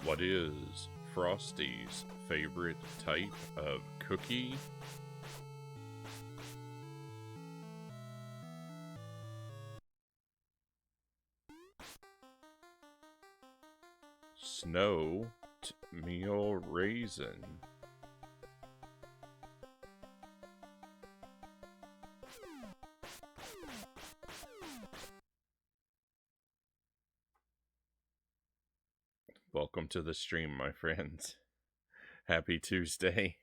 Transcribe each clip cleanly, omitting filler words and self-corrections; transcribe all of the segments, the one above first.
What is Frosty's favorite type of cookie? Snow meal raisin. Welcome to the stream, my friends. Happy Tuesday.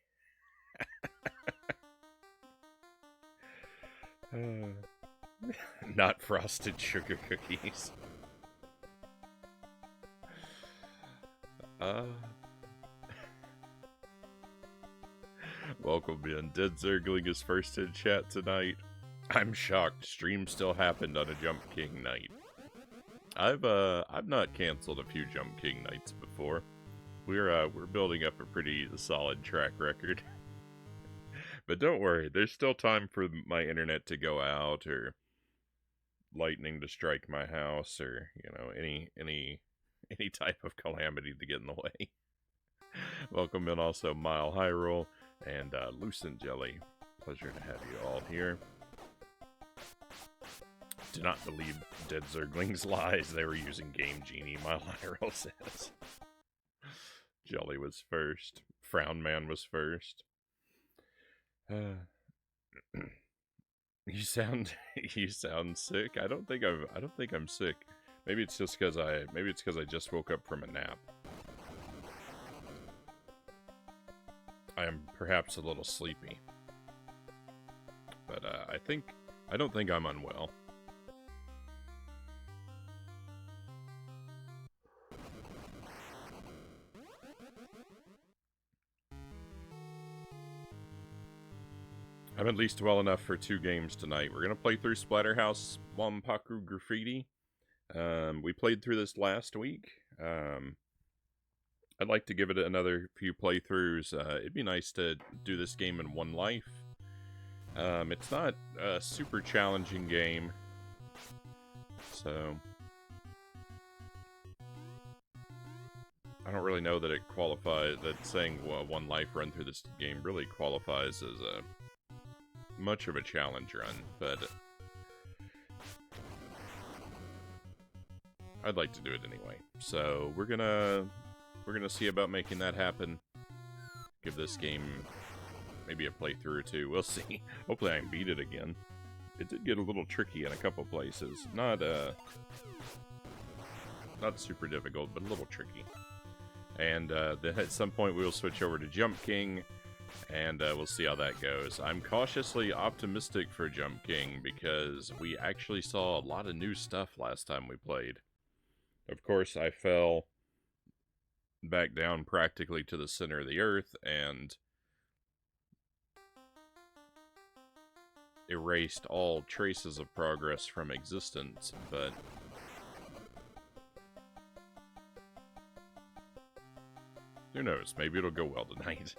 Not frosted sugar cookies. Welcome in. Dead Zergling is first in chat tonight. I'm shocked. Stream still happened on a Jump King night. I've not canceled a few Jump King nights before. We're building up a pretty solid track record. But don't worry, there's still time for my internet to go out, or lightning to strike my house, or any type of calamity to get in the way. Welcome in also Mile Hyrule and Lucent Jelly. Pleasure to have you all here. Do not believe Dead Zergling's lies. They were using Game Genie, Mile Hyrule says. Jelly was first. Frown Man was first. You sound sick. I don't think I'm sick. Maybe it's just because I just woke up from a nap. I am perhaps a little sleepy. But I don't think I'm unwell. I'm at least well enough for 2 games tonight. We're going to play through Splatterhouse Wanpaku Graffiti. We played through this last week. I'd like to give it another few playthroughs. It'd be nice to do this game in one life. It's not a super challenging game. So I don't really know that it qualifies, that saying one life run through this game really qualifies as a much of a challenge run, but I'd like to do it anyway. So we're gonna see about making that happen. Give this game maybe a playthrough or 2. We'll see. Hopefully I can beat it again. It did get a little tricky in a couple places. Not super difficult, but a little tricky. And then at some point we'll switch over to Jump King, and we'll see how that goes. I'm cautiously optimistic for Jump King because we actually saw a lot of new stuff last time we played. Of course, I fell back down practically to the center of the earth and erased all traces of progress from existence, but who knows? Maybe it'll go well tonight.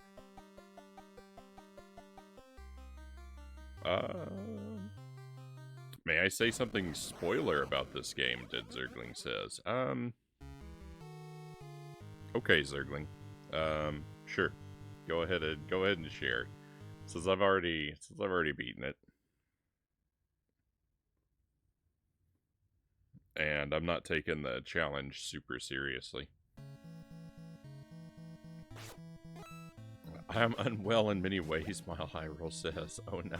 May I say something spoiler about this game, Dead Zergling says. Okay, Zergling. Sure. Go ahead and share. Since I've already beaten it. And I'm not taking the challenge super seriously. I am unwell in many ways, Mile Hyrule says. Oh no.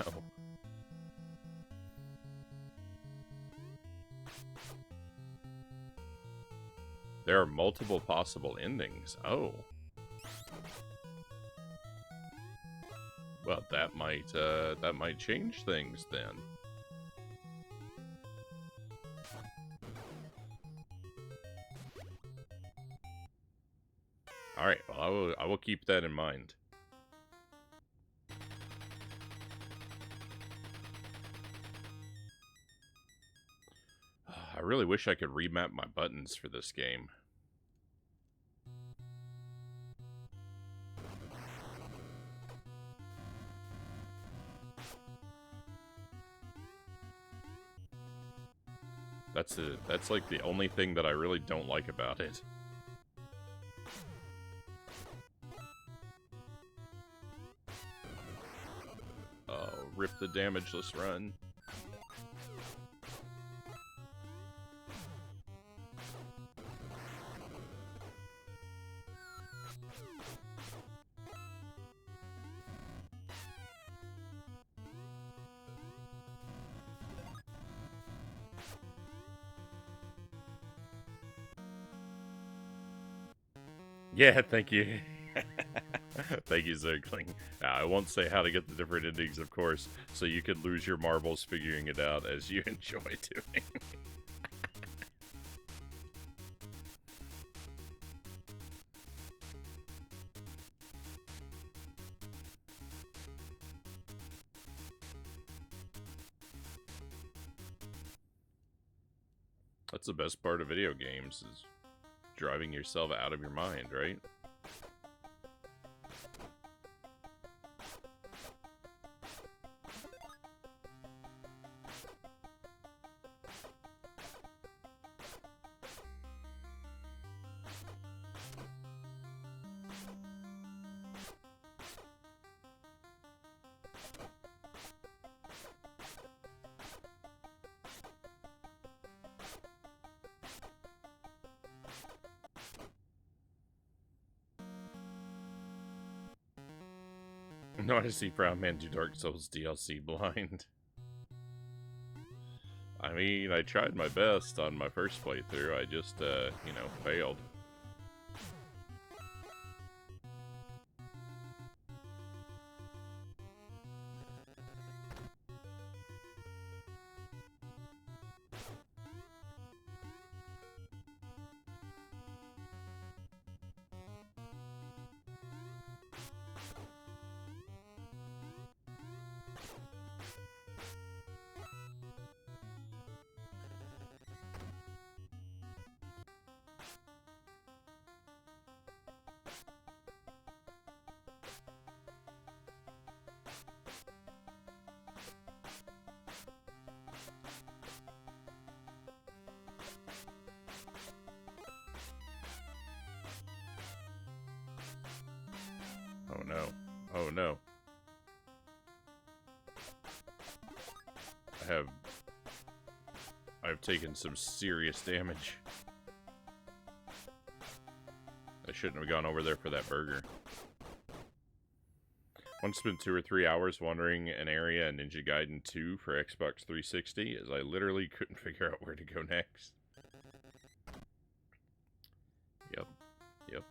There are multiple possible endings. Oh. Well, that might change things then. All right. Well, I will keep that in mind. I really wish I could remap my buttons for this game. That's like the only thing that I really don't like about it. rip the damageless run. Yeah, thank you. Thank you, Zergling. I won't say how to get the different endings, of course, so you can lose your marbles figuring it out as you enjoy doing. That's the best part of video games, is driving yourself out of your mind, right? No, I see Frownie do Dark Souls DLC blind. I mean, I tried my best on my first playthrough, I just, you know, failed. Oh no. Oh no. I've taken some serious damage. I shouldn't have gone over there for that burger. Once spent 2 or 3 hours wandering an area in Ninja Gaiden 2 for Xbox 360, as I literally couldn't figure out where to go next. Yep. Yep.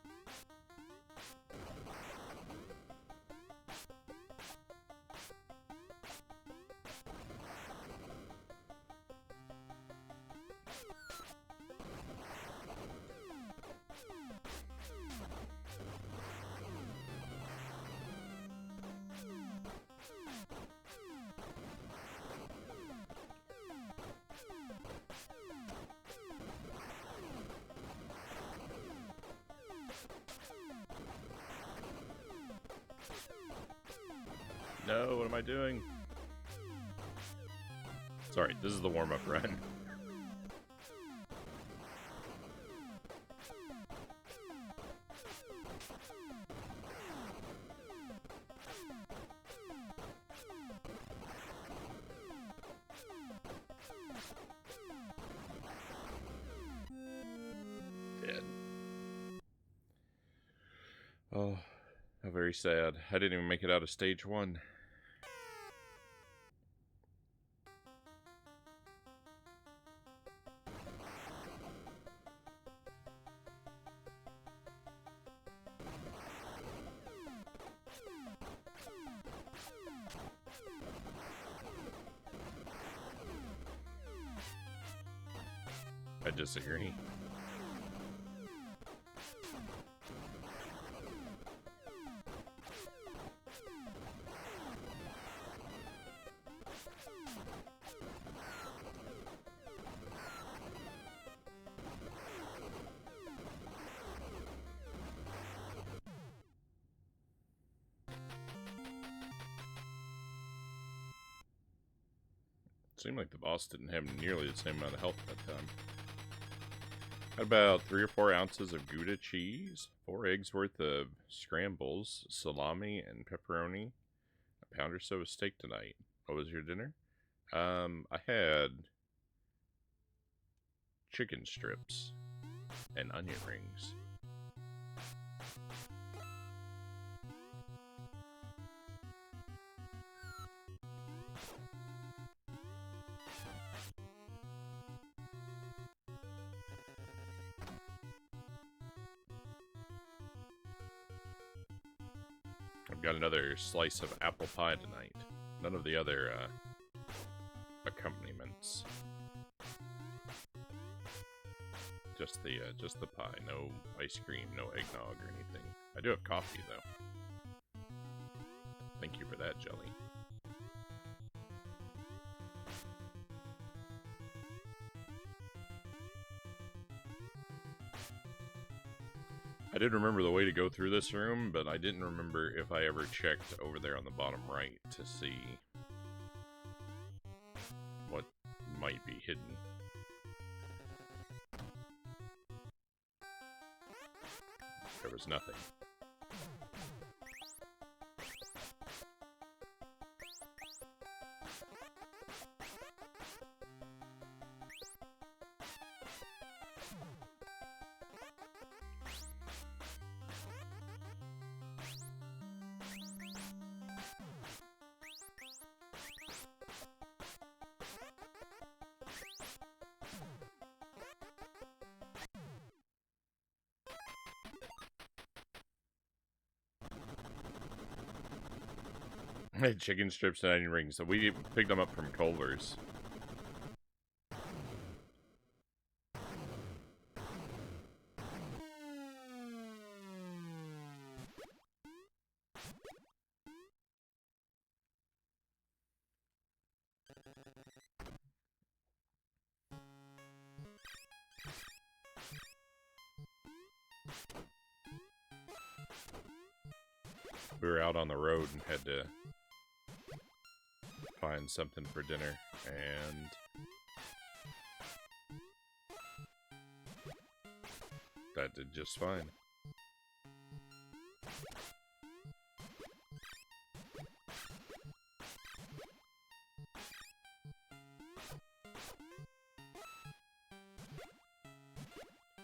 No, what am I doing? Sorry, this is the warm-up run. Dead. Oh, how very sad. I didn't even make it out of stage 1. I disagree. Seemed like the boss didn't have nearly the same amount of health that time. Had about 3 or 4 ounces of Gouda cheese, 4 eggs worth of scrambles, salami, and pepperoni, a pound or so of steak tonight. What was your dinner? I had chicken strips and onion rings. I've got another slice of apple pie tonight. None of the other accompaniments. Just the pie. No ice cream, no eggnog or anything. I do have coffee though. Thank you for that, Jelly. I did remember the way to go through this room, but I didn't remember if I ever checked over there on the bottom right to see what might be hidden. There was nothing. Chicken strips and onion rings. So we picked them up from Culver's. We were out on the road and had to find something for dinner, and that did just fine.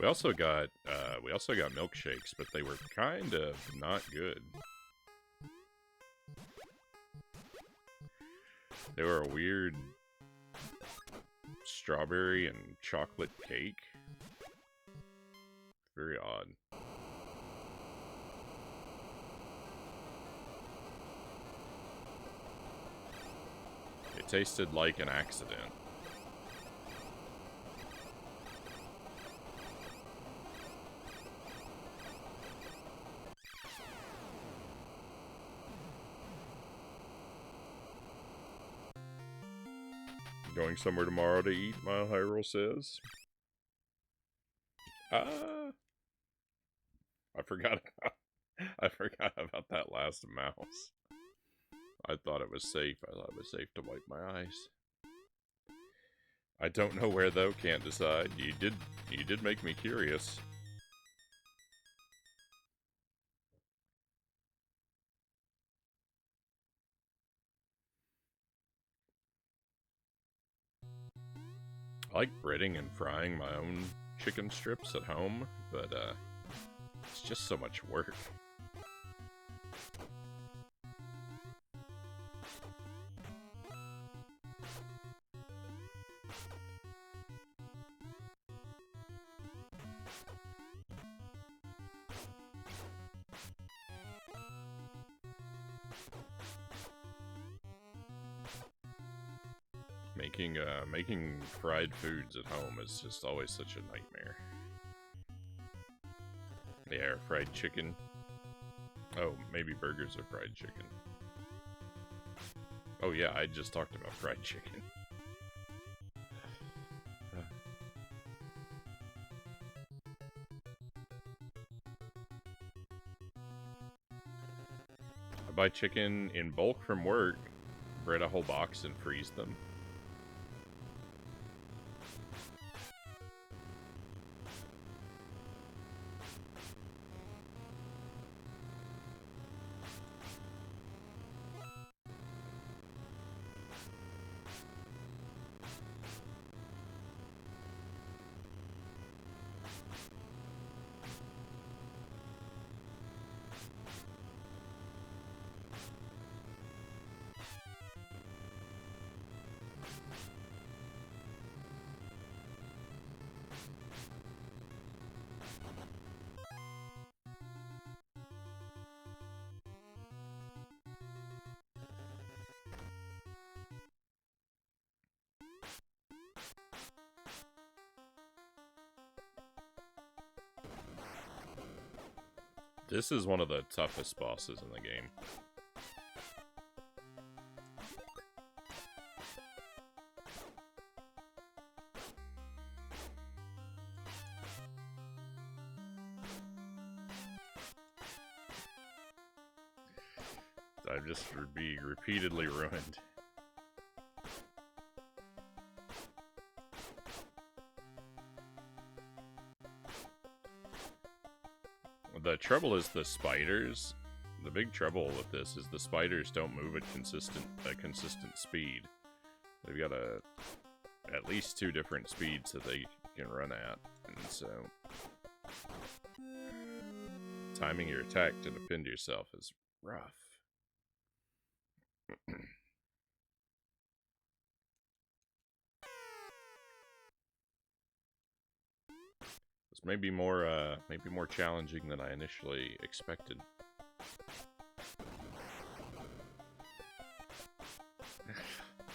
We also got milkshakes, but they were kind of not good. They were a weird strawberry and chocolate cake. Very odd. It tasted like an accident. Going somewhere tomorrow to eat, Mile Hyrule says. I forgot about that last mouse. I thought it was safe. I thought it was safe to wipe my eyes. I don't know where though, can't decide. You did make me curious. I like breading and frying my own chicken strips at home, but it's just so much work. Making fried foods at home is just always such a nightmare. Yeah, fried chicken. Oh, maybe burgers or fried chicken. Oh yeah, I just talked about fried chicken. I buy chicken in bulk from work, bread a whole box and freeze them. This is one of the toughest bosses in the game. I'd just be repeatedly ruined. The trouble is the spiders. The big trouble with this is the spiders don't move at consistent speed. They've got at least 2 different speeds that they can run at, and so timing your attack to defend yourself is rough. This may be more challenging than I initially expected.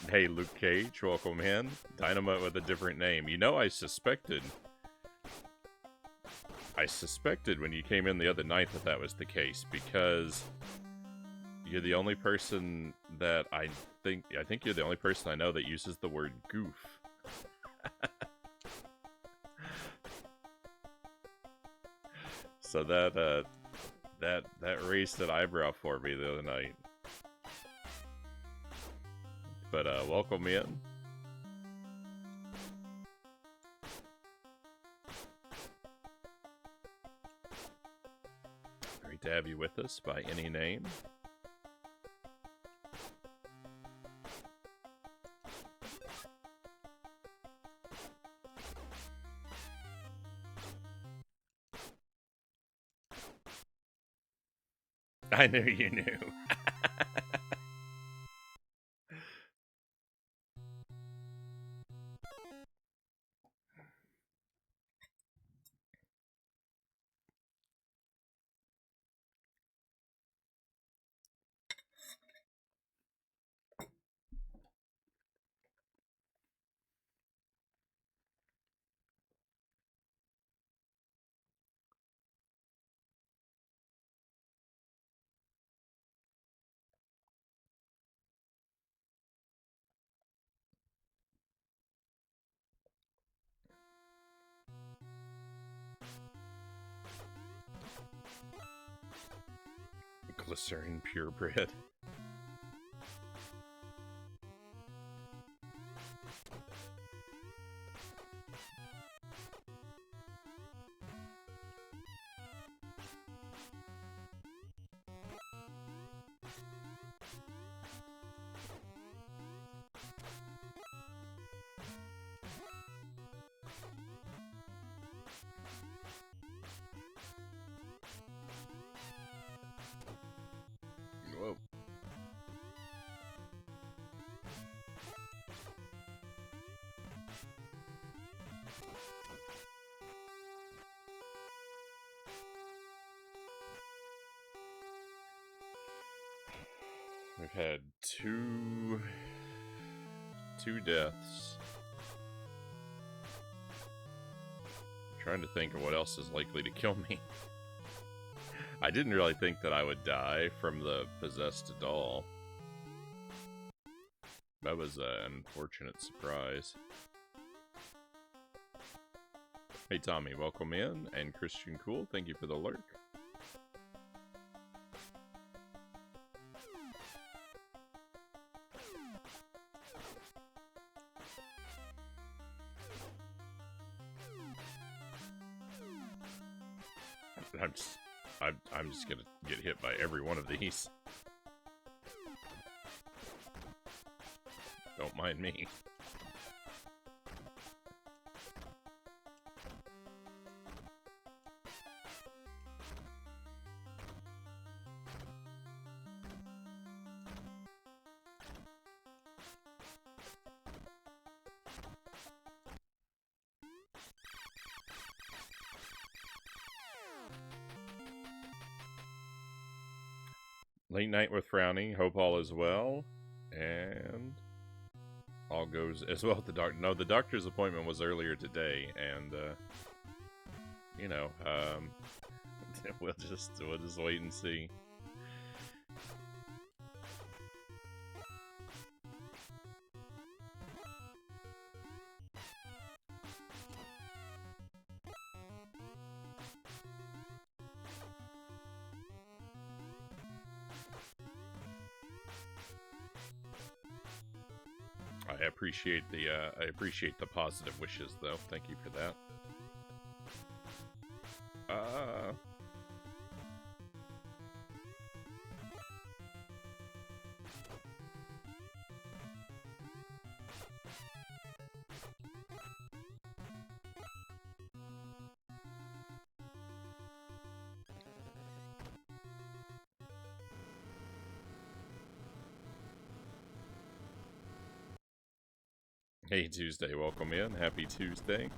Hey, Luke Cage, welcome in. Dynamite with a different name. You know, I suspected when you came in the other night that was the case, because you're the only person that I think you're the only person I know that uses the word goof. So that raised an eyebrow for me the other night. But welcome in. Great to have you with us by any name. I knew you knew. Glycerin purebred. Whoa. We've had two deaths. I'm trying to think of what else is likely to kill me. I didn't really think that I would die from the possessed doll. That was an unfortunate surprise. Hey Tommy, welcome in, and Christian Cool, thank you for the lurk. I'm just gonna get hit by every one of these. Don't mind me. Late night with Frownie. Hope all is well. And all goes as well at the doctor. No, the doctor's appointment was earlier today, and, you know, we'll just wait and see. I appreciate the positive wishes, though. Thank you for that. Hey Tuesday, welcome in. Happy Tuesday.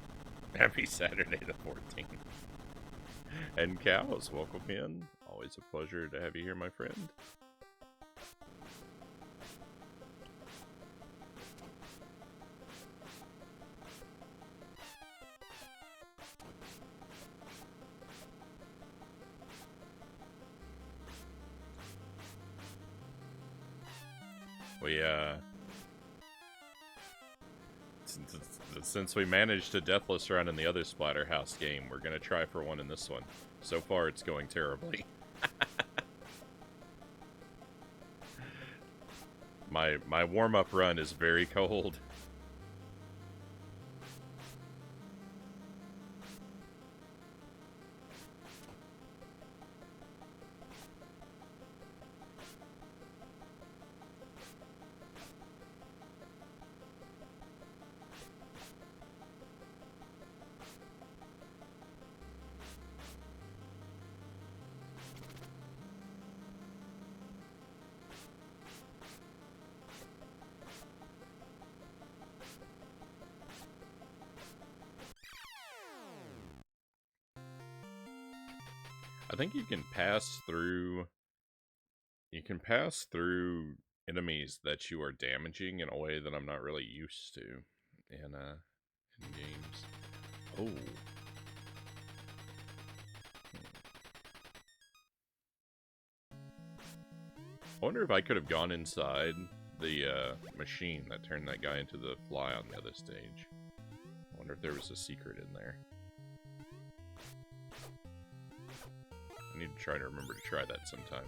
Happy Saturday the 14th. And Cows, welcome in. Always a pleasure to have you here, my friend. Since we managed a deathless run in the other Splatterhouse game, we're gonna try for one in this one. So far, it's going terribly. My warm-up run is very cold. I think you can pass through enemies that you are damaging in a way that I'm not really used to in games. Oh. I wonder if I could have gone inside the machine that turned that guy into the fly on the other stage. I wonder if there was a secret in there. I need to try to remember to try that sometime.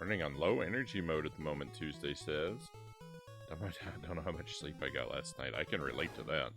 Running on low energy mode at the moment, Tuesday says. I don't know how much sleep I got last night. I can relate to that.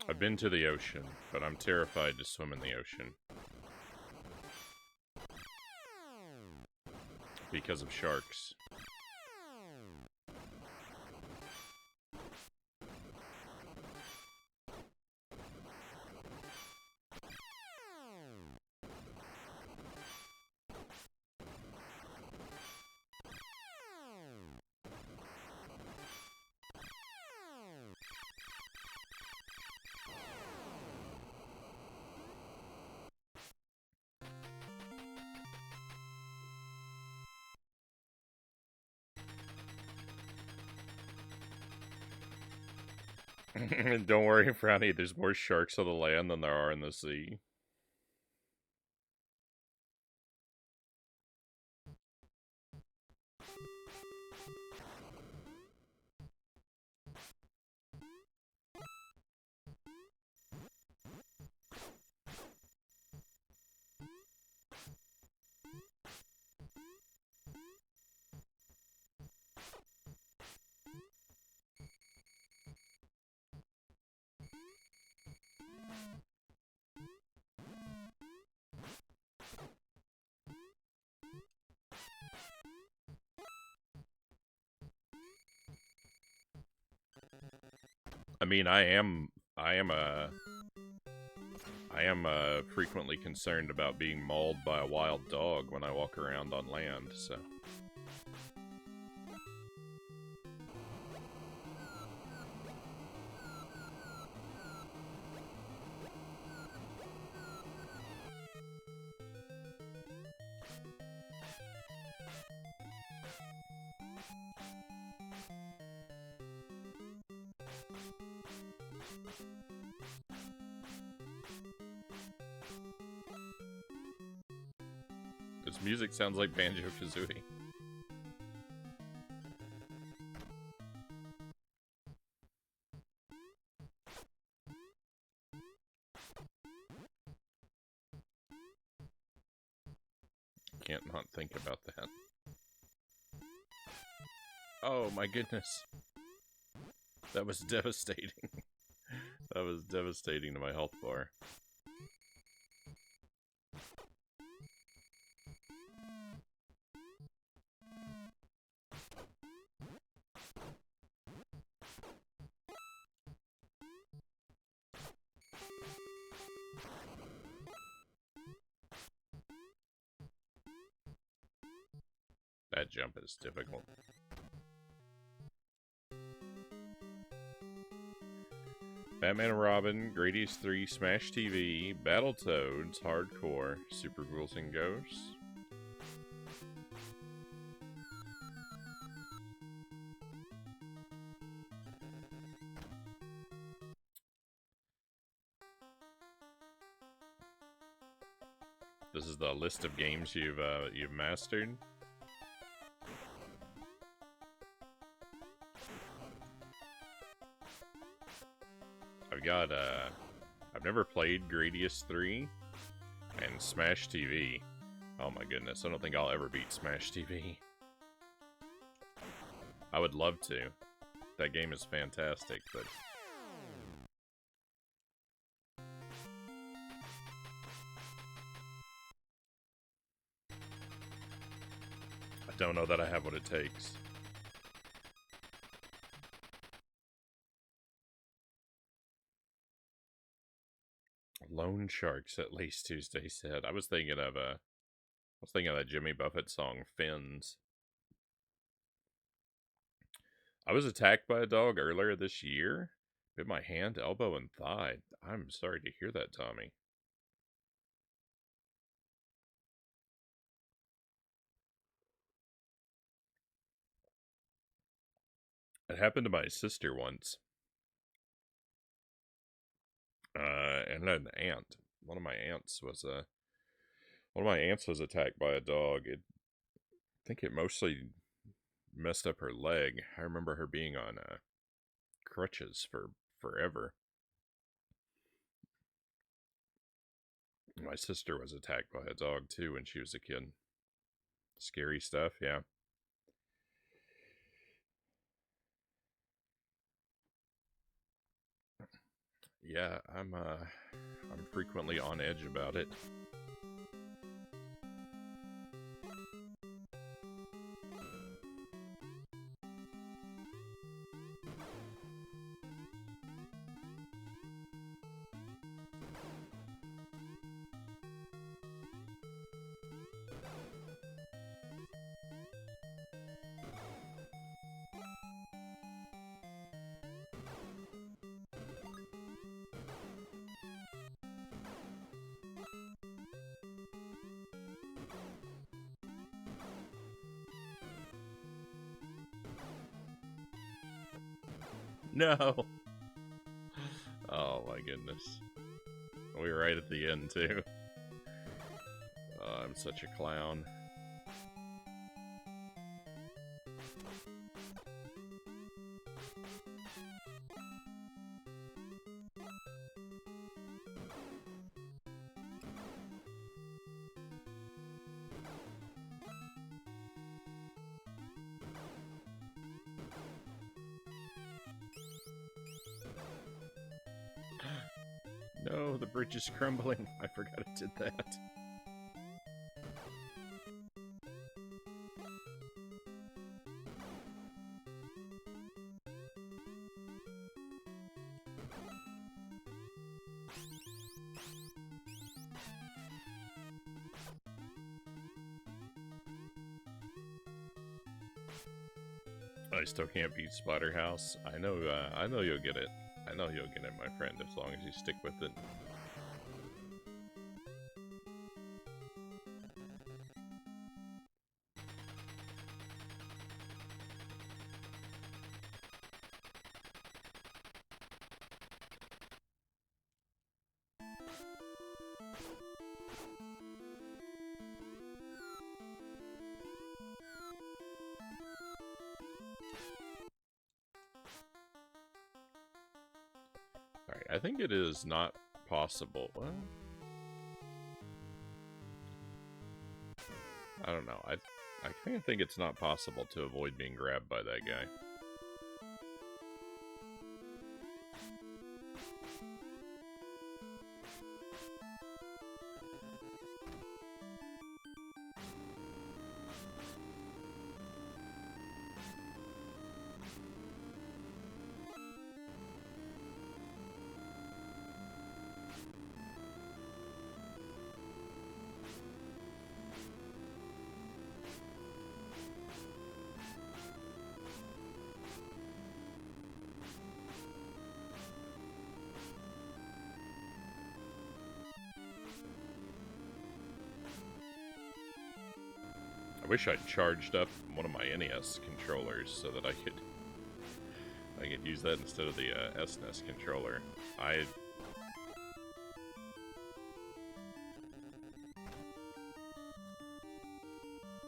I've been to the ocean, but I'm terrified to swim in the ocean. Because of sharks. Don't worry, Frownie, there's more sharks on the land than there are in the sea. I mean, I am frequently concerned about being mauled by a wild dog when I walk around on land, so. This music sounds like Banjo-Kazooie. Can't not think about that. Oh my goodness. That was devastating. That was devastating to my health bar. That jump is difficult. Batman and Robin, Gradius 3, Smash TV, Battletoads, Hardcore, Super Ghouls and Ghosts. This is the list of games you've mastered. I've never played Gradius 3 and Smash TV. Oh my goodness, I don't think I'll ever beat Smash TV. I would love to. That game is fantastic, but... I don't know that I have what it takes. Lone Sharks, at least Tuesday said. I was thinking of that Jimmy Buffett song, Fins. I was attacked by a dog earlier this year. Bit my hand, elbow, and thigh. I'm sorry to hear that, Tommy. It happened to my sister once. And an aunt. One of my aunts was attacked by a dog. I think it mostly messed up her leg. I remember her being on crutches for forever. My sister was attacked by a dog too when she was a kid. Scary stuff, yeah. Yeah, I'm frequently on edge about it. No. Oh my goodness. We were right at the end, too. Oh, I'm such a clown. No, the bridge is crumbling. I forgot it did that. I still can't beat Splatterhouse. I know you'll get it. I know you'll get it, my friend, as long as you stick with it. Alright, I think it is not possible. Well, I don't know. I think it's not possible to avoid being grabbed by that guy. I wish I'd charged up one of my NES controllers so that I could use that instead of the SNES controller.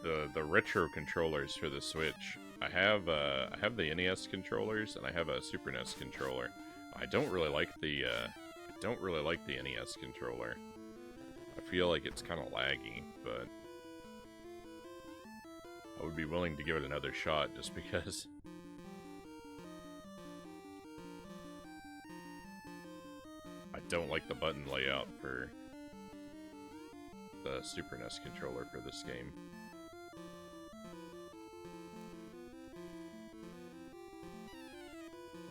The retro controllers for the Switch. I have the NES controllers and I have a Super NES controller. I don't really like the NES controller. I feel like it's kind of laggy, but I would be willing to give it another shot just because. I don't like the button layout for the Super NES controller for this game.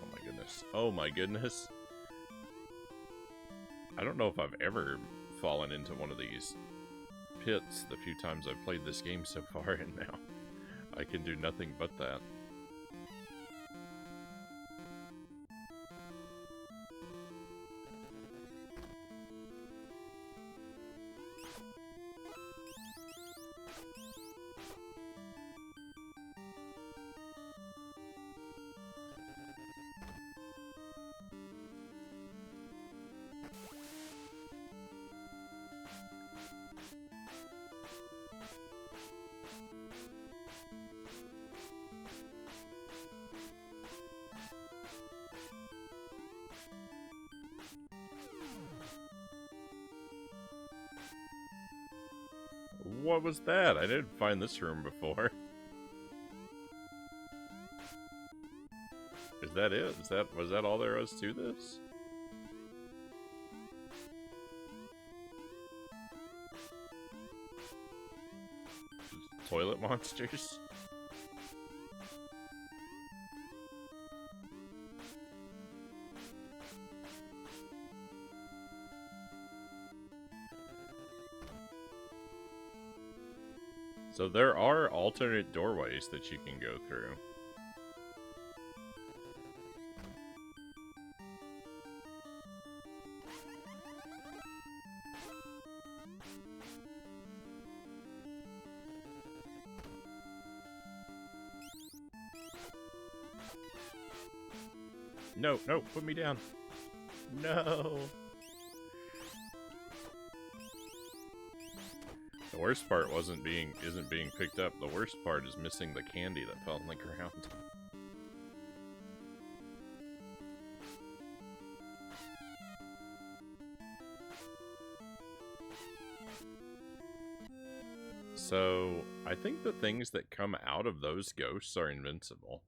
Oh my goodness. Oh my goodness. I don't know if I've ever fallen into one of these pits the few times I've played this game so far, and now I can do nothing but that. What was that? I didn't find this room before. Is that it? Was that all there was to this? Toilet monsters? So there are alternate doorways that you can go through. No, no, put me down. No! The worst part isn't being picked up. The worst part is missing the candy that fell on the ground. So, I think the things that come out of those ghosts are invincible.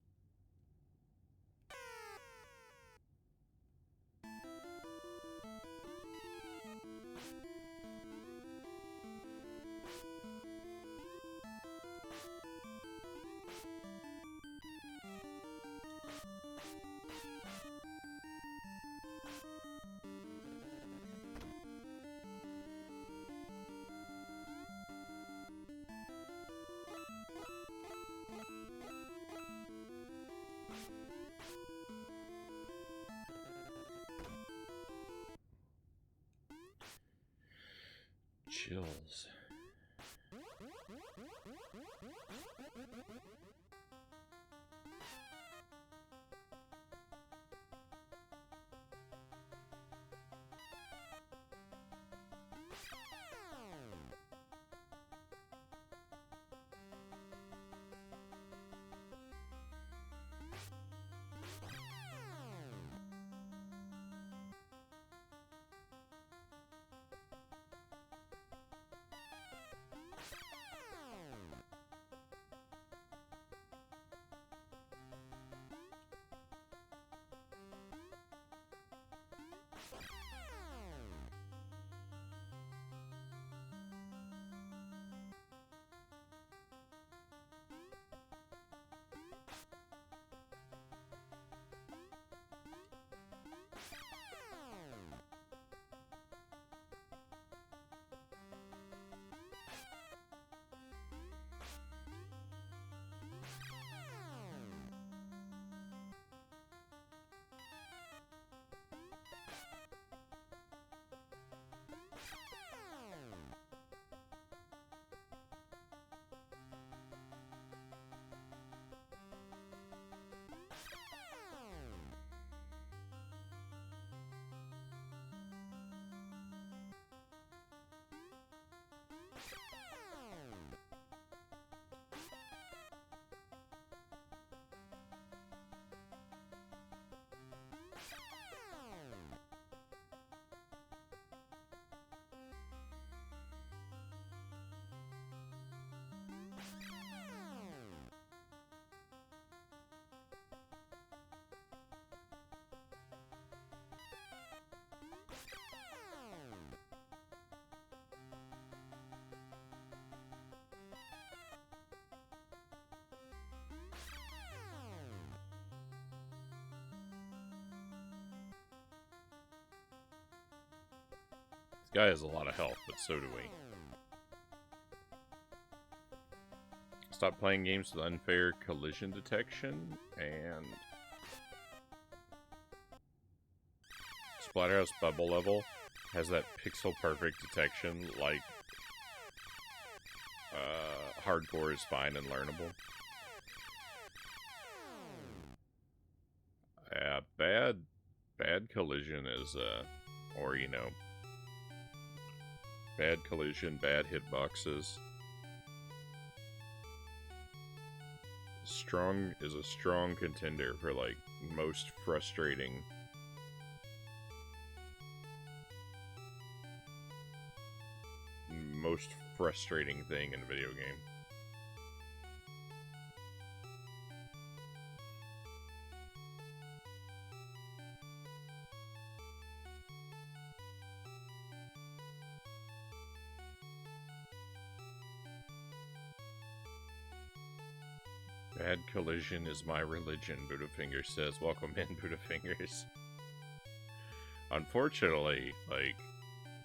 Chills. This guy has a lot of health, but so do we. Stop playing games with unfair collision detection, and Splatterhouse bubble level has that pixel perfect detection, like hardcore is fine and learnable. Yeah, bad collision is or you know, bad collision, bad hitboxes. Is a strong contender for like most frustrating thing in a video game. Bad collision is my religion, Buddhafinger says. Welcome in, Buddhafingers. Unfortunately, like,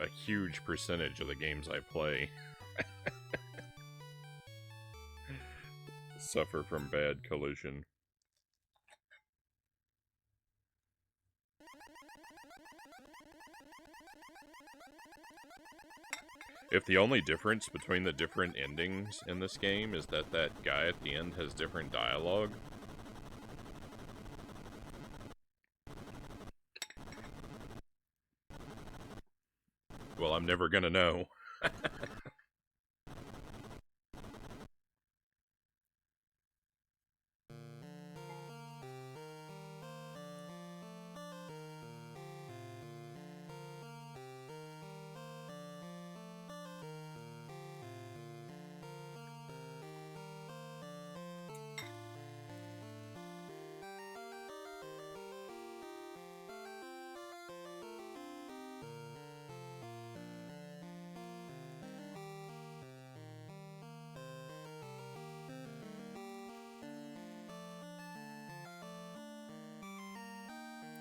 a huge percentage of the games I play suffer from bad collision. If the only difference between the different endings in this game is that that guy at the end has different dialogue, Well, I'm never gonna know.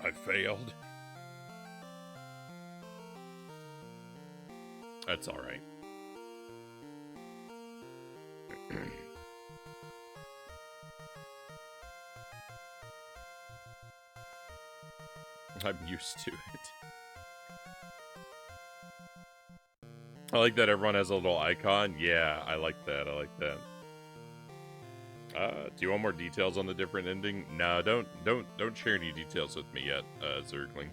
I failed. That's alright. I'm used to it. I like that everyone has a little icon. Yeah, I like that. I like that. Do you want more details on the different ending? No, don't share any details with me yet, Zergling.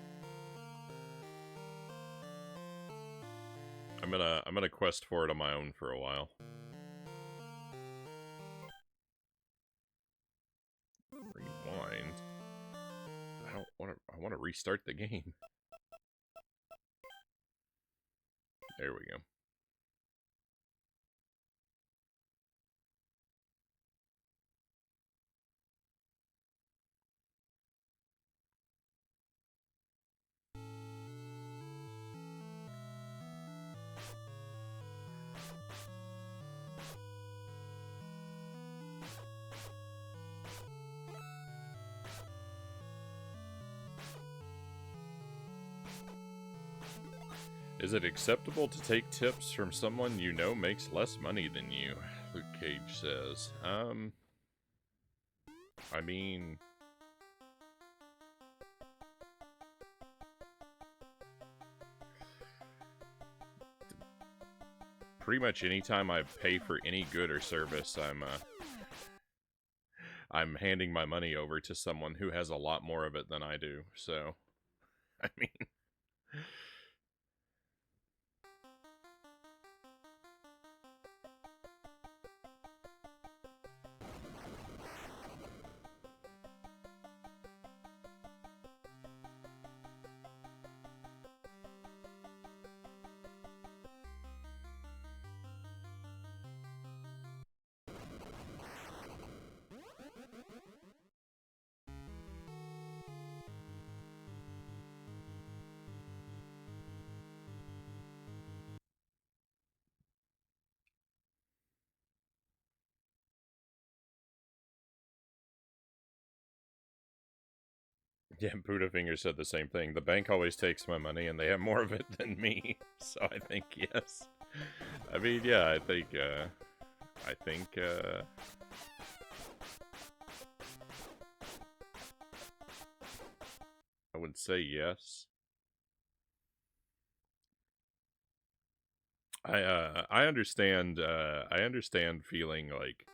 I'm gonna quest for it on my own for a while. Rewind. I want to restart the game. There we go. Is it acceptable to take tips from someone you know makes less money than you? Luke Cage says. I mean... pretty much anytime I pay for any good or service, I'm handing my money over to someone who has a lot more of it than I do, so... I mean... Yeah, Buddhafinger said the same thing. The bank always takes my money, and they have more of it than me. So I think yes. I mean, yeah, I think I would say yes. I understand. I understand feeling like.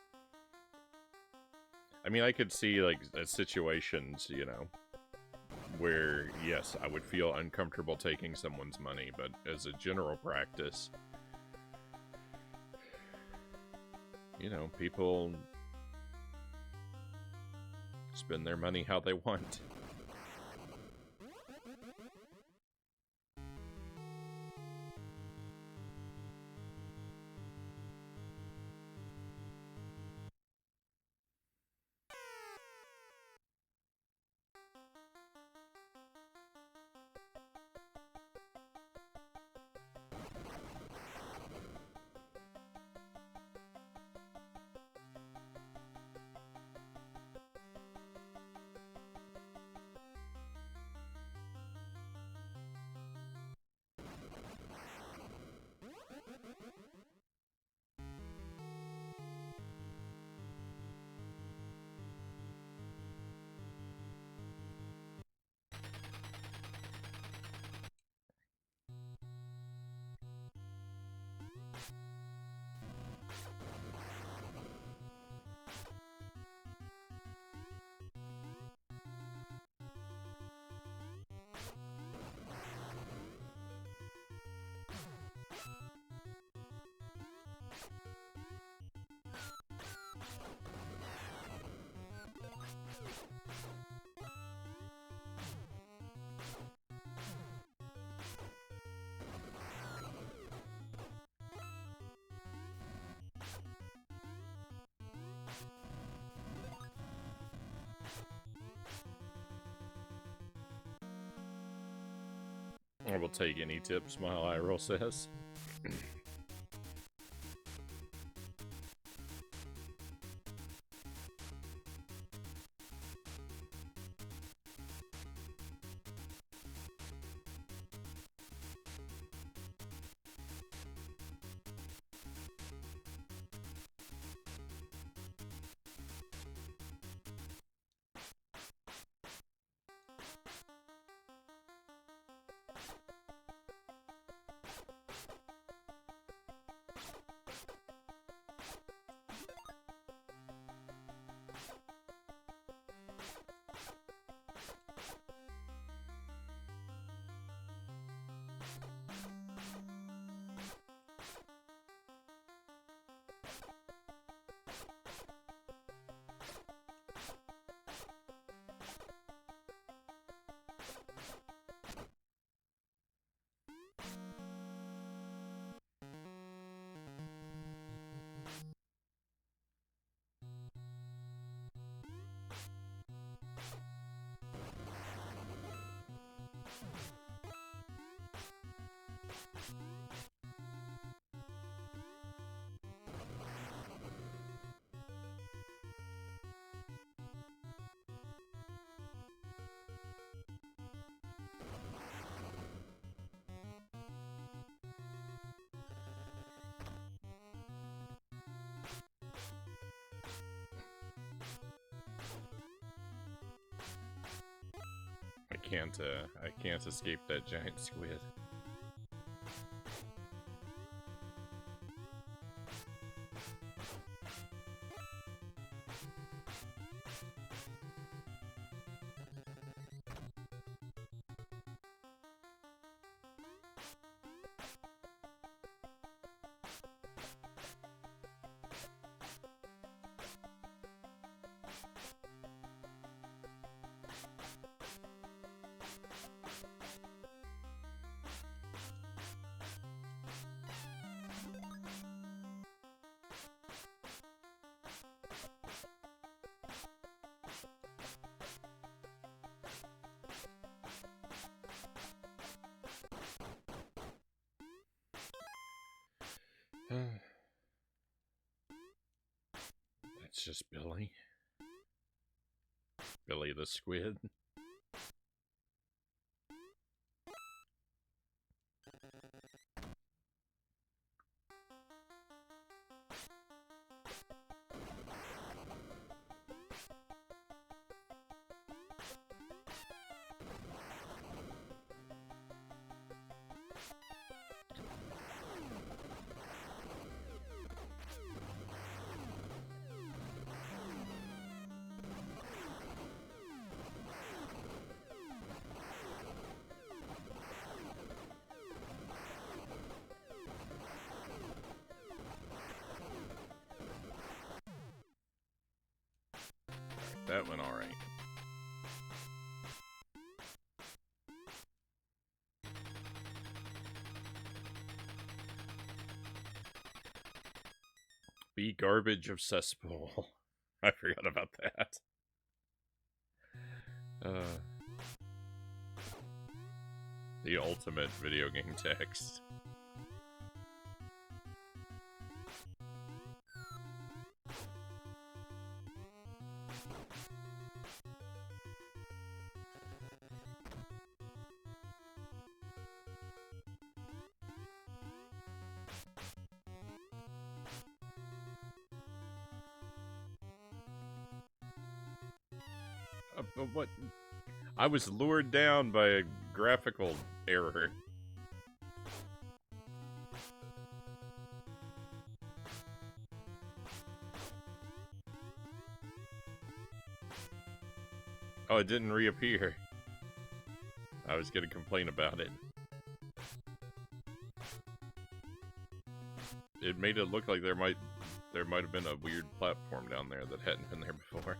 I mean, I could see like situations, you know, where, yes, I would feel uncomfortable taking someone's money, but as a general practice, you know, people spend their money how they want. I will take any tips, Smile Eye Roll says. I can't escape that giant squid. That's just Billy. Billy the Squid. That went alright. Be garbage of cesspool. I forgot about that. The ultimate video game text. What? I was lured down by a graphical error. Oh, it didn't reappear. I was gonna complain about it. It made it look like there might have been a weird platform down there that hadn't been there before.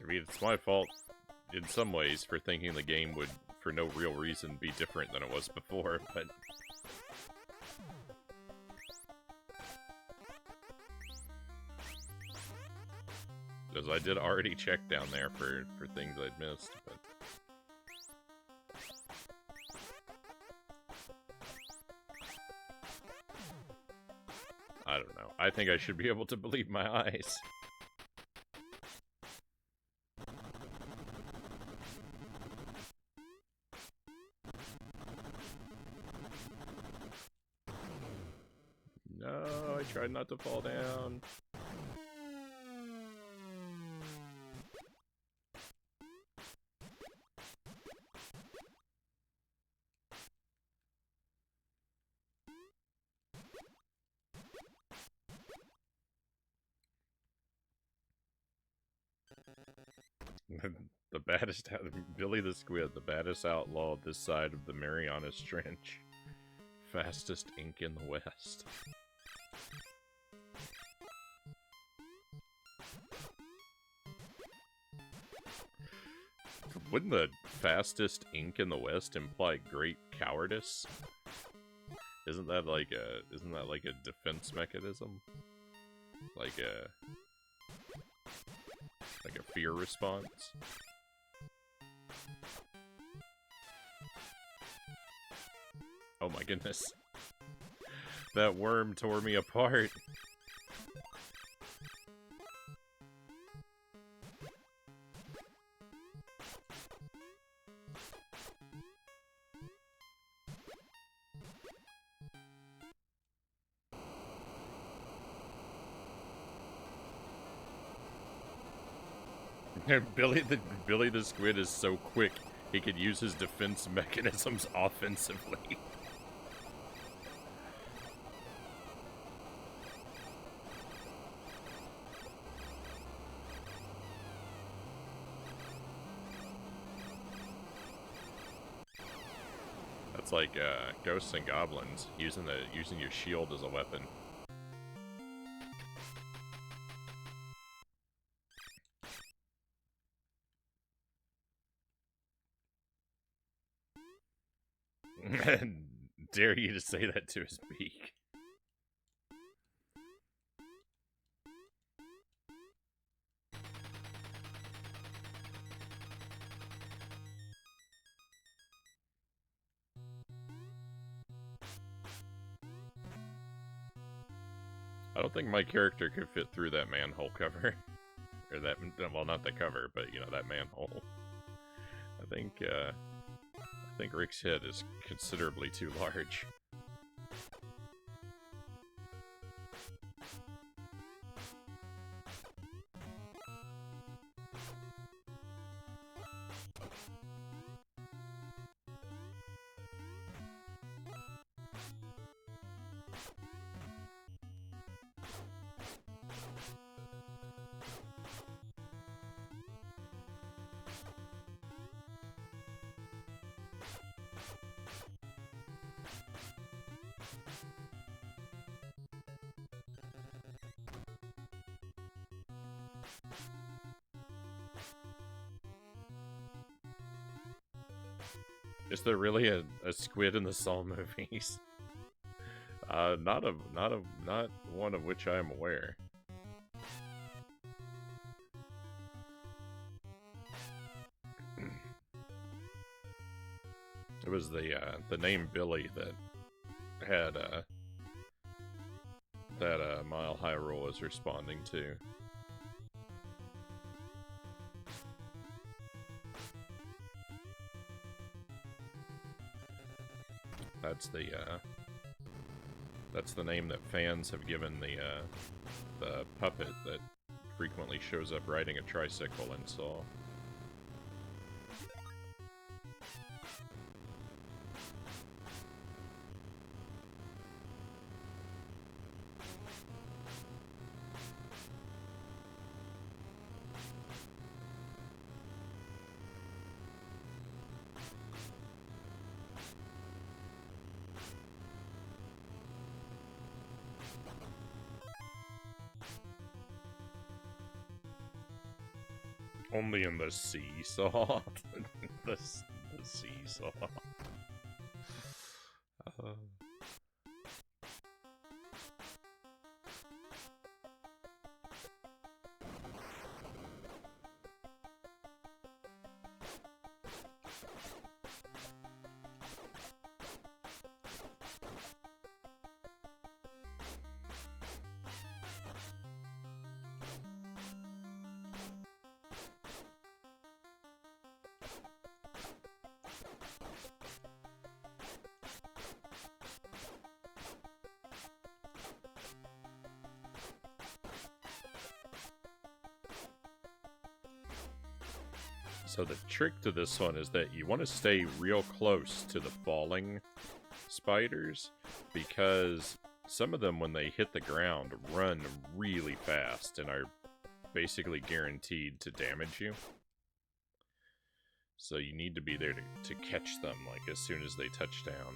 I mean, it's my fault in some ways for thinking the game would, for no real reason, be different than it was before, but... Because I did already check down there for things I'd missed, but... I don't know. I think I should be able to believe my eyes. No, I tried not to fall down. The baddest, Billy the Squid, the baddest outlaw this side of the Marianas Trench. Fastest ink in the West. Wouldn't the fastest ink in the West imply great cowardice? Isn't that like a defense mechanism? Like a fear response? Oh my goodness. That worm tore me apart. Billy the Squid is so quick, he could use his defense mechanisms offensively. That's like ghosts and goblins using your shield as a weapon. Dare you to say that to his beak. I don't think my character could fit through that manhole cover. Or that, well, not the cover, but, you know, that manhole. I think Rick's head is considerably too large. Is there really a squid in the Saw movies? Not one of which I am aware. It was the name Billy that had that Mile High Roll is responding to. That's the name that fans have given the puppet that frequently shows up riding a tricycle in Saw. Only in the seesaw. the seesaw. So the trick to this one is that you want to stay real close to the falling spiders, because some of them, when they hit the ground, run really fast and are basically guaranteed to damage you. So you need to be there to catch them, like, as soon as they touch down.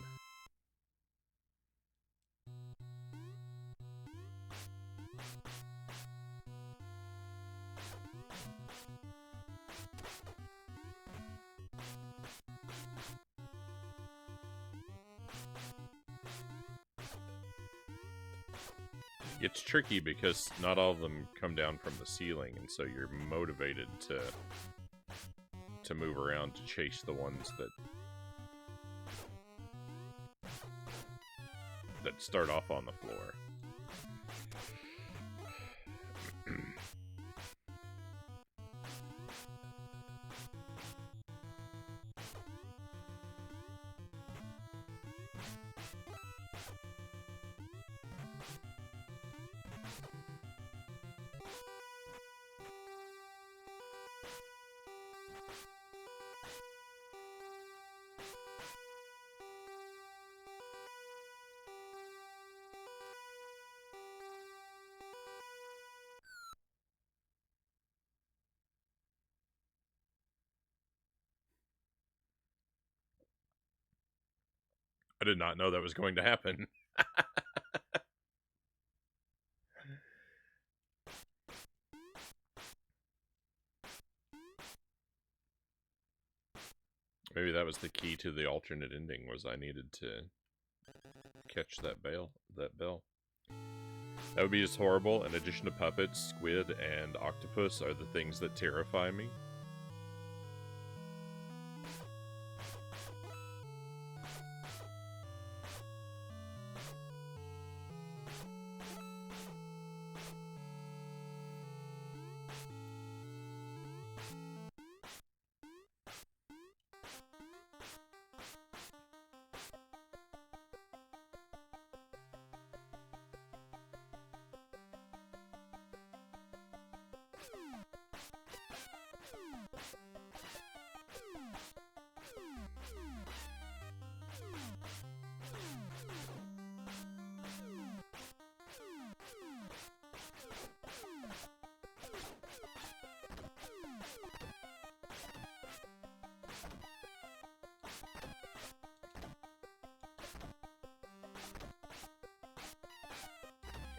It's tricky because not all of them come down from the ceiling, and so you're motivated to move around to chase the ones that start off on the floor. I did not know that was going to happen. Maybe that was the key to the alternate ending, was I needed to catch that bell. That would be just horrible. In addition to puppets, squid and octopus are the things that terrify me.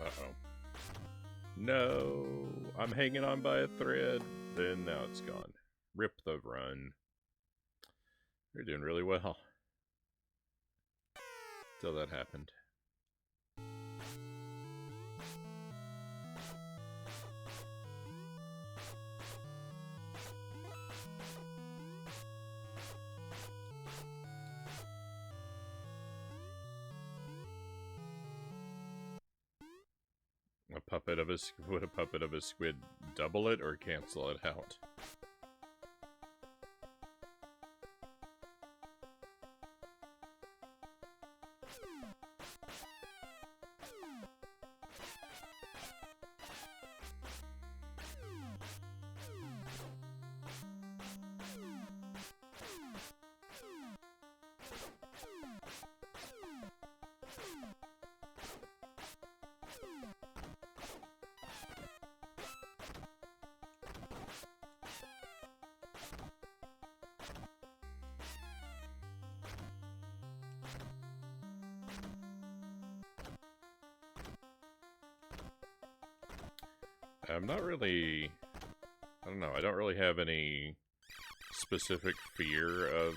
Uh-oh. No, I'm hanging on by a thread. Then now it's gone. Rip the run. You're doing really well. Till that happened. Would a puppet of a squid double it or cancel it out? I'm not really... I don't know, I don't really have any specific fear of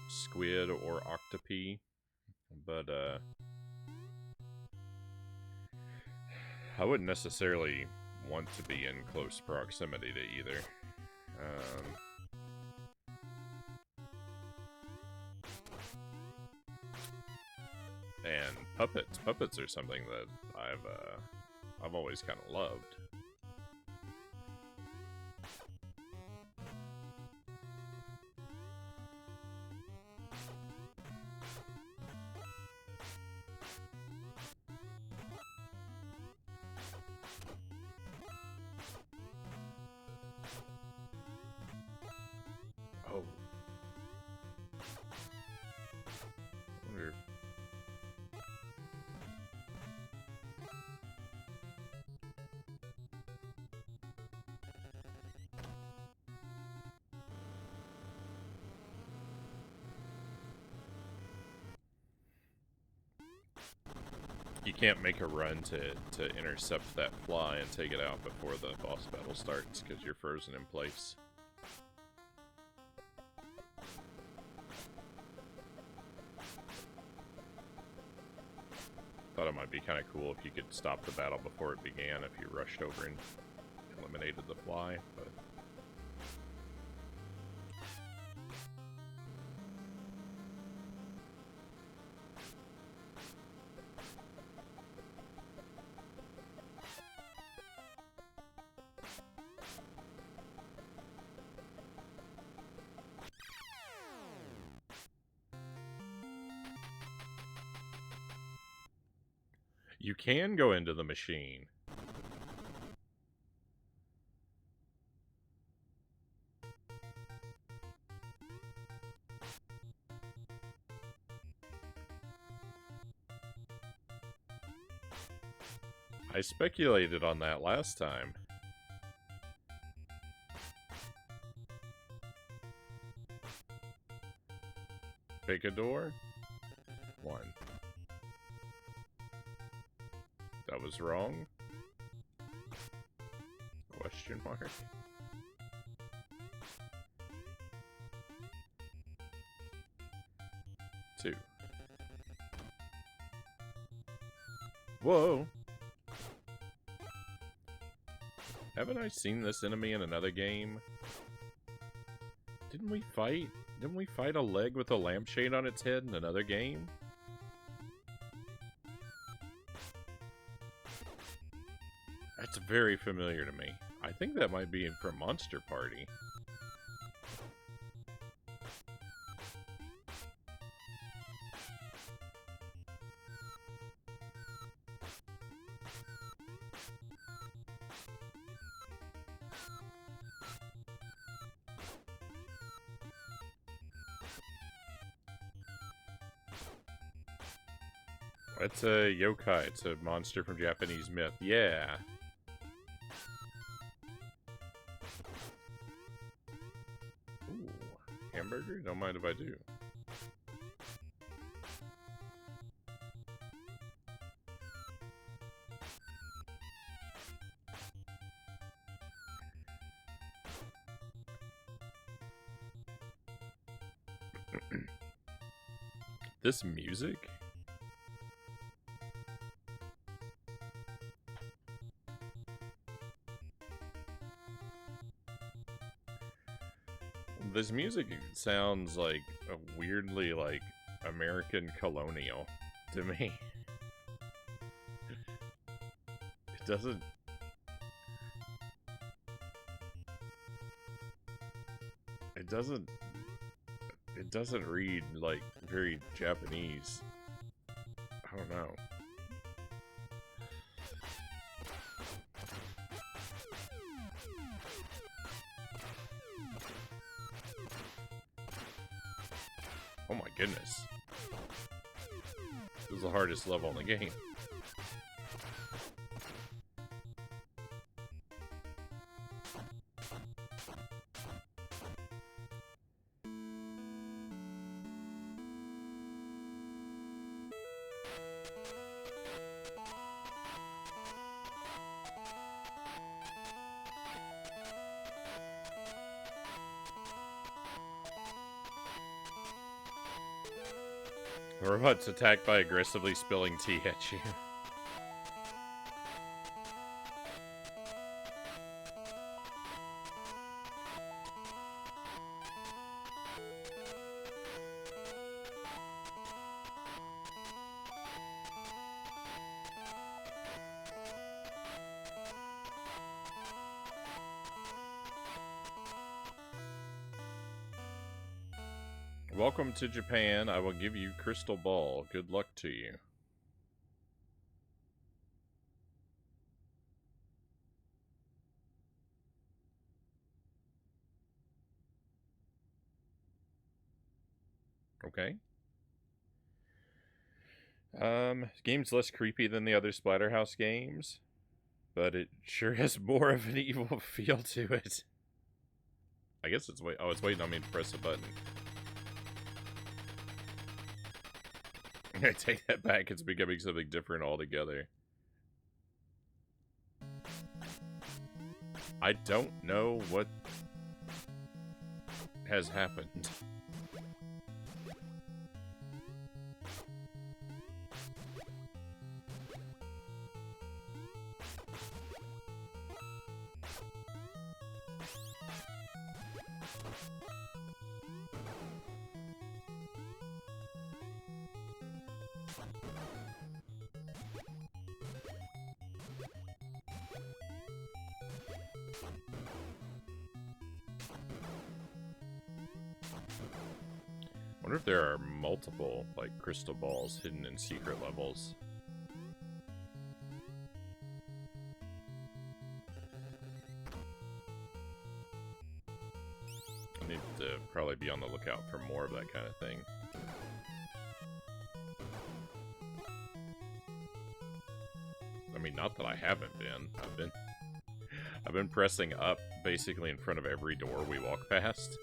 squid or octopi, but I wouldn't necessarily want to be in close proximity to either. And puppets are something that I've always kind of loved. you can't make a run to intercept that fly and take it out before the boss battle starts because you're frozen in place. Thought it might be kind of cool if you could stop the battle before it began if you rushed over and eliminated the fly, but... You can go into the machine. I speculated on that last time. Pick a door. 1. That was wrong? Question mark. 2. Whoa! Haven't I seen this enemy in another game? Didn't we fight a leg with a lampshade on its head in another game? That's very familiar to me. I think that might be from Monster Party. It's a yokai. It's a monster from Japanese myth. Yeah. Ooh, hamburger? Don't mind if I do. This music? This music sounds like a weirdly, like, American colonial to me. It doesn't... It doesn't read, like, very Japanese. I don't know. Oh my goodness. This is the hardest level in the game. The robot's attacked by aggressively spilling tea at you. Welcome to Japan. I will give you Crystal Ball. Good luck to you. Okay. Game's less creepy than the other Splatterhouse games, but it sure has more of an evil feel to it. I guess it's it's waiting on me to press a button. I take that back. It's becoming something different altogether. I don't know what has happened. I wonder if there are multiple, like, crystal balls hidden in secret levels. I need to probably be on the lookout for more of that kind of thing. I mean, not that I haven't been. I've been pressing up basically in front of every door we walk past.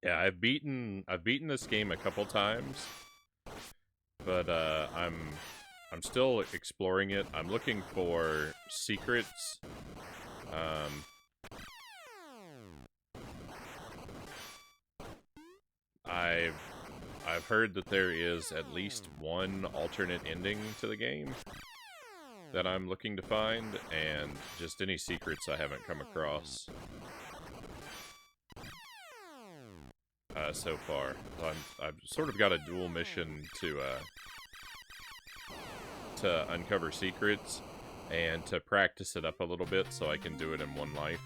Yeah, I've beaten this game a couple times, but I'm still exploring it. I'm looking for secrets. I've heard that there is at least one alternate ending to the game that I'm looking to find, and just any secrets I haven't come across so far. So I've sort of got a dual mission to uncover secrets and to practice it up a little bit so I can do it in one life.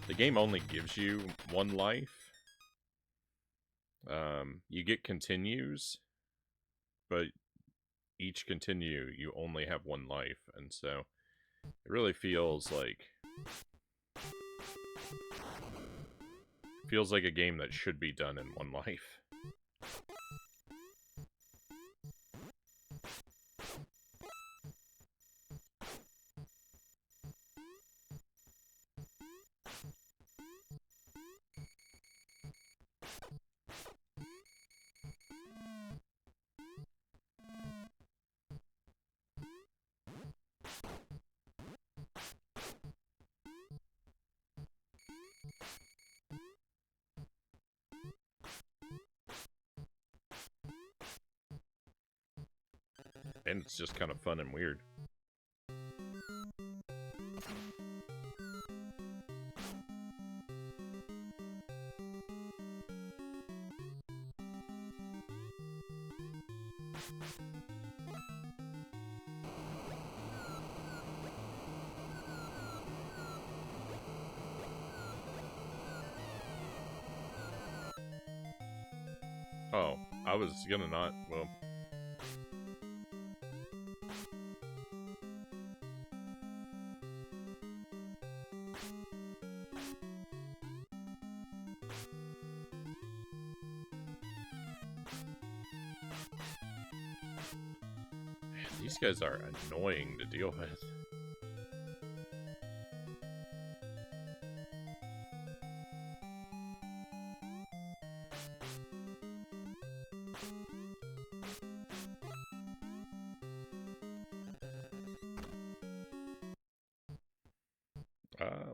The game only gives you one life. You get continues, but each continue you only have one life, and so it really feels like a game that should be done in one life. And it's just kind of fun and weird. Oh, I was gonna not, well... These guys are annoying to deal with.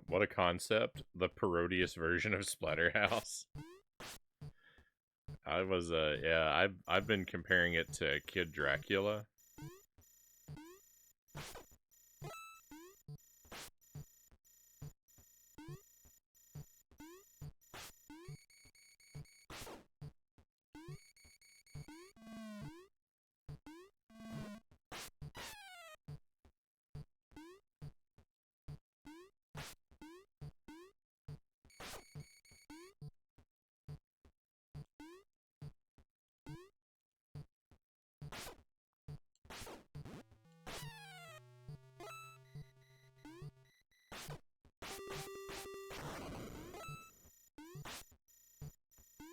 What a concept. The parodious version of Splatterhouse. I was, yeah, I've been comparing it to Kid Dracula.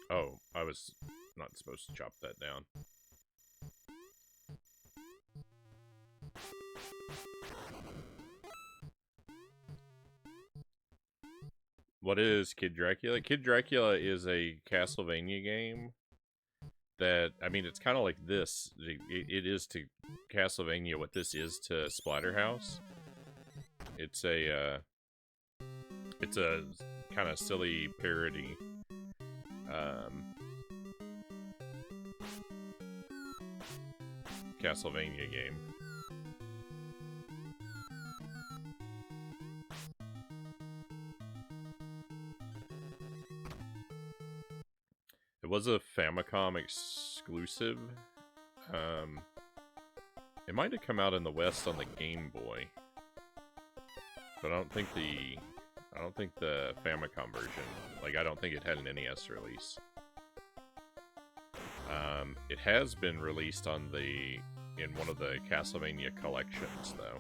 Oh, I was not supposed to chop that down. What is Kid Dracula? Kid Dracula is a Castlevania game that, I mean, it's kind of like this. It is to Castlevania what this is to Splatterhouse. It's a kind of silly parody. Castlevania game. It was a Famicom exclusive. It might have come out in the West on the Game Boy, but I don't think the Famicom version. Like, I don't think it had an NES release. It has been released in one of the Castlevania collections, though.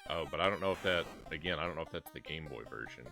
Oh, but I don't know if that, again, I don't know if that's the Game Boy version.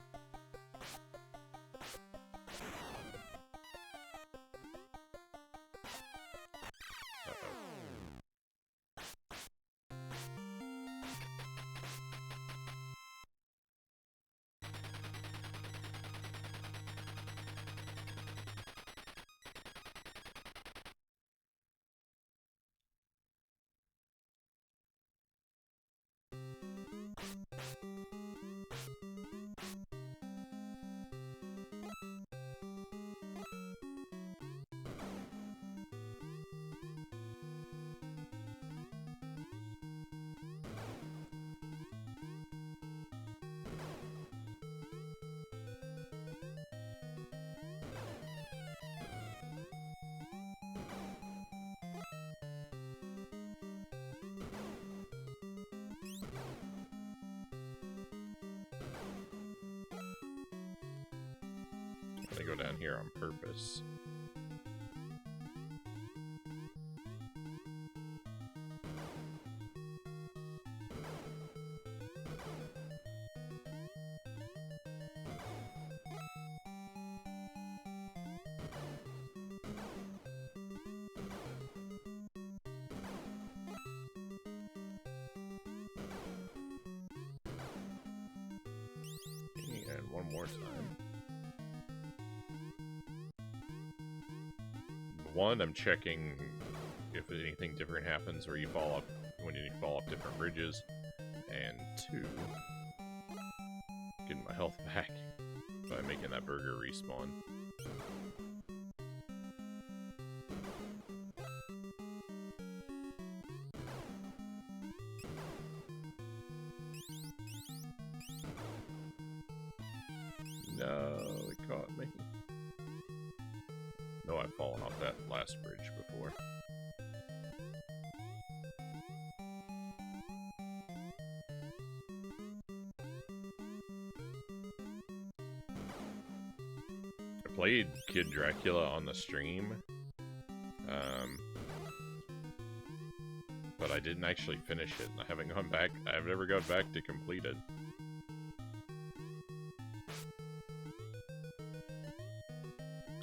I go down here on purpose. And one more time. One, I'm checking if anything different happens where you fall up when you fall off different bridges, and two, getting my health back by making that burger respawn. No, it caught me. No, I've fallen off that last bridge before. I played Kid Dracula on the stream, but I didn't actually finish it. I haven't gone back. I've never gone back to complete it.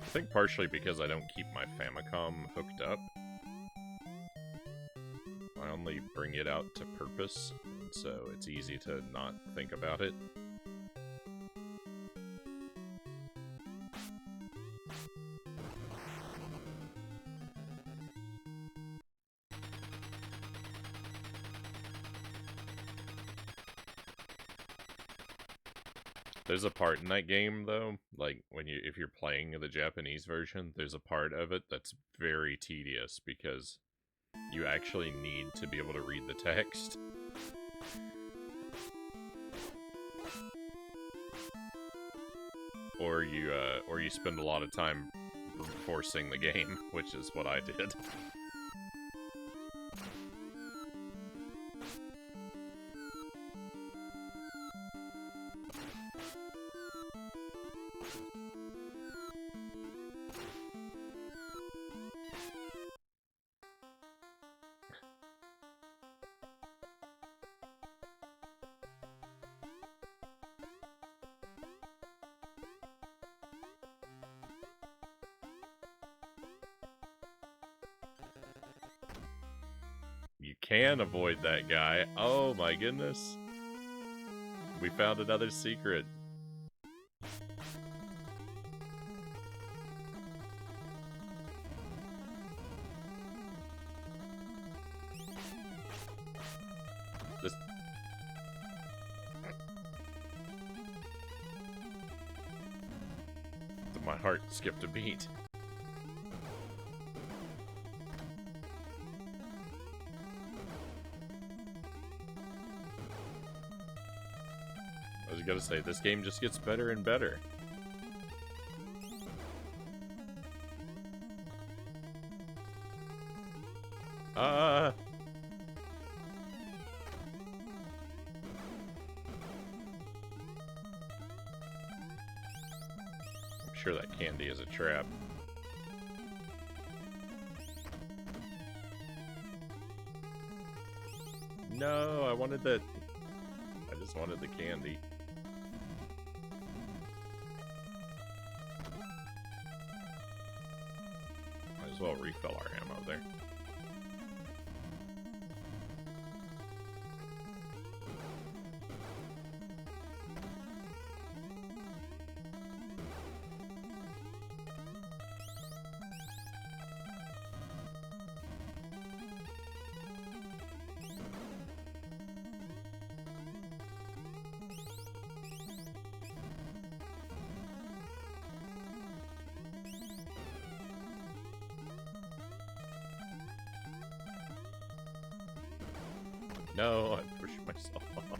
I think partially because I don't keep my Famicom hooked up. I only bring it out to purpose, so it's easy to not think about it. There's a part in that game, though, like, if you're playing the Japanese version, there's a part of it that's very tedious, because you actually need to be able to read the text. Or you spend a lot of time forcing the game, which is what I did. can avoid that guy. Oh my goodness. We found another secret. Just... My heart skipped a beat. I was gonna say, this game just gets better and better. I'm sure that candy is a trap. No, I wanted that. I just wanted the candy. Might as well refill our ammo there. No, I pushed myself off.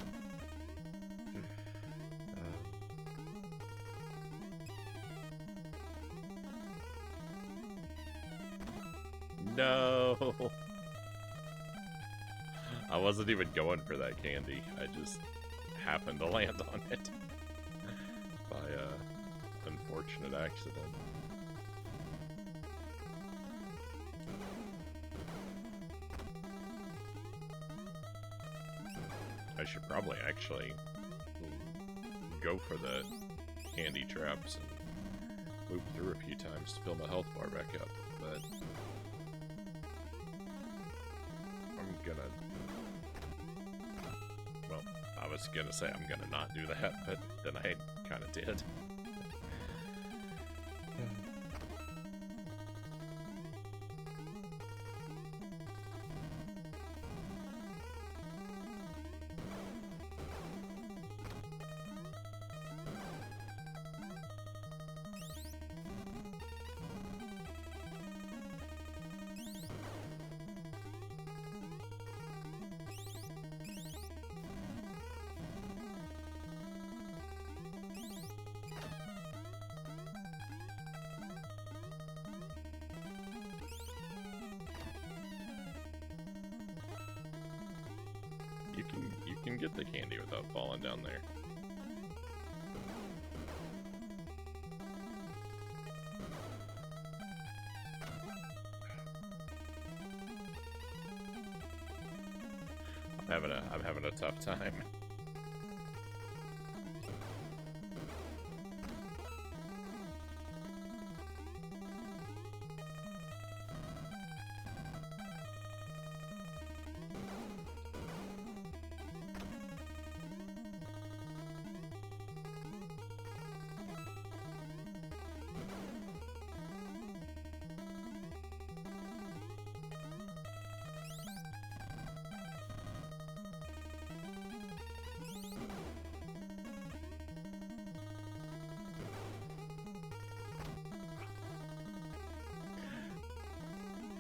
No! I wasn't even going for that candy. I just happened to land on it. By unfortunate accident. I should probably actually go for the candy traps and loop through a few times to fill my health bar back up, but I'm gonna... Well, I was gonna say I'm gonna not do that, but then I kinda did. You can get the candy without falling down there. I'm having a tough time.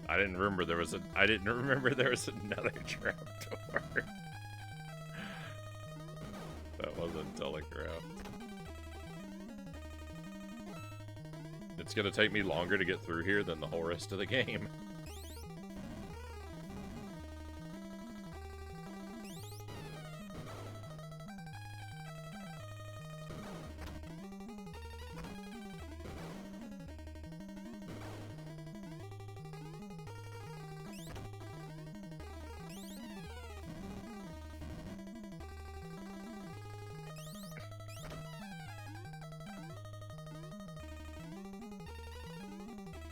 I didn't remember there was another trapdoor. That wasn't telegraphed. It's gonna take me longer to get through here than the whole rest of the game.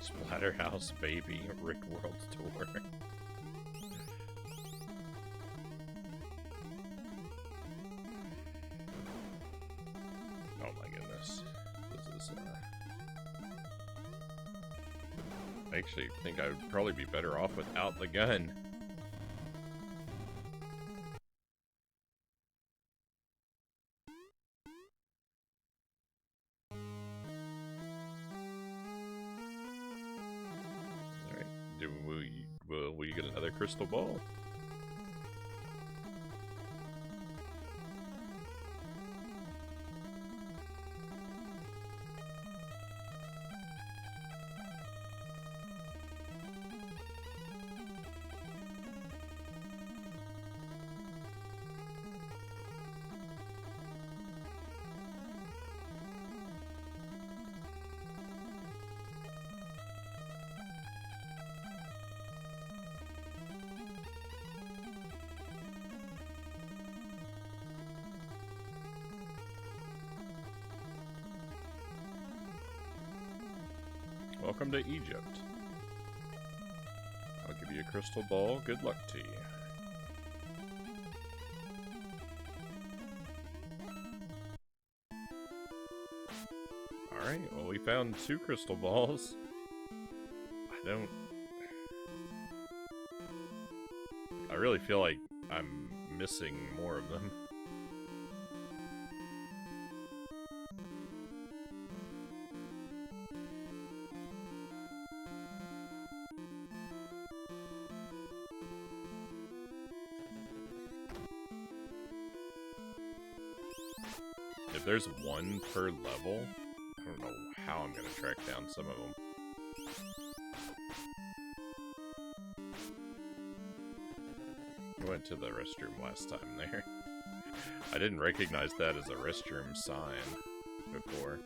Splatterhouse baby Rick World Tour. my goodness. This is, I actually think I would probably be better off without the gun. Alright, will we get another crystal ball? Welcome to Egypt. I'll give you a crystal ball. Good luck to you. Alright, well we found 2 crystal balls. I really feel like I'm missing more of them. If there's 1 per level, I don't know how I'm gonna track down some of them. I went to the restroom last time there. I didn't recognize that as a restroom sign before.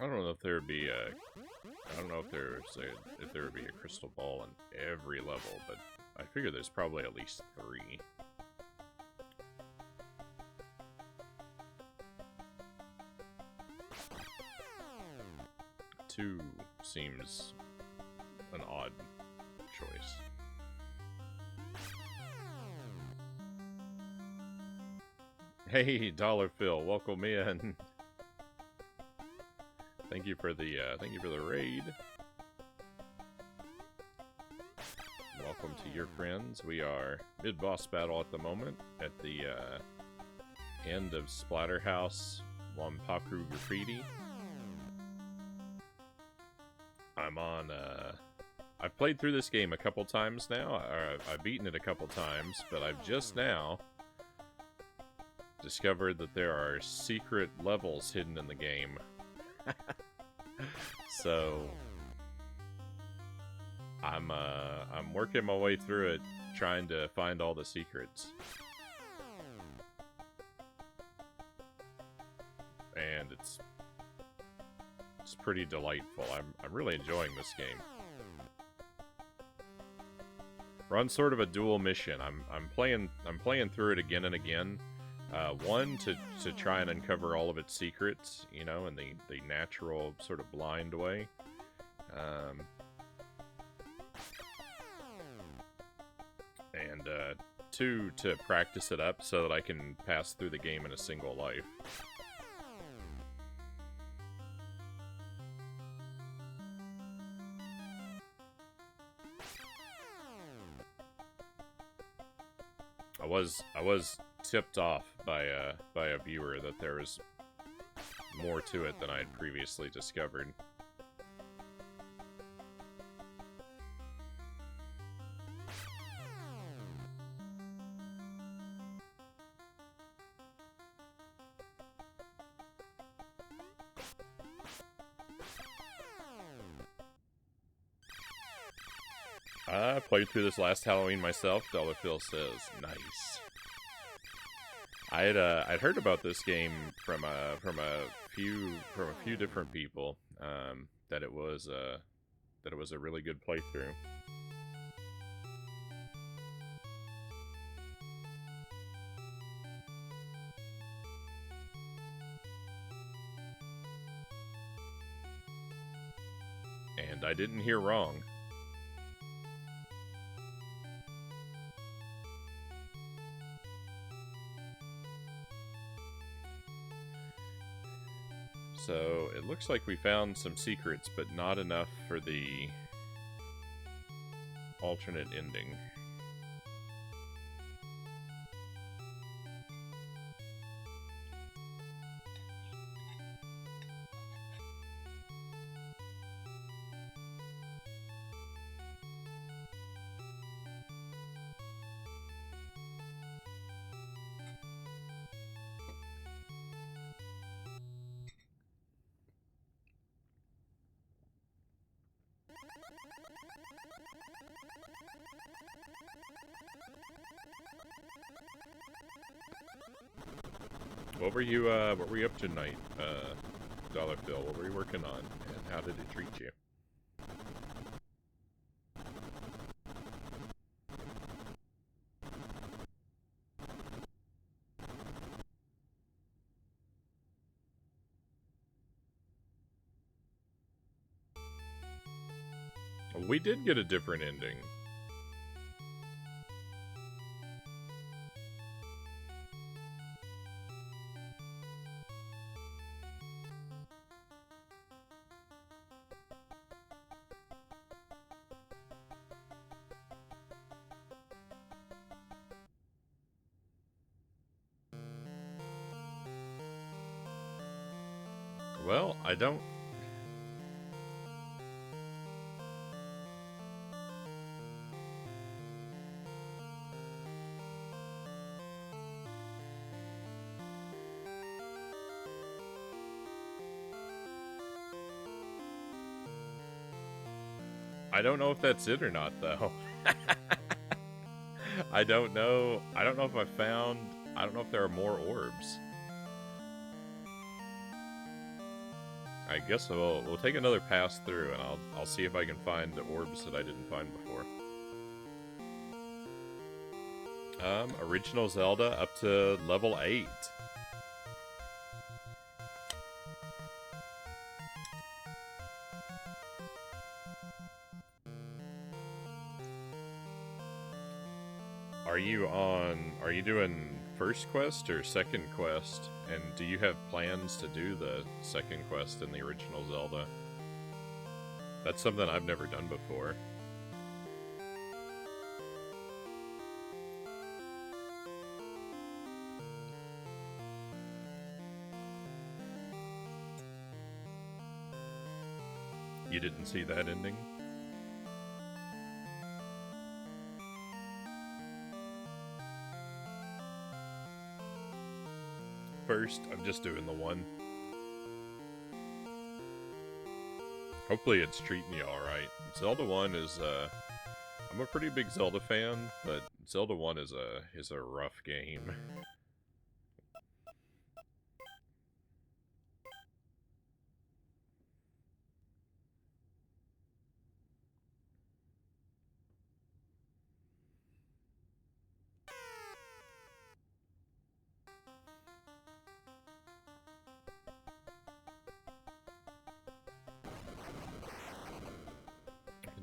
I don't know if there would be a... I don't know if there would be a crystal ball in every level, but I figure there's probably at least 3. Two seems an odd choice. Hey, Dollar Phil, welcome in. Thank you for the raid. Welcome to your friends. We are mid-boss battle at the moment at the end of Splatterhouse, Wanpaku Graffiti. I'm on, I've played through this game a couple times now, or I've beaten it a couple times, but I've just now discovered that there are secret levels hidden in the game. So I'm working my way through it, trying to find all the secrets. And it's pretty delightful. I'm really enjoying this game. We're on sort of a dual mission. I'm playing through it again and again. One, to try and uncover all of its secrets, you know, in the natural, sort of blind way. And 2, to practice it up so that I can pass through the game in a single life. I was tipped off by a viewer that there was more to it than I had previously discovered. I played through this last Halloween myself, Dollar Phil says. Nice. I'd heard about this game from a few different people, that it was a really good playthrough. And I didn't hear wrong. So, it looks like we found some secrets, but not enough for the alternate ending. What were you up to tonight, Dollar Phil? What were you working on, and how did it treat you? We did get a different ending. Well, I don't... I don't know if that's it or not, though. I don't know. I don't know if I found... I don't know if there are more orbs. I guess we'll take another pass through, and I'll see if I can find the orbs that I didn't find before. Original Zelda up to level 8. Are you doing first quest or second quest? And do you have plans to do the second quest in the original Zelda? That's something I've never done before. You didn't see that ending? First, I'm just doing the one. Hopefully it's treating you alright. Zelda 1 is, I'm a pretty big Zelda fan, but Zelda 1 is a rough game.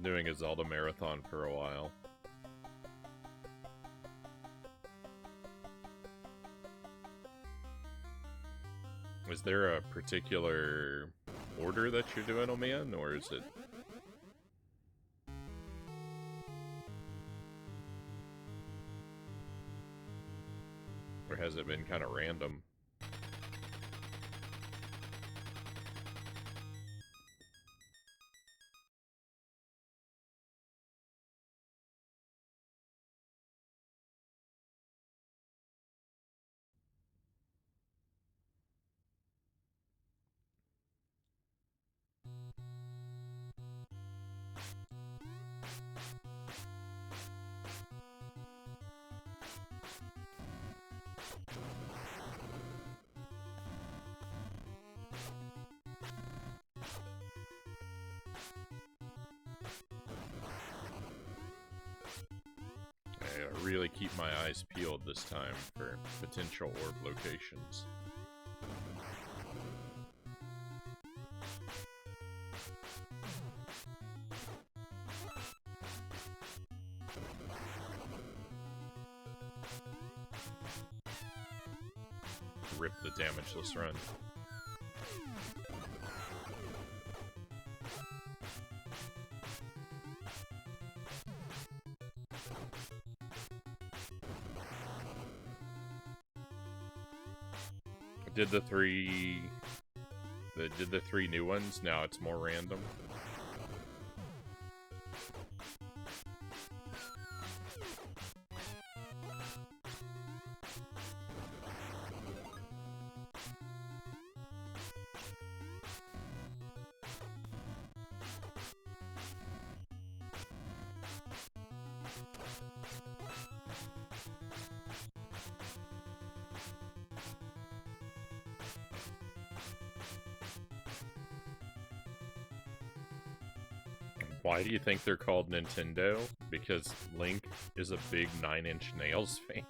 Doing a Zelda marathon for a while. Is there a particular order that you're doing them in, or is it... Or has it been kind of random? I really keep my eyes peeled this time for potential orb locations. Rip the damageless run. Did the three new ones, now it's more random. Why do you think they're called Nintendo? Because Link is a big 9 Inch Nails fan.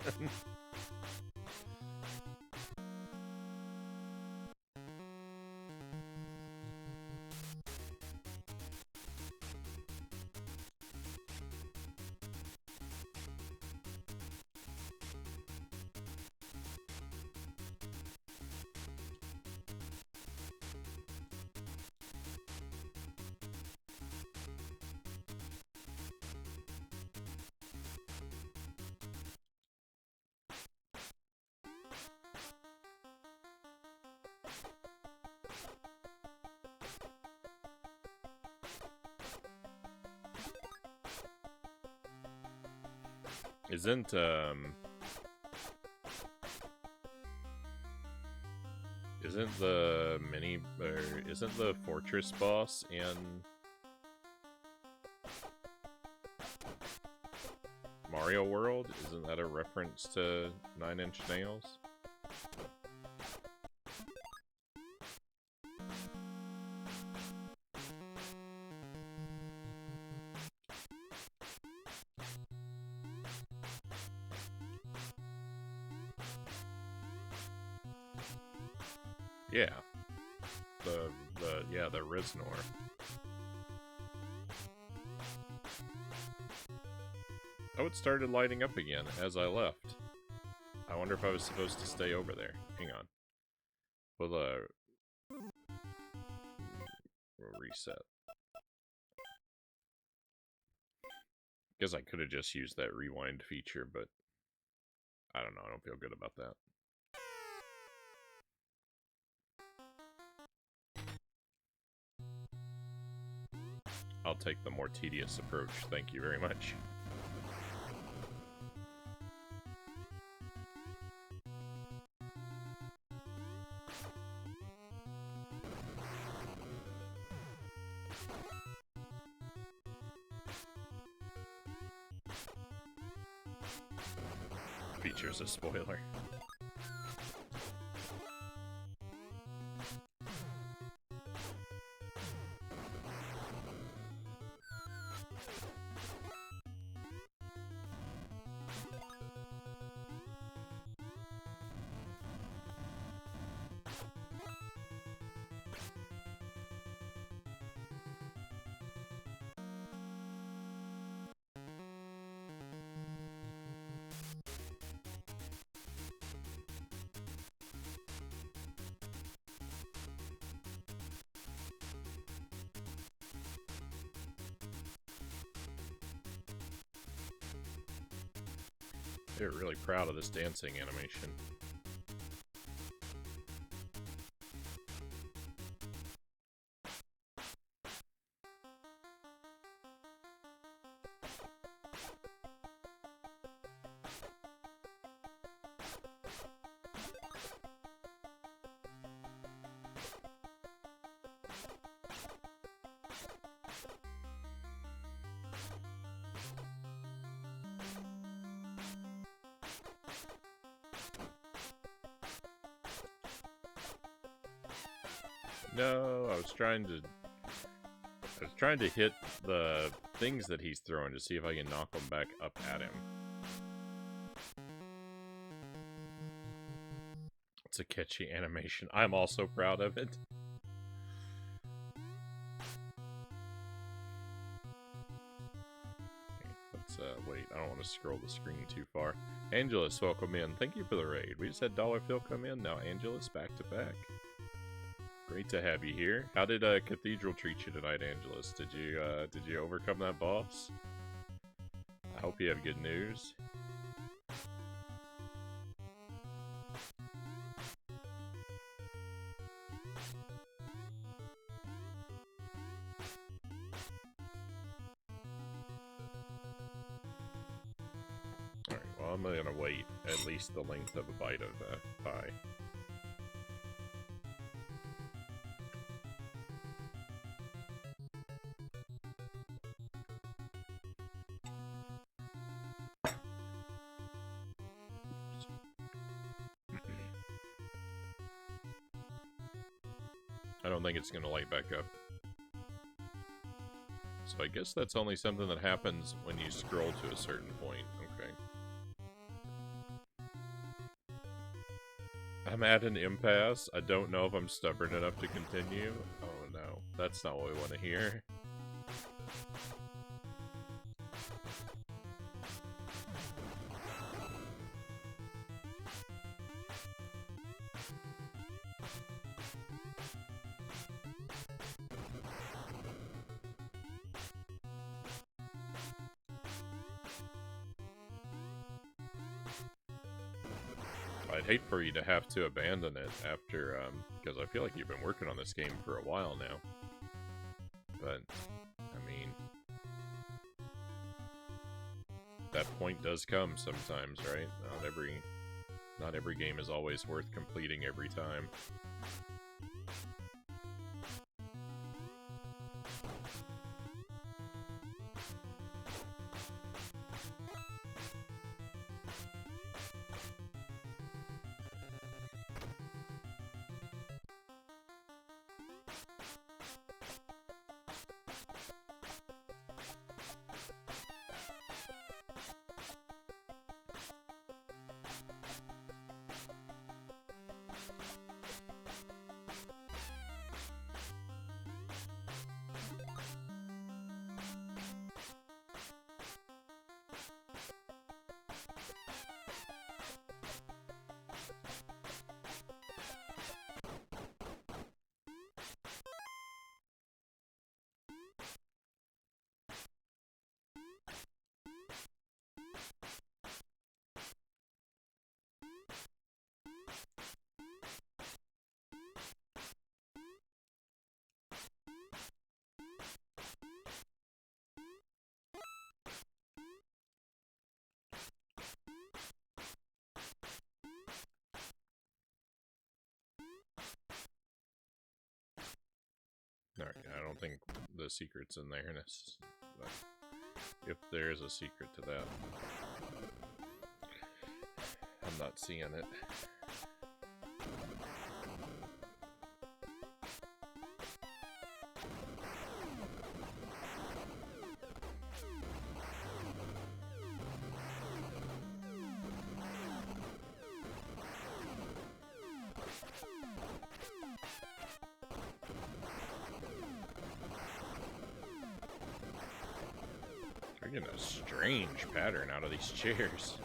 Isn't isn't the fortress boss in Mario World? Isn't that a reference to 9 Inch Nails? Yeah. The Riznor. Oh, it started lighting up again as I left. I wonder if I was supposed to stay over there. Hang on. We'll reset. Guess I could have just used that rewind feature, but I don't know, I don't feel good about that. I'll take the more tedious approach, thank you very much. Features a spoiler. They're really proud of this dancing animation. No, I was trying to hit the things that he's throwing to see if I can knock them back up at him. a catchy animation. I'm also proud of it. Wait, I don't want to scroll the screen too far. Angelus, welcome in. Thank you for the raid. We just had Dollar Phil come in. Now Angelus, back to back. Great to have you here. How did Cathedral treat you tonight, Angelus? Did you overcome that boss? I hope you have good news. Alright, well I'm gonna wait at least the length of a bite of pie. I don't think it's gonna light back up. So I guess that's only something that happens when you scroll to a certain point. Okay. I'm at an impasse. I don't know if I'm stubborn enough to continue. Oh no, that's not what we want to hear. I'd hate for you to have to abandon it after, because I feel like you've been working on this game for a while now. But, I mean, that point does come sometimes, right? Not every game is always worth completing every time. Alright, I don't think the secret's in there, but if there is a secret to that, I'm not seeing it. We're getting a strange pattern out of these chairs.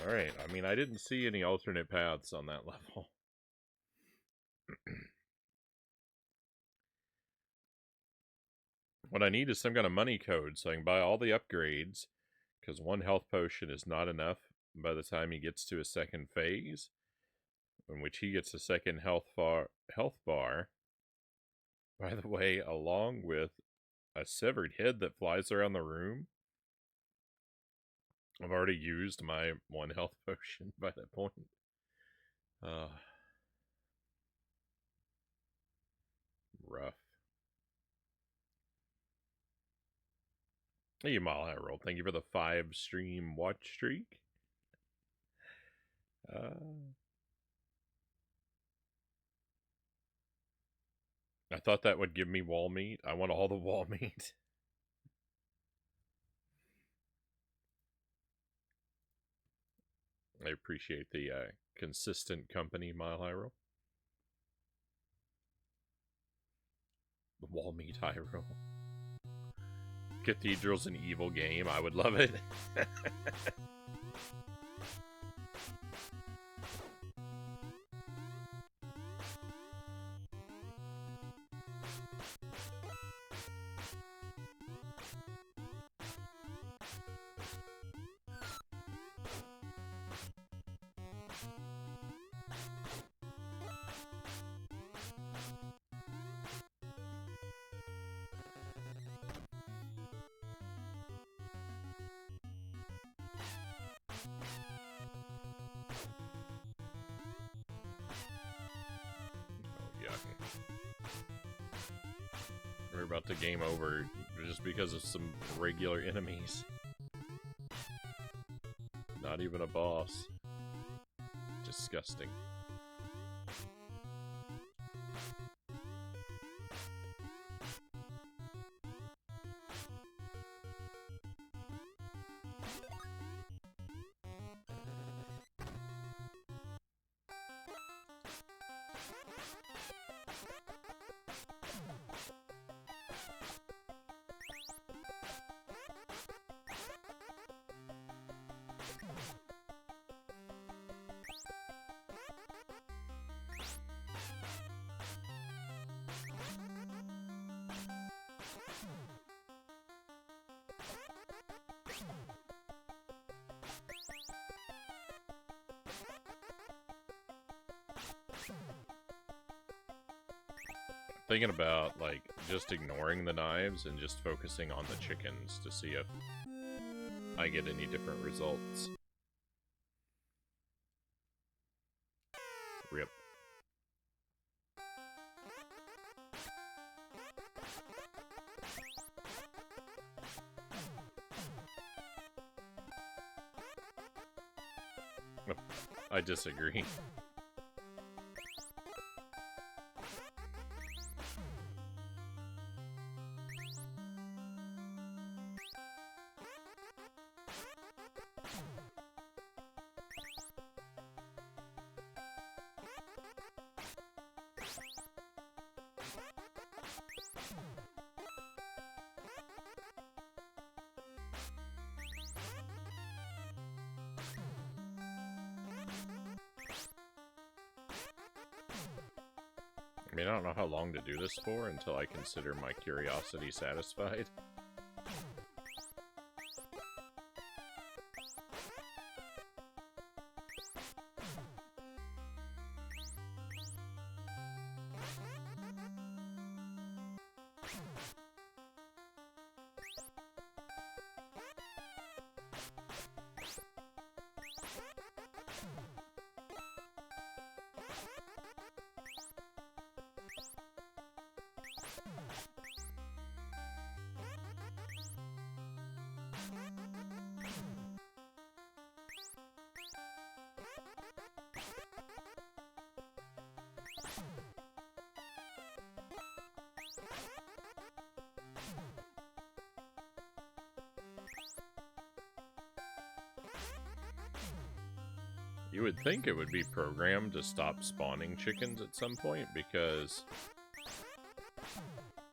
Alright, I mean, I didn't see any alternate paths on that level. What I need is some kind of money code so I can buy all the upgrades, because one health potion is not enough by the time he gets to a second phase, in which he gets a second health bar, by the way, along with a severed head that flies around the room. I've already used my one health potion by that point. Rough. Hey, Mile High Roll, thank you for the 5 stream watch streak. I thought that would give me wall meat. I want all the wall meat. I appreciate the consistent company, Mile Hyrule. The wall meat Hyrule. Cathedral's an evil game. I would love it. We're about to game over just because of some regular enemies. Not even a boss. Disgusting. Thinking about, like, just ignoring the knives and just focusing on the chickens to see if I get any different results. Rip. Oh, I disagree. I mean, I don't know how long to do this for until I consider my curiosity satisfied. You would think it would be programmed to stop spawning chickens at some point, because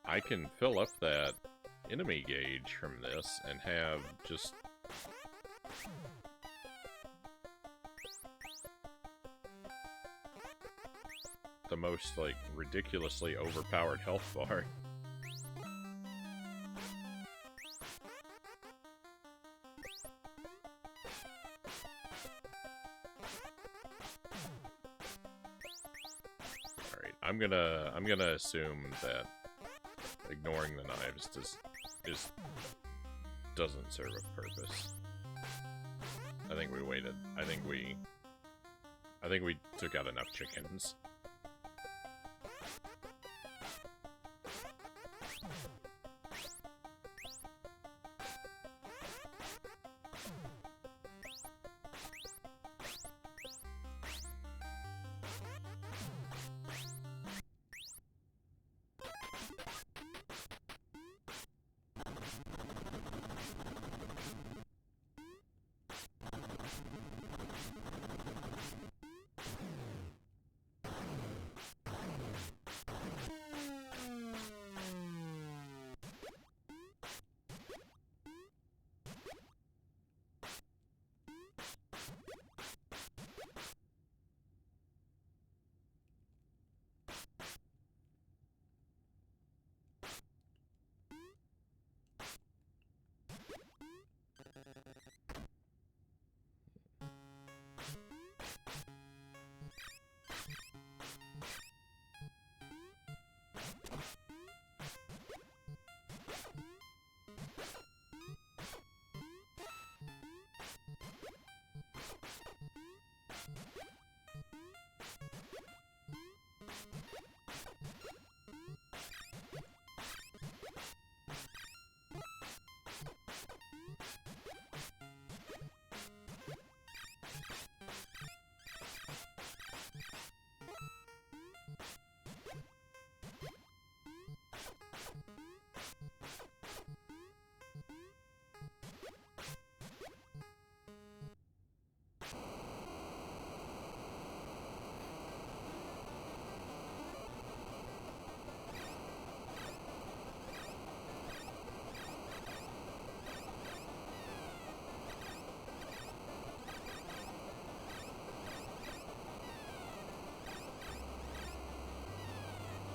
I can fill up that enemy gauge from this and have just the most, like, ridiculously overpowered health bar. I'm gonna assume that ignoring the knives just doesn't serve a purpose. I think we waited. I think we took out enough chickens.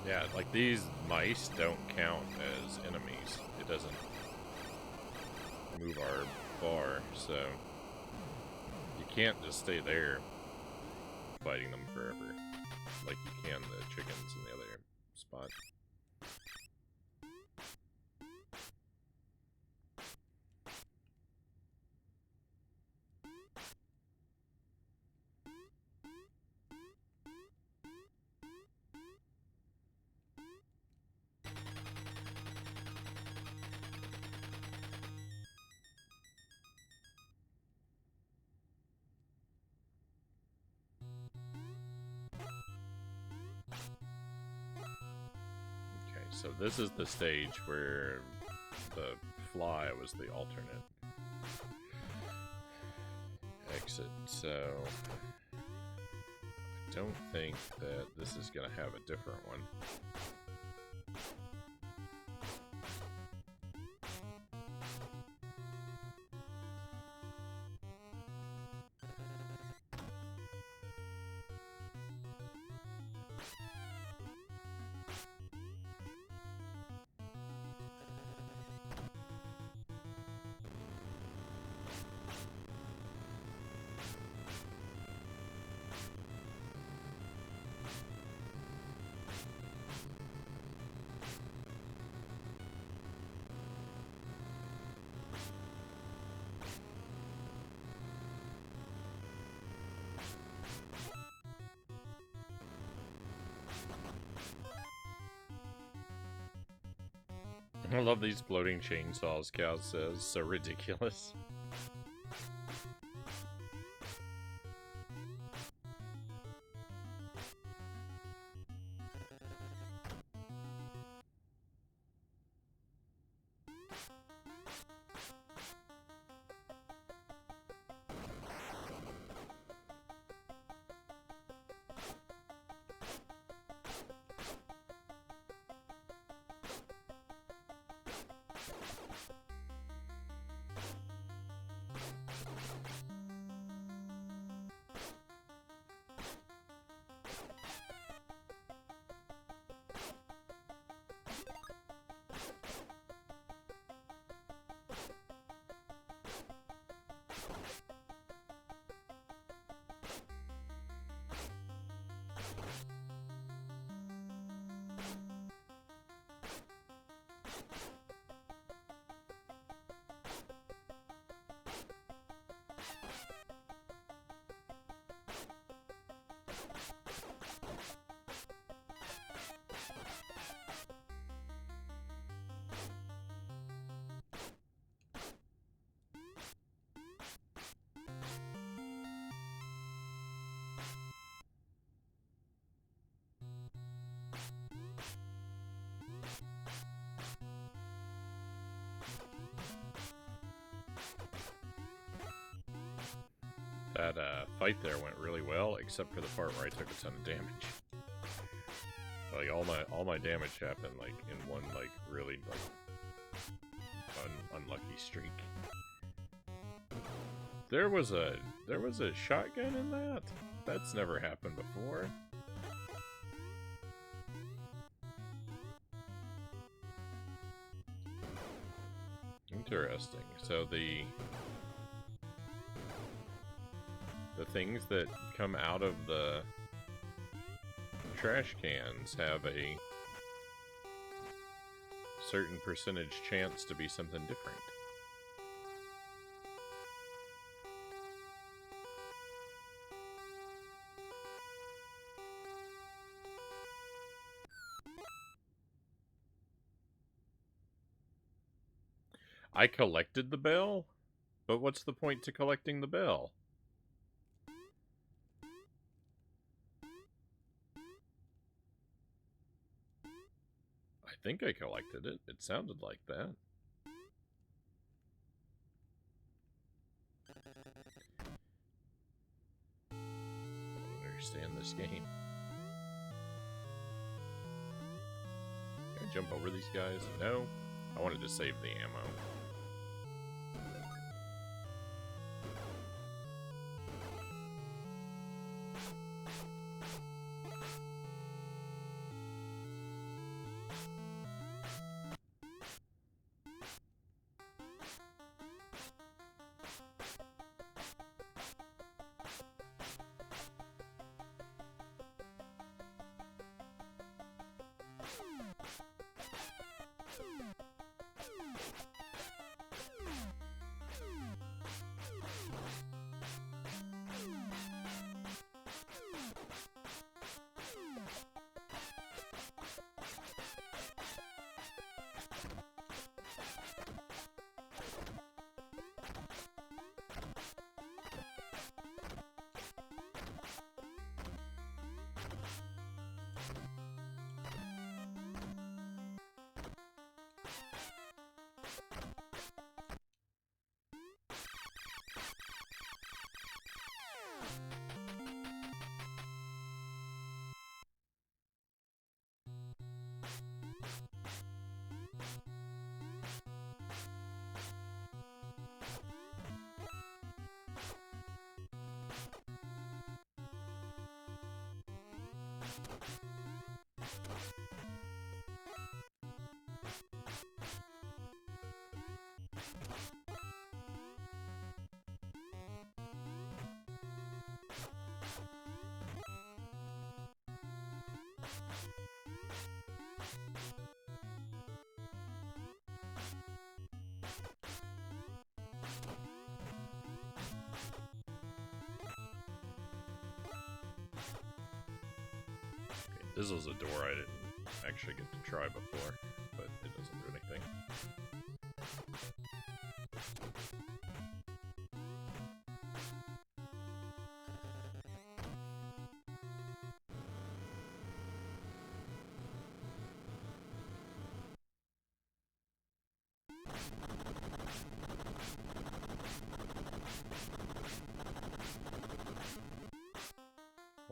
Yeah, like these mice don't count as enemies. It doesn't move our bar, so you can't just stay there fighting them forever like you can the chickens in the other spot. So this is the stage where the fly was the alternate exit. So I don't think that this is going to have a different one. I love these floating chainsaws, Cal says. So ridiculous. That fight there went really well, except for the part where I took a ton of damage. Like all my damage happened like in one like really like unlucky streak. There was a shotgun in that? That's never happened before. Interesting. So the things that come out of the trash cans have a certain percentage chance to be something different. I collected the bell? But what's the point to collecting the bell? I think I collected it. It sounded like that. I don't understand this game. Can I jump over these guys? No. I wanted to save the ammo. This was a door I didn't actually get to try before, but it doesn't do anything.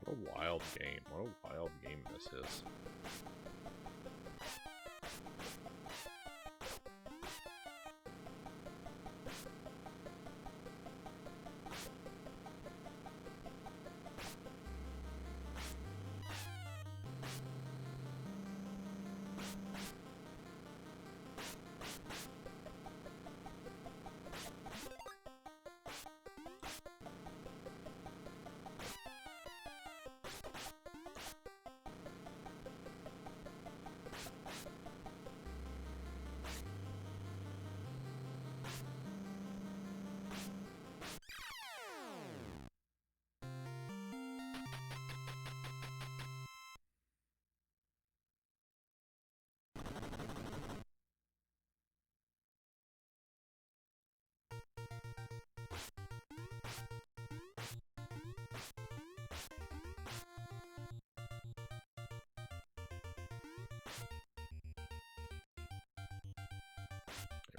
What a wild game. What a wild game this is.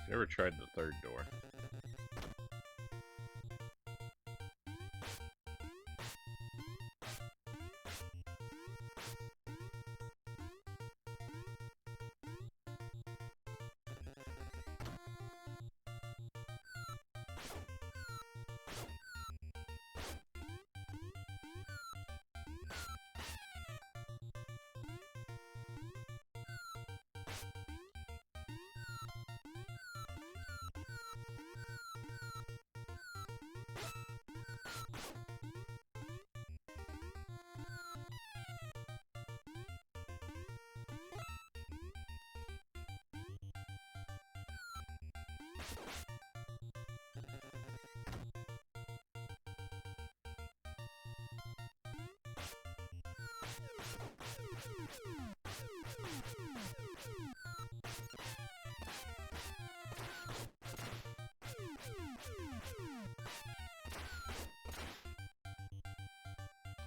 I've never tried the third door.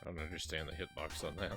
I don't understand the hitbox on that.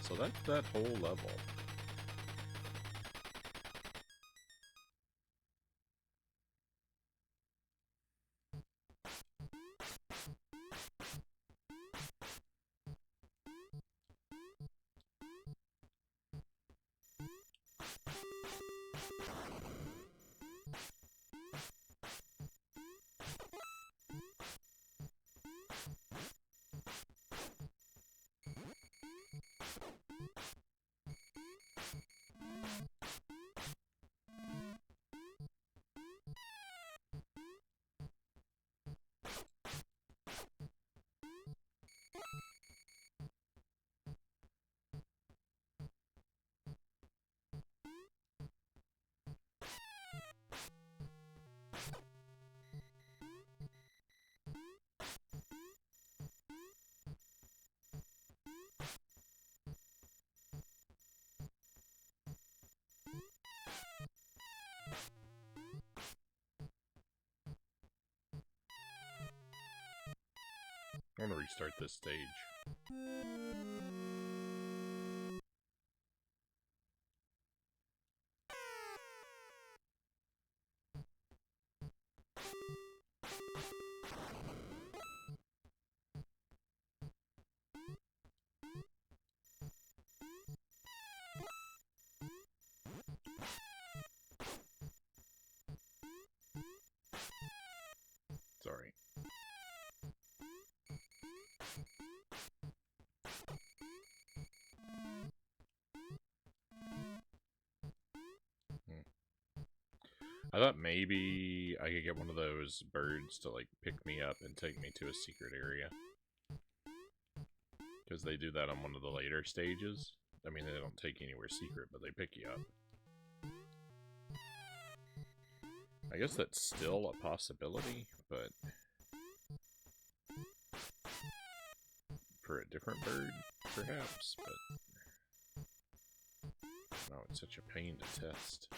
So that's that whole level. I want to restart this stage. Sorry. I thought maybe I could get one of those birds to, like, pick me up and take me to a secret area. Because they do that on one of the later stages. I mean, they don't take you anywhere secret, but they pick you up. I guess that's still a possibility, but for a different bird, perhaps, but oh, it's such a pain to test.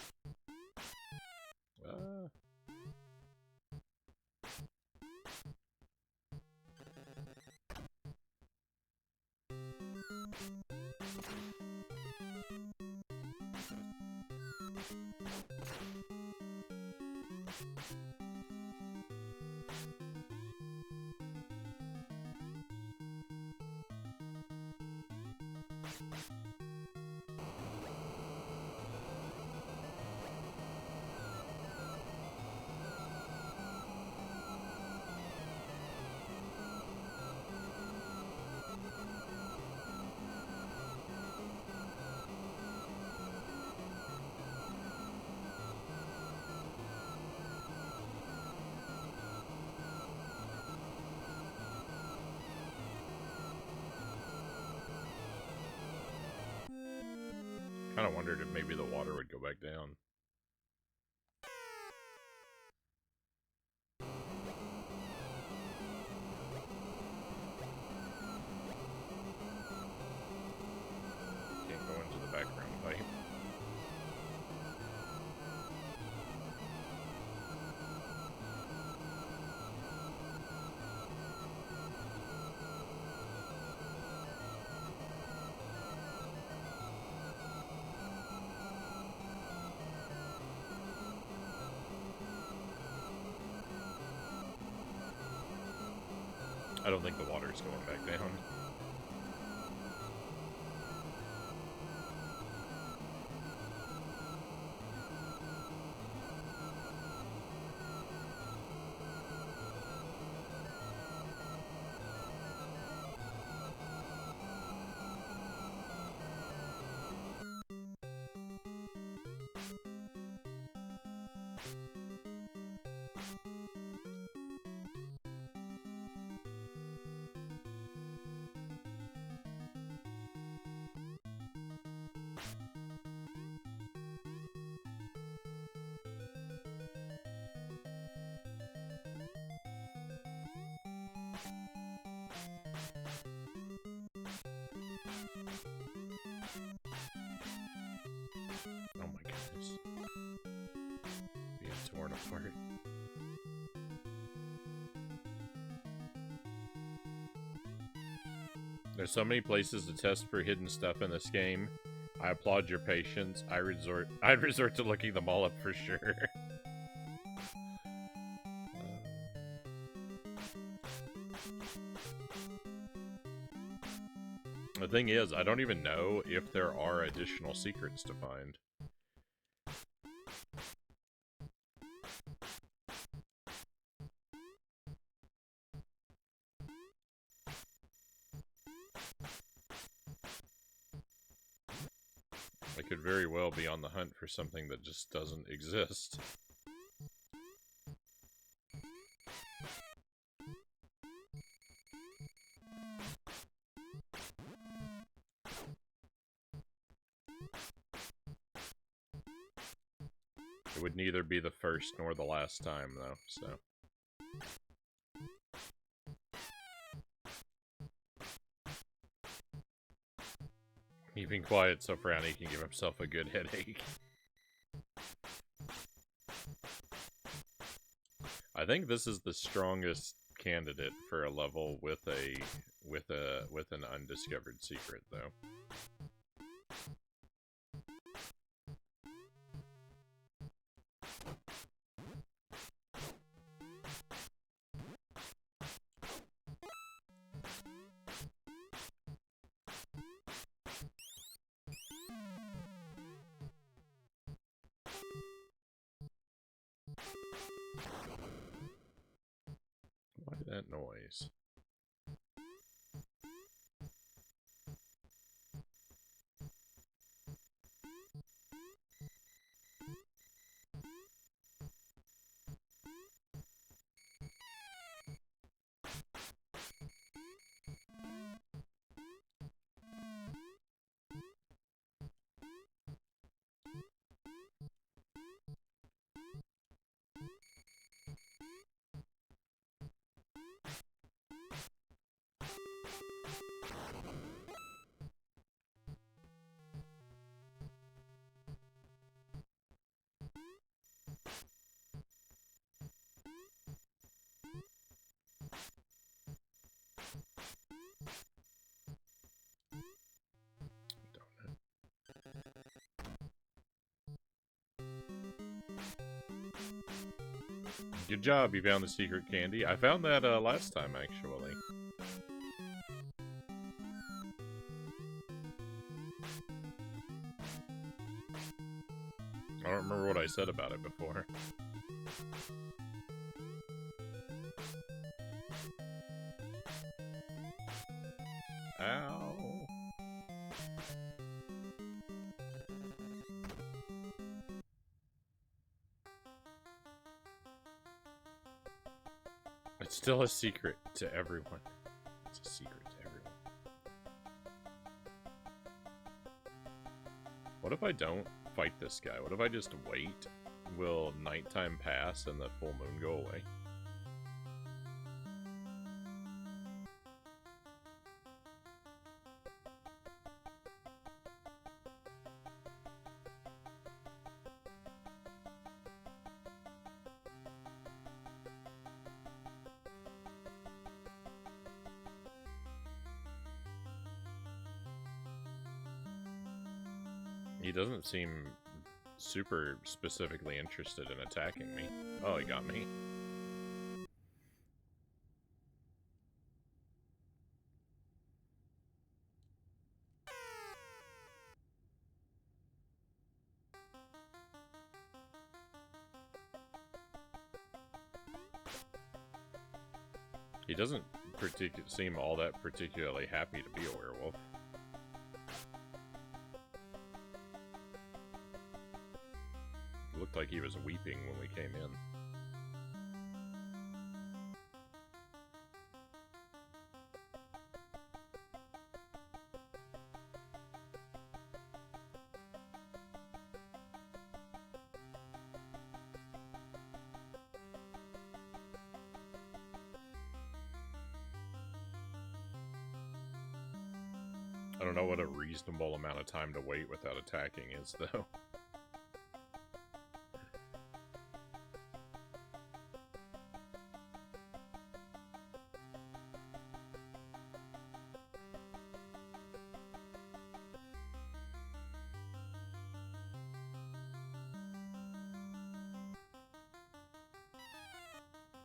Kind of wondered if maybe the water would go back down. I don't think the water's going back down. Oh my goodness. Being torn apart. There's so many places to test for hidden stuff in this game. I applaud your patience. I'd resort to looking them all up for sure. The thing is, I don't even know if there are additional secrets to find. I could very well be on the hunt for something that just doesn't exist. It would neither be the first nor the last time, though, so... Keeping quiet so Frownie can give himself a good headache. I think this is the strongest candidate for a level with an undiscovered secret, though. Why that noise? Good job, you found the secret candy. I found that last time, actually. I don't remember what I said about it before. Ow. It's still a secret to everyone. It's a secret to everyone. What if I don't fight this guy? What if I just wait? Will nighttime pass and the full moon go away? He doesn't seem super specifically interested in attacking me. Oh, he got me. He doesn't seem all that particularly happy to be a werewolf. It looked like he was weeping when we came in. I don't know what a reasonable amount of time to wait without attacking is, though.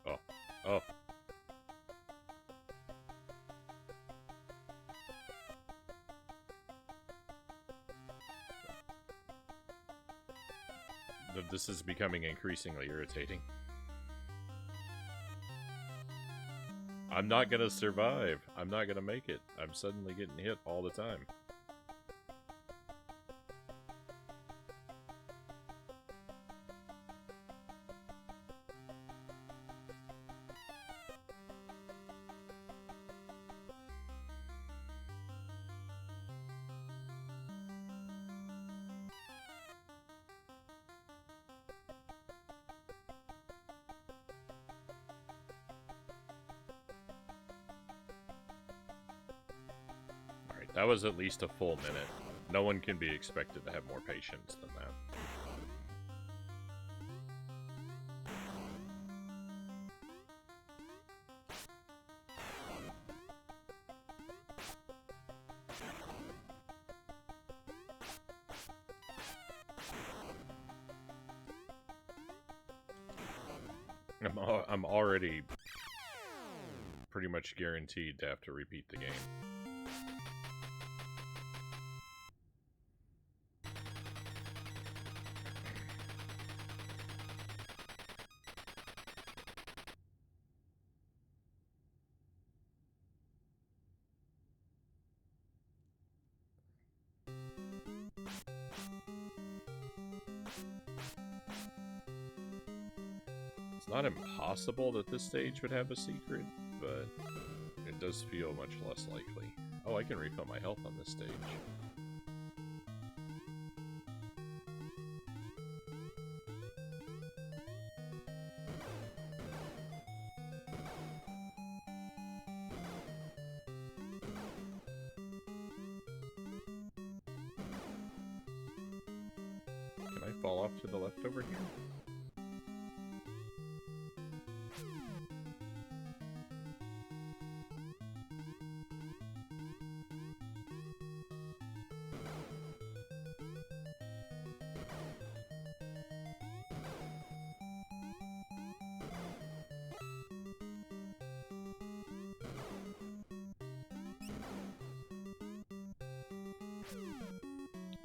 Oh. Oh. This is becoming increasingly irritating. I'm not gonna survive. I'm not gonna make it. I'm suddenly getting hit all the time. That was at least a full minute. No one can be expected to have more patience than that. I'm already pretty much guaranteed to have to repeat the game. It's not impossible that this stage would have a secret, but it does feel much less likely. Oh, I can refill my health on this stage. Can I fall off to the left over here?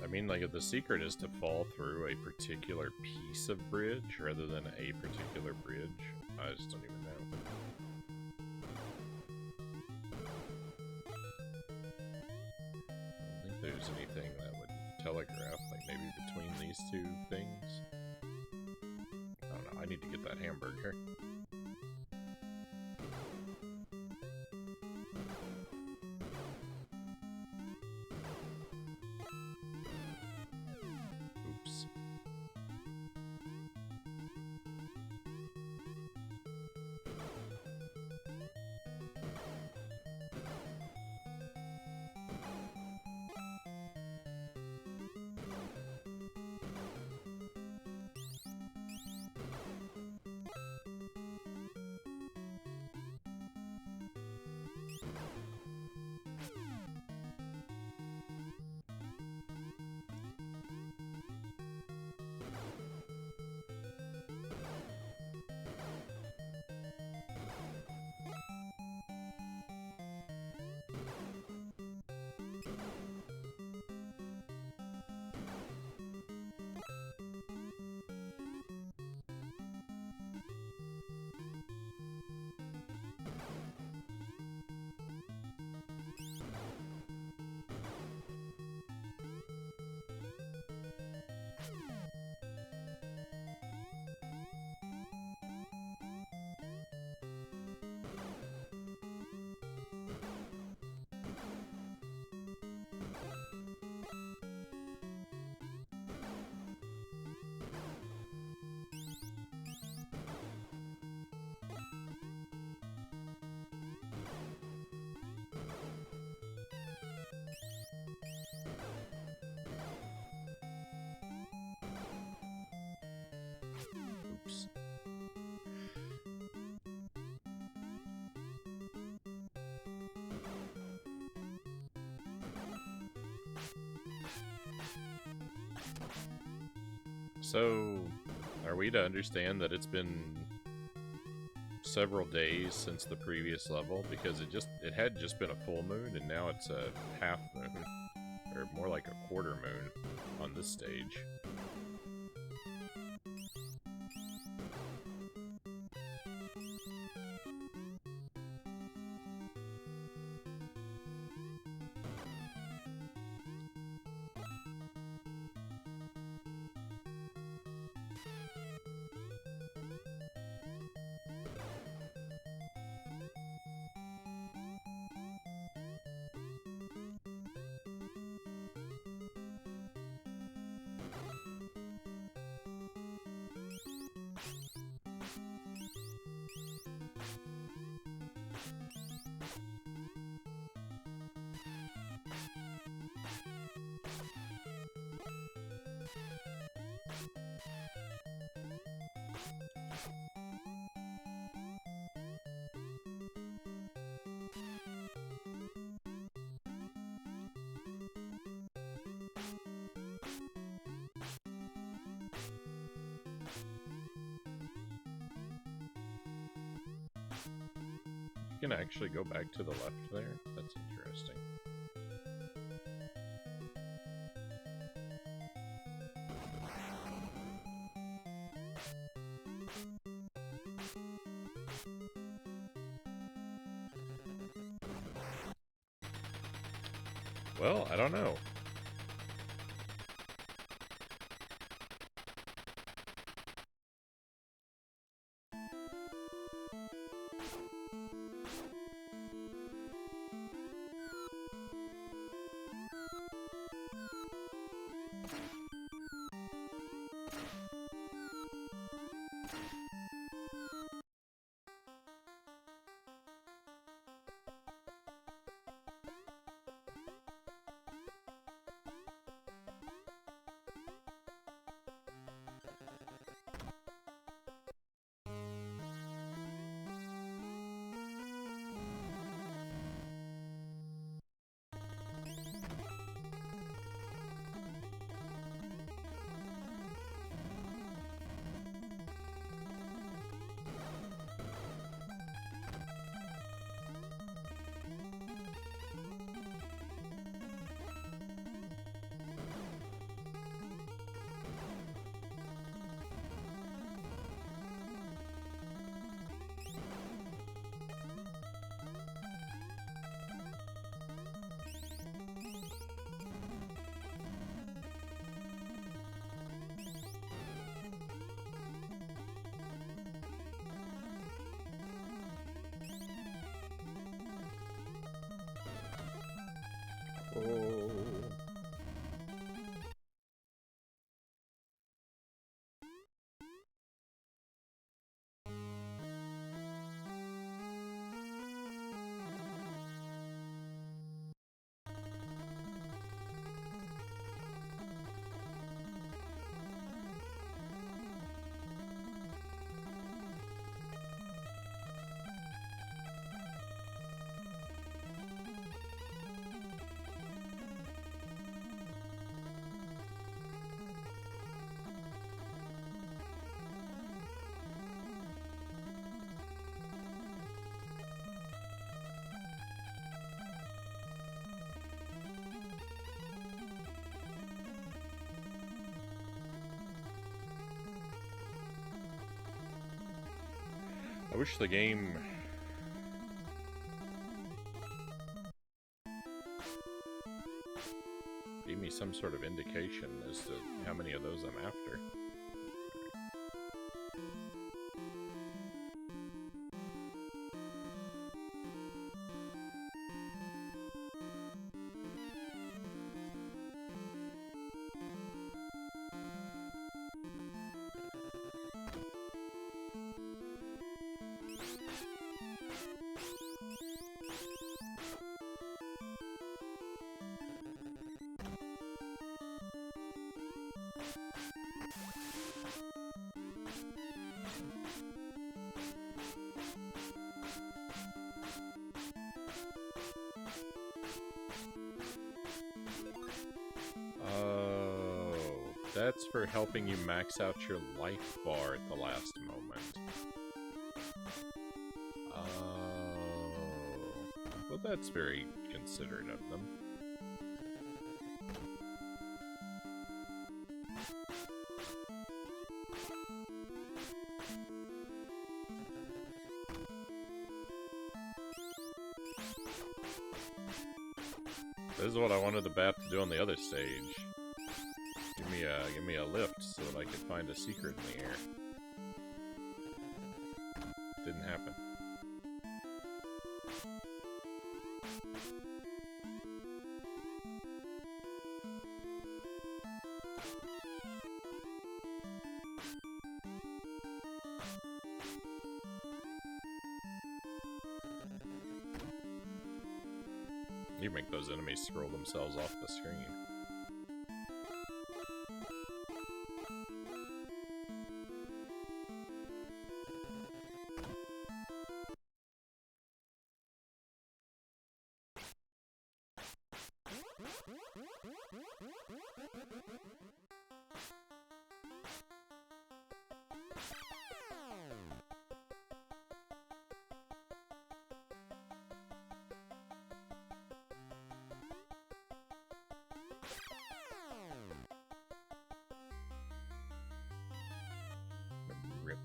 I mean, like, if the secret is to fall through a particular piece of bridge rather than a particular bridge, I just don't even know. I don't think there's anything that would telegraph, like, maybe between these two things. I don't know, I need to get that hamburger. Oops. So, are we to understand that it's been several days since the previous level? Because it had just been a full moon, and now it's a half moon. Or more like a quarter moon on this stage. You can actually go back to the left there? That's interesting. Well, I don't know. Oh. I wish the game gave me some sort of indication as to how many of those I'm after. Oh, that's for helping you max out your life bar at the last moment. Oh, well, that's very considerate of them. This is what I wanted the bat to do on the other stage. Give me a lift so that I could find a secret in the air. Didn't happen. You make those enemies scroll themselves off the screen. Rip.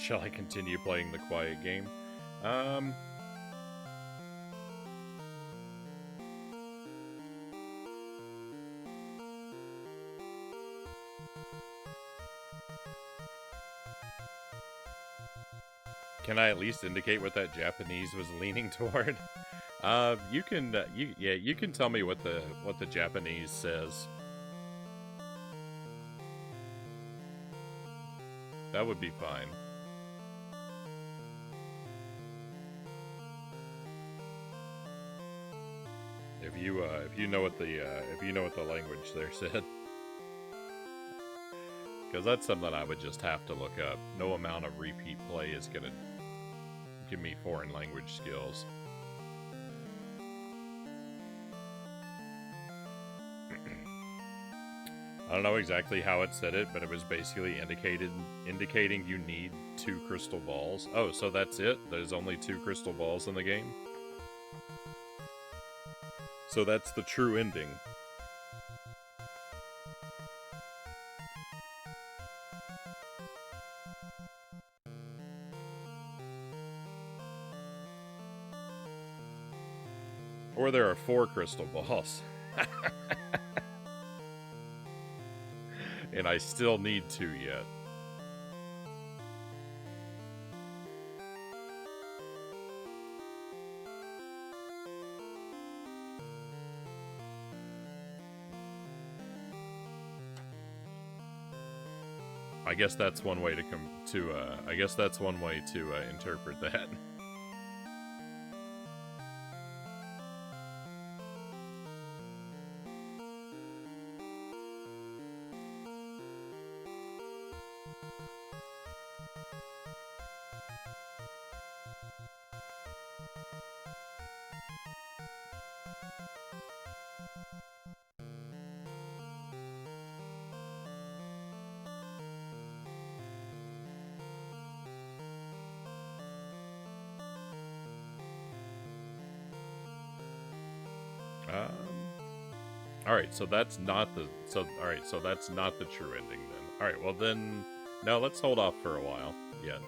Shall I continue playing the quiet game? Can I at least indicate what that Japanese was leaning toward? You can tell me what the Japanese says. That would be fine. If you know what the language there said. Because that's something I would just have to look up. No amount of repeat play is gonna give me foreign language skills. I don't know exactly how it said it, but it was basically indicating you need 2 crystal balls. Oh, so that's it? There's only 2 crystal balls in the game? So that's the true ending. Or there are 4 crystal balls. And I still need 2 yet. I guess that's one way to interpret that. Alright, so that's not the true ending then. Alright, well then, no, let's hold off for a while. Yeah.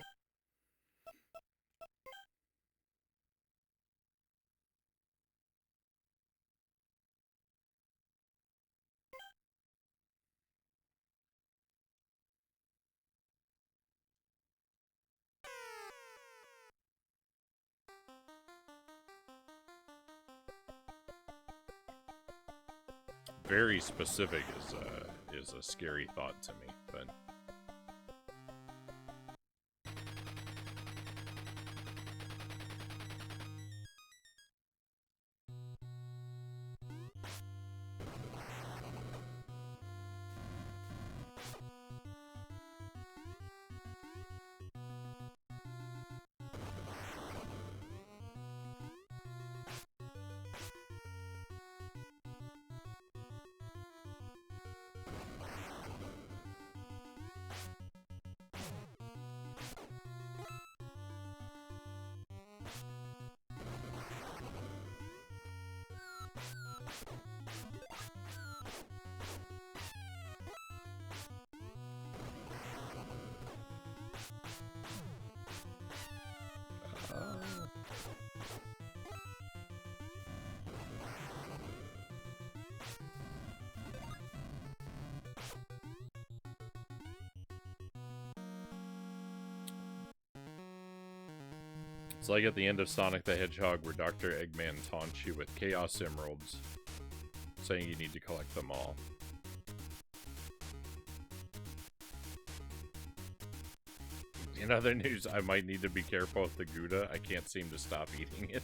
Very specific is a scary thought to me, but it's like at the end of Sonic the Hedgehog where Dr. Eggman taunts you with Chaos Emeralds, saying you need to collect them all. In other news, I might need to be careful with the Gouda. I can't seem to stop eating it.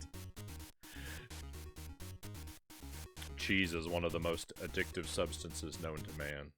Cheese is one of the most addictive substances known to man.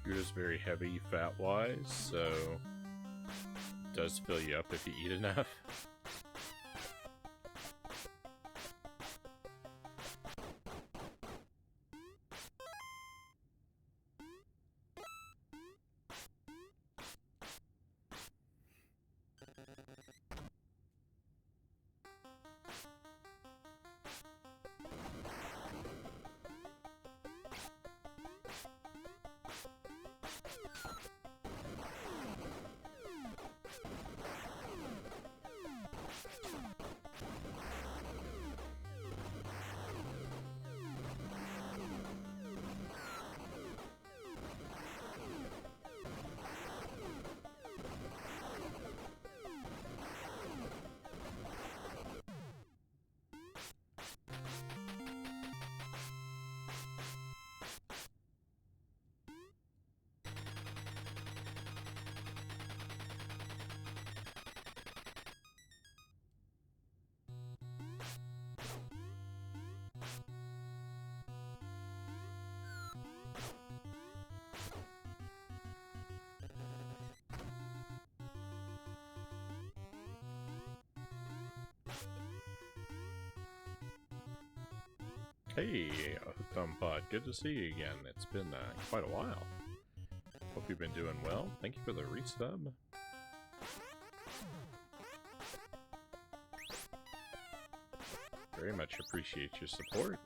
Food is very heavy fat-wise, so it does fill you up if you eat enough. Hey, Hooked on Pod, good to see you again. It's been quite a while. Hope you've been doing well. Thank you for the resub. Very much appreciate your support.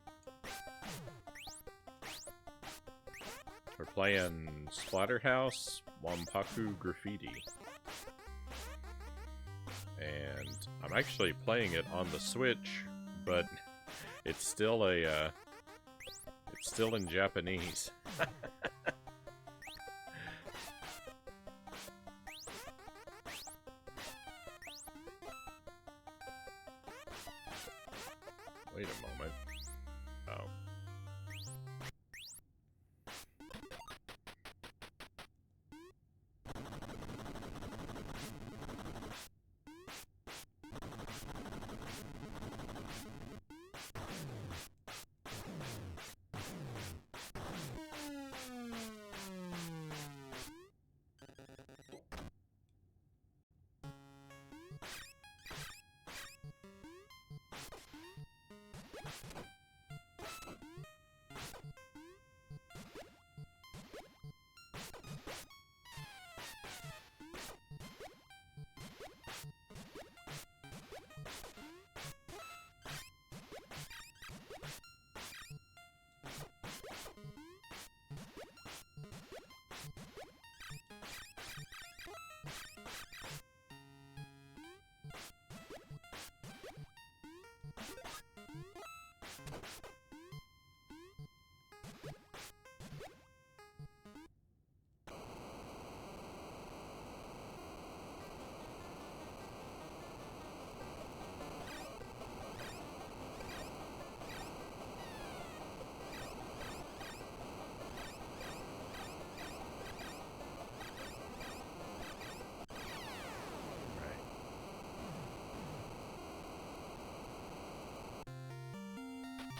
We're playing Splatterhouse, Wanpaku Graffiti. And I'm actually playing it on the Switch, but it's still it's still in Japanese. Wait a moment. Oh.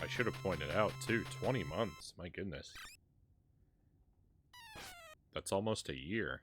I should have pointed out, too, 20 months, my goodness. That's almost a year.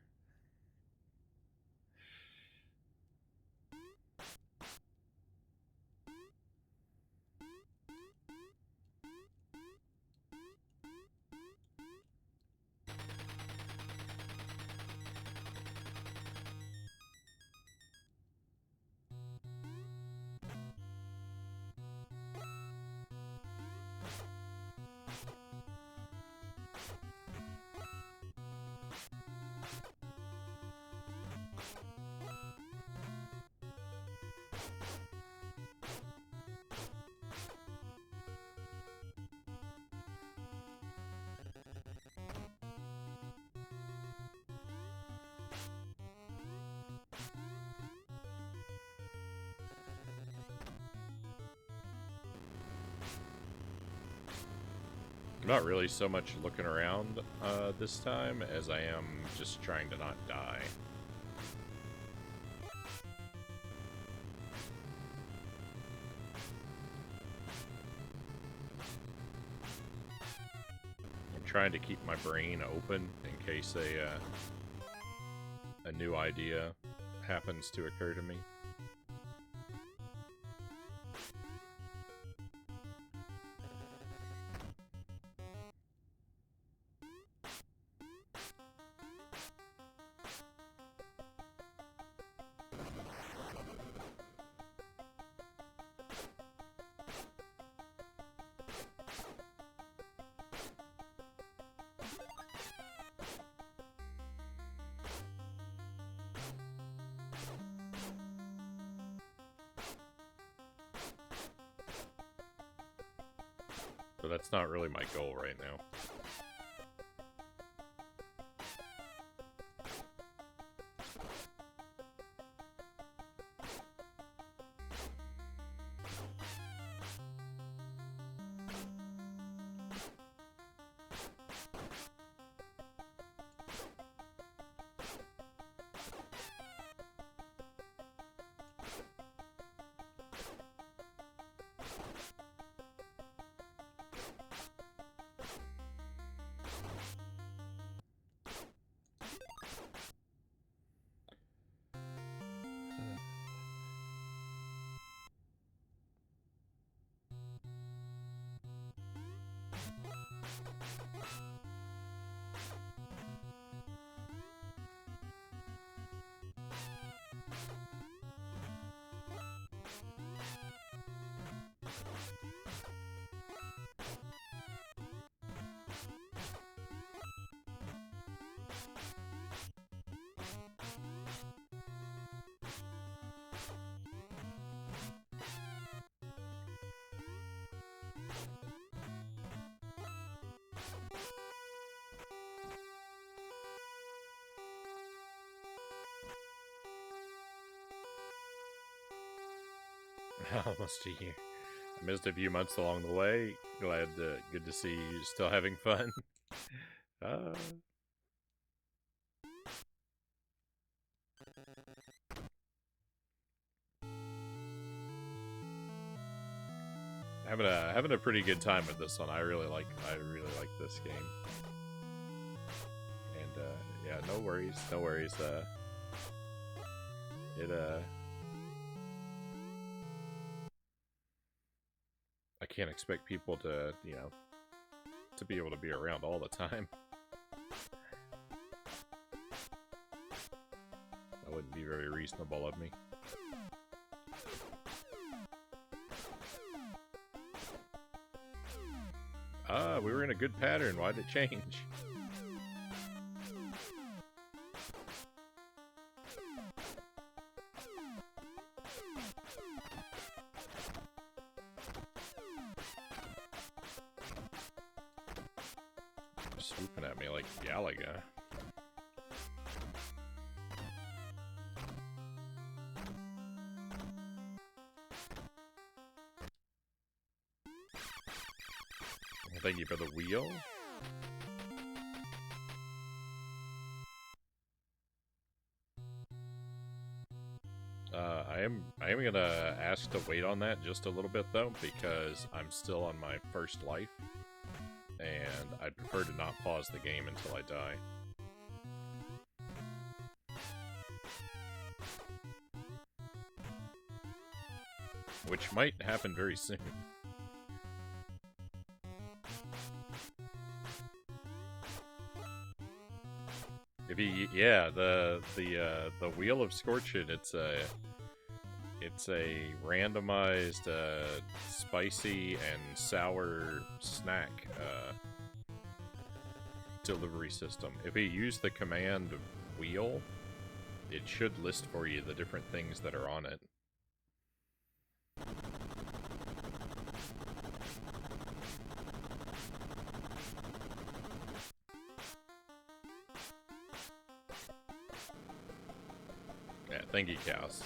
I'm not really so much looking around this time as I am just trying to not die. I'm trying to keep my brain open in case a new idea happens to occur to me. But that's not really my goal right now. Almost a year. I missed a few months along the way. Good to see you still having fun. Having a pretty good time with this one. I really like this game. And yeah, no worries. I can't expect people to, you know, to be able to be around all the time. That wouldn't be very reasonable of me. Ah, we were in a good pattern. Why'd it change? Swooping at me like Galaga. Thank you for the wheel. I am gonna ask to wait on that just a little bit though, because I'm still on my first life, and I'd prefer to not pause the game until I die. Which might happen very soon. If you, yeah, the Wheel of Scorchin, it's a randomized spicy and sour snack delivery system. If you use the command wheel, it should list for you the different things that are on it. Yeah, thank you, cows.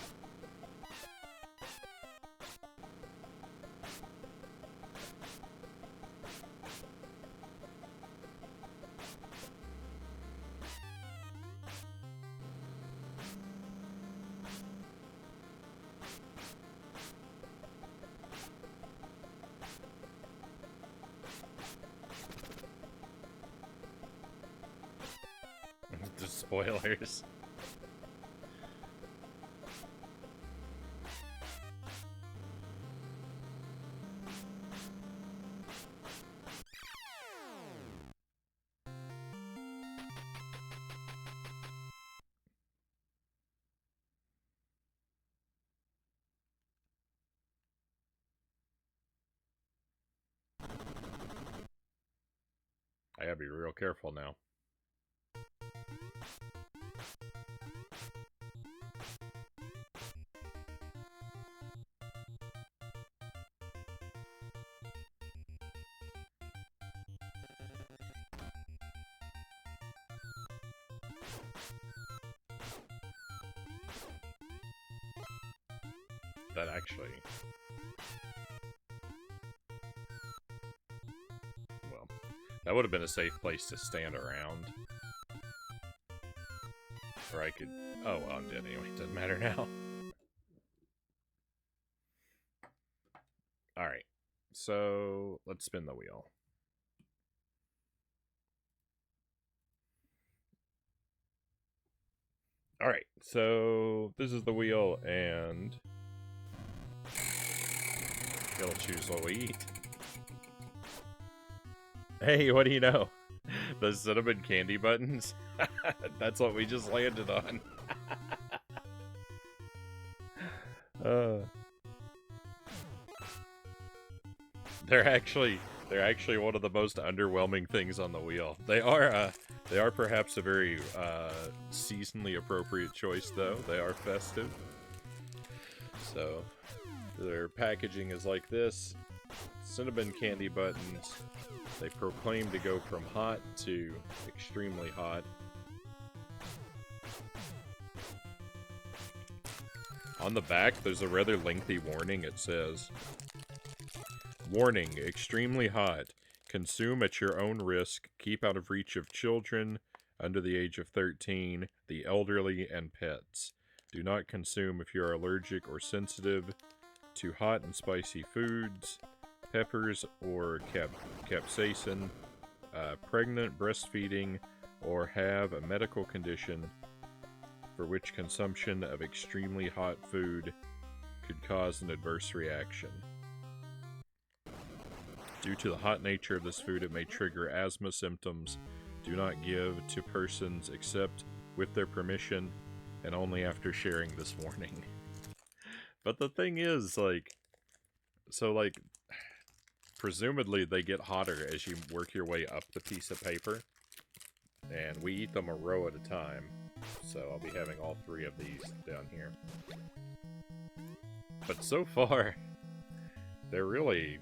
The spoilers. I gotta be real careful now. That actually... Well, that would have been a safe place to stand around. Or I could... Oh, well, I'm dead anyway. Doesn't matter now. Alright. So, let's spin the wheel. Alright, so this is the wheel, and it'll choose what we eat. Hey, what do you know? The cinnamon candy buttons? That's what we just landed on. They're actually one of the most underwhelming things on the wheel. They are perhaps a very seasonally appropriate choice, though. They are festive. So their packaging is like this: cinnamon candy buttons. They proclaim to go from hot to extremely hot. On the back, there's a rather lengthy warning. It says, "Warning, extremely hot. Consume at your own risk. Keep out of reach of children under the age of 13, the elderly, and pets. Do not consume if you are allergic or sensitive to hot and spicy foods, peppers or capsaicin, pregnant, breastfeeding, or have a medical condition for which consumption of extremely hot food could cause an adverse reaction. Due to the hot nature of this food, it may trigger asthma symptoms. Do not give to persons except with their permission and only after sharing this warning." But the thing is, presumably they get hotter as you work your way up the piece of paper. And we eat them a row at a time. So I'll be having all 3 of these down here. But so far, they're really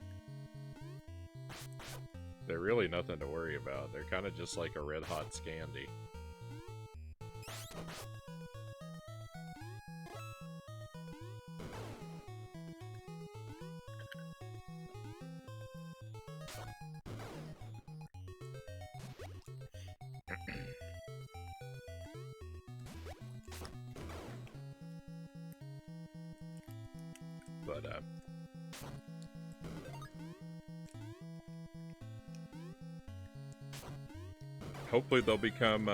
nothing to worry about. They're kind of just like a red hot Scandi. But, hopefully they'll become,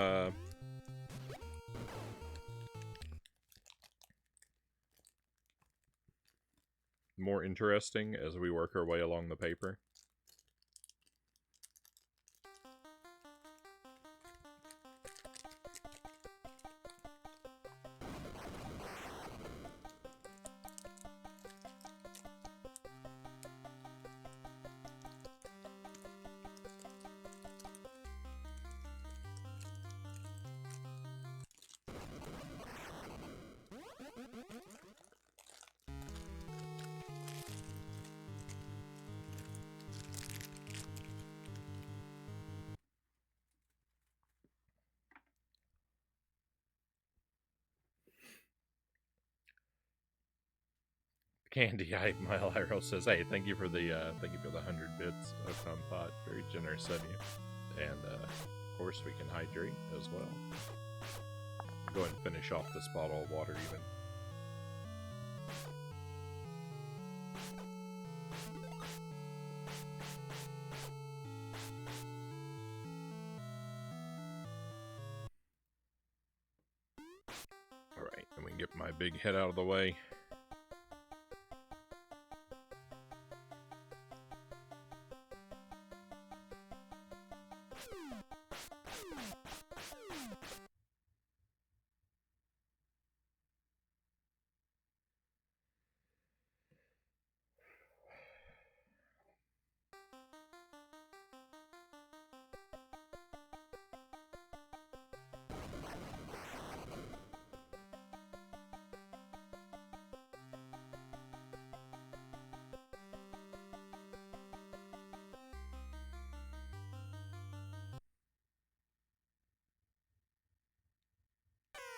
more interesting as we work our way along the paper. Candy Eye Mile Arrow says, "Hey, thank you for the 100 bits of Pot. Very generous of you." And of course, we can hydrate as well. Go ahead and finish off this bottle of water, even. All right, and we can get my big head out of the way.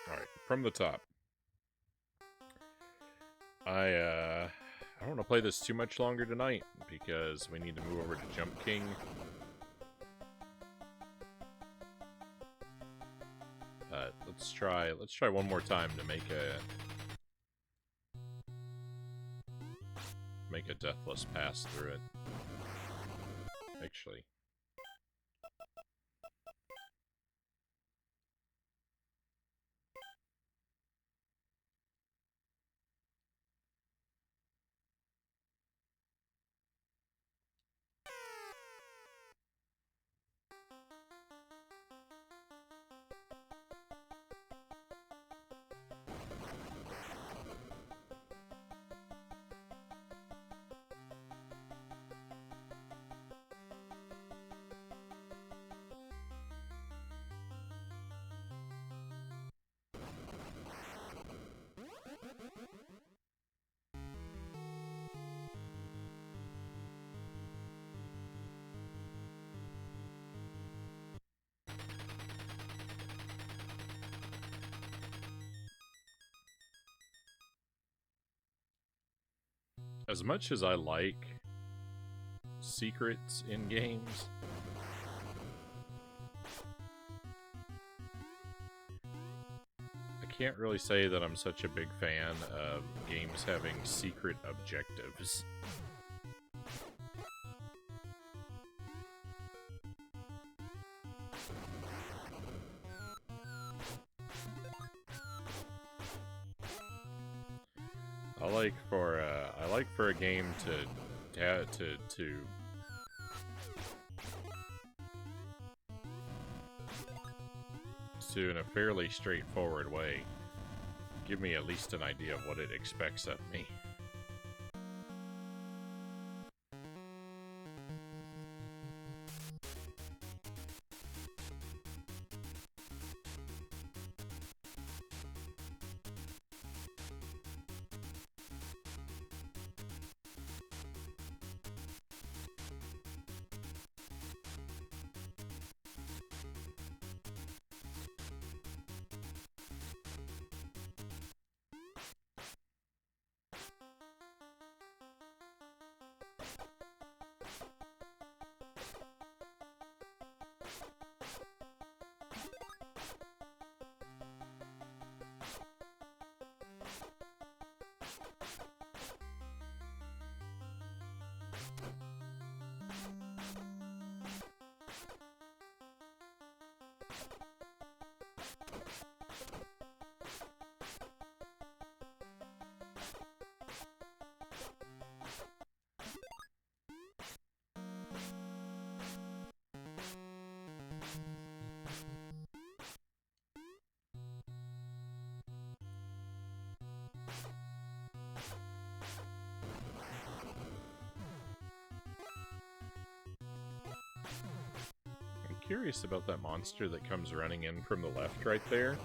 Alright, from the top. I don't want to play this too much longer tonight, because we need to move over to Jump King. Let's try one more time to make a deathless pass through it. Actually. As much as I like secrets in games, I can't really say that I'm such a big fan of games having secret objectives. I like for a game to in a fairly straightforward way give me at least an idea of what it expects of me. Curious about that monster that comes running in from the left right there,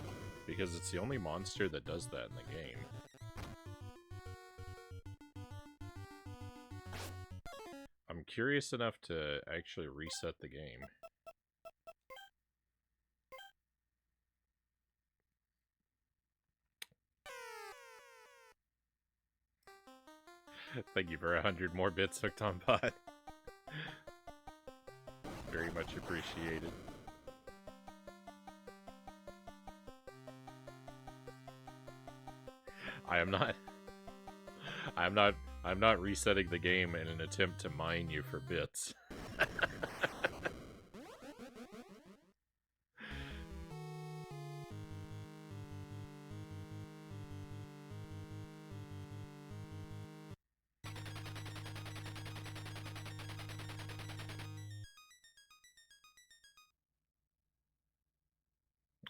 because it's the only monster that does that in the game. I'm curious enough to actually reset the game. Thank you for 100 more bits hooked on pod. Very much appreciated. I'm not resetting the game in an attempt to mine you for bits.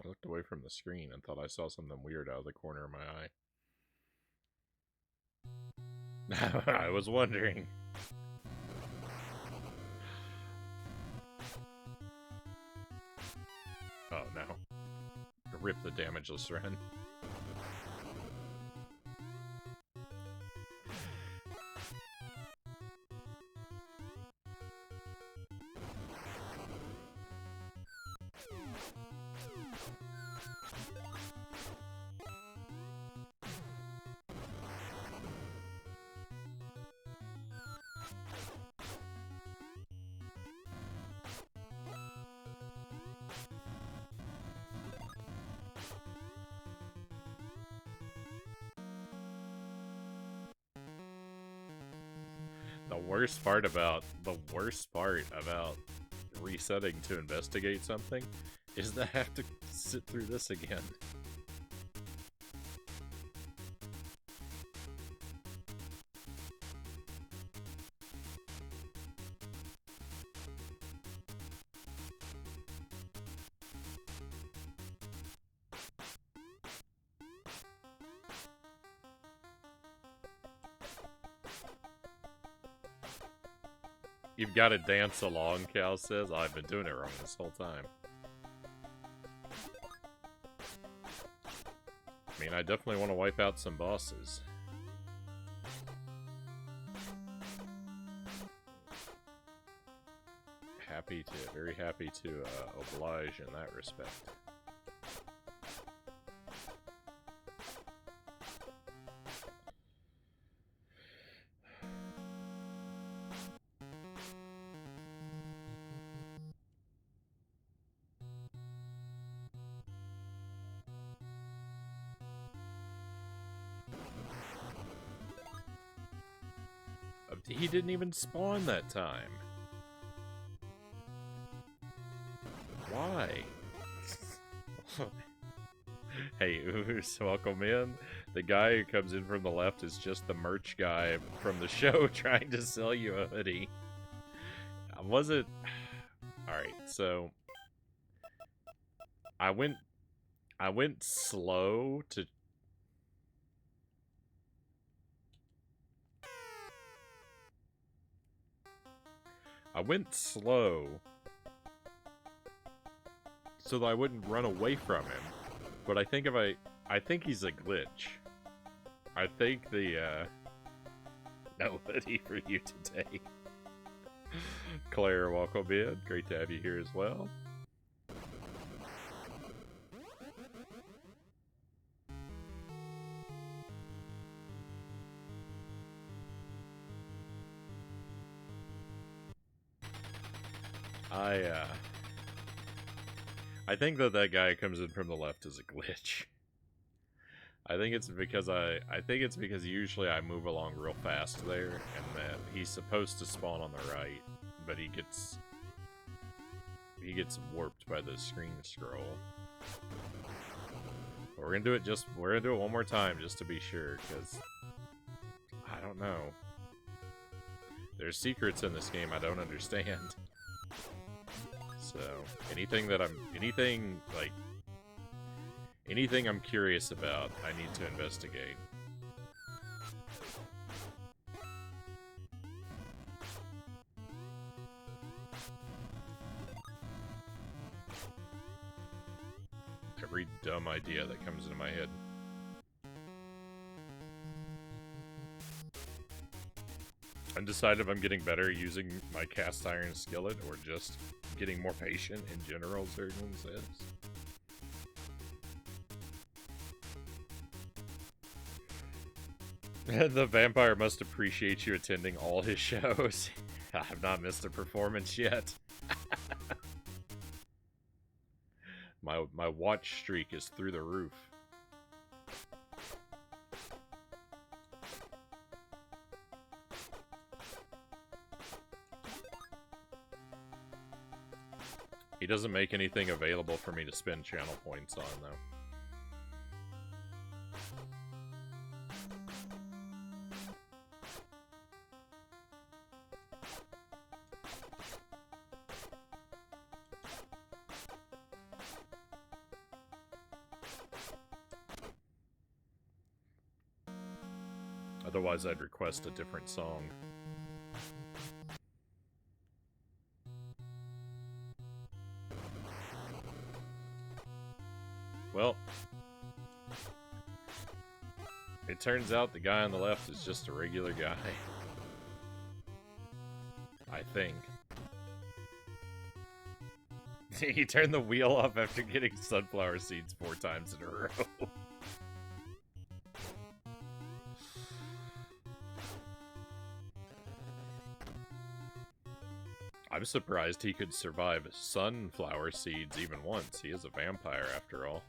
I looked away from the screen and thought I saw something weird out of the corner of my eye. I was wondering. Oh no. Rip the damageless run. The worst part about resetting to investigate something is that I have to sit through this again. You've got to dance along, Cal says. Oh, I've been doing it wrong this whole time. I mean, I definitely want to wipe out some bosses. Very happy to oblige in that respect. He didn't even spawn that time. Why? Hey, Oos, welcome in. The guy who comes in from the left is just the merch guy from the show trying to sell you a hoodie. Was it? Alright, so I went slow to so that I wouldn't run away from him. But I think I think he's a glitch. I think the no hoodie for you today. Claire, welcome in. Great to have you here as well. I think that guy comes in from the left is a glitch. I think it's because usually I move along real fast there, and that he's supposed to spawn on the right, but he gets warped by the screen scroll. But we're gonna do it one more time just to be sure, because I don't know. There's secrets in this game I don't understand. So anything I'm curious about, I need to investigate. Every dumb idea that comes into my head. Undecided if I'm getting better using my cast iron skillet or just getting more patient in general, Zerglin says. The vampire must appreciate you attending all his shows. I have not missed a performance yet. My watch streak is through the roof. He doesn't make anything available for me to spend channel points on, though. Otherwise, I'd request a different song. Well, it turns out the guy on the left is just a regular guy. I think. He turned the wheel off after getting sunflower seeds 4 times in a row. I'm surprised he could survive sunflower seeds even once. He is a vampire after all.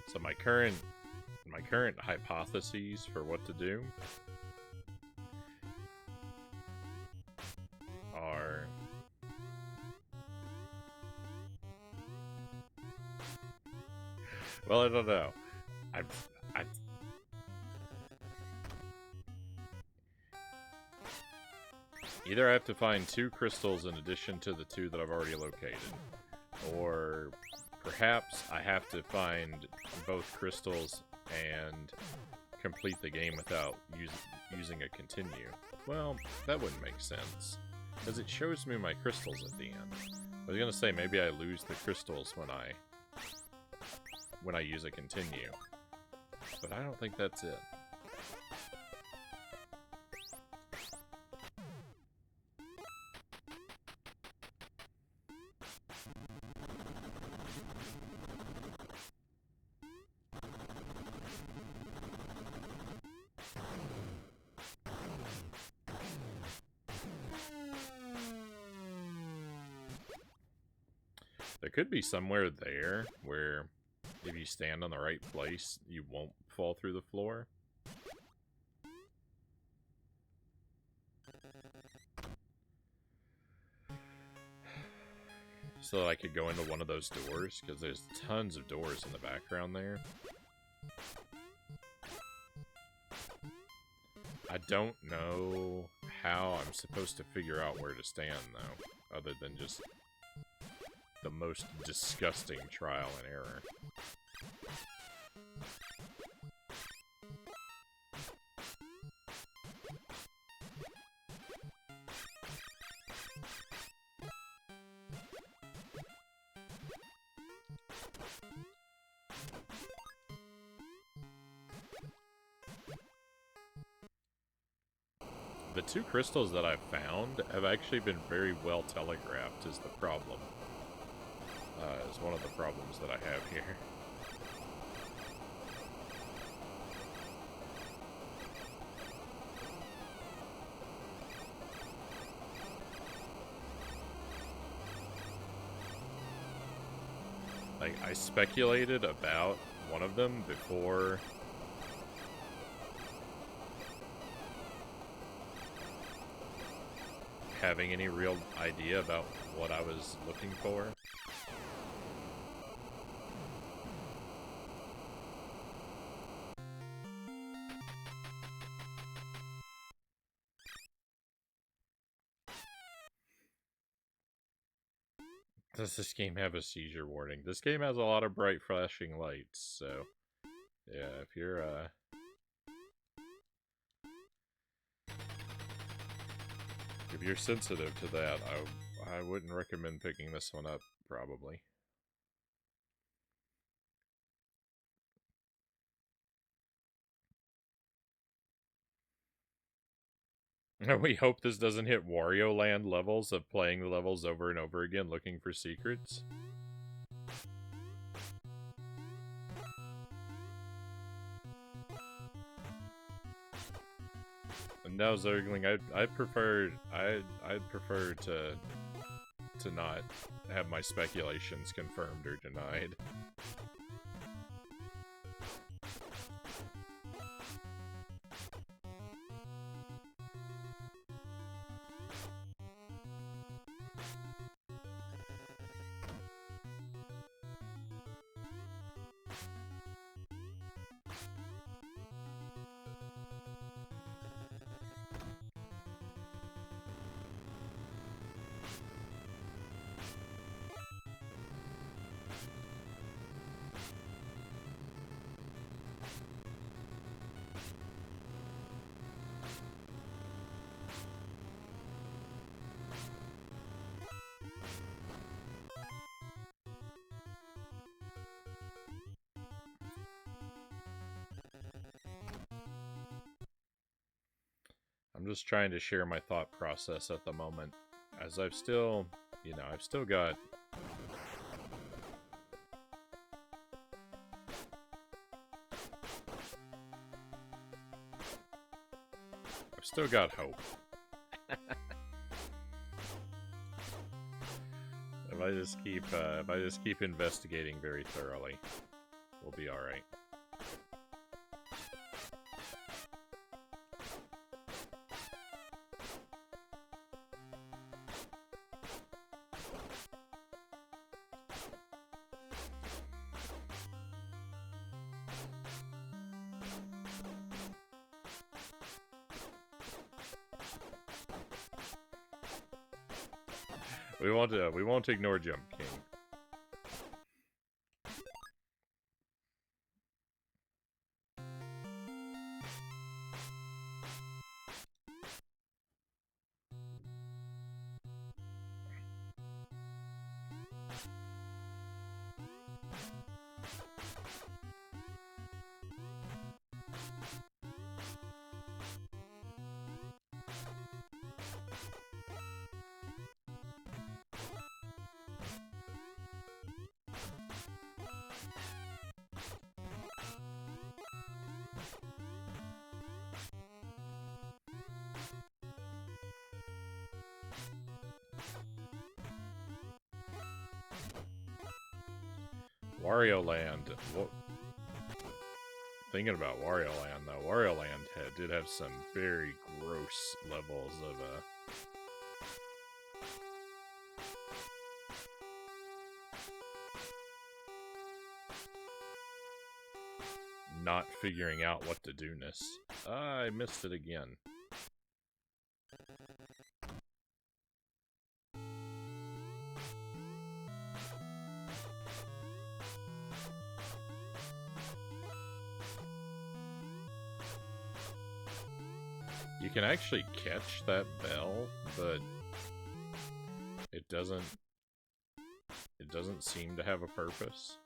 So my current hypotheses for what to do are well, I don't know. Either I have to find 2 crystals in addition to the 2 that I've already located, or perhaps I have to find both crystals and complete the game without using a continue. Well, that wouldn't make sense, because it shows me my crystals at the end. I was gonna say maybe I lose the crystals when I use a continue, but I don't think that's it. There could be somewhere there where if you stand on the right place, you won't fall through the floor. So I could go into one of those doors, because there's tons of doors in the background there. I don't know how I'm supposed to figure out where to stand, though, other than just the most disgusting trial and error. The two crystals that I've found have actually been very well telegraphed is the problem. Is one of the problems that I have here. Like, I speculated about one of them before having any real idea about what I was looking for. Does this game have a seizure warning? This game has a lot of bright flashing lights, so yeah, if you're sensitive to that, I wouldn't recommend picking this one up, probably. We hope this doesn't hit Wario Land levels of playing the levels over and over again looking for secrets. No, Zergling, I'd prefer to not have my speculations confirmed or denied. I'm just trying to share my thought process at the moment, as I've still, I've still got hope. If I just keep investigating very thoroughly, we'll be all right. We won't ignore Jump King. Wario Land. Thinking about Wario Land, though, Wario Land did have some very gross levels of not figuring out what to do-ness. I missed it again. You can actually catch that bell, but it doesn't seem to have a purpose.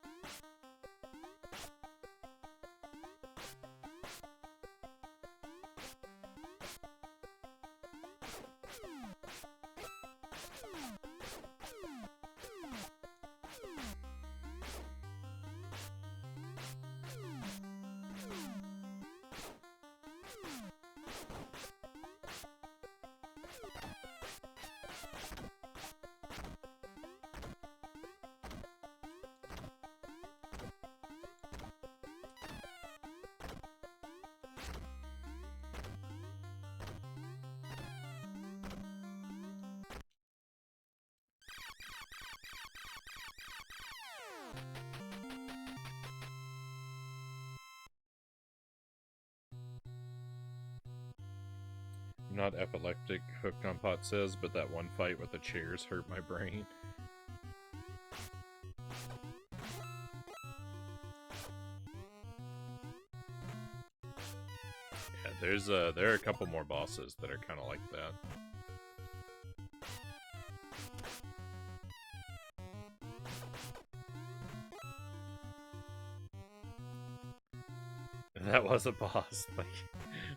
not epileptic, Hooked on Pot says, but that one fight with the chairs hurt my brain. Yeah, there are a couple more bosses that are kind of like that. That was a boss.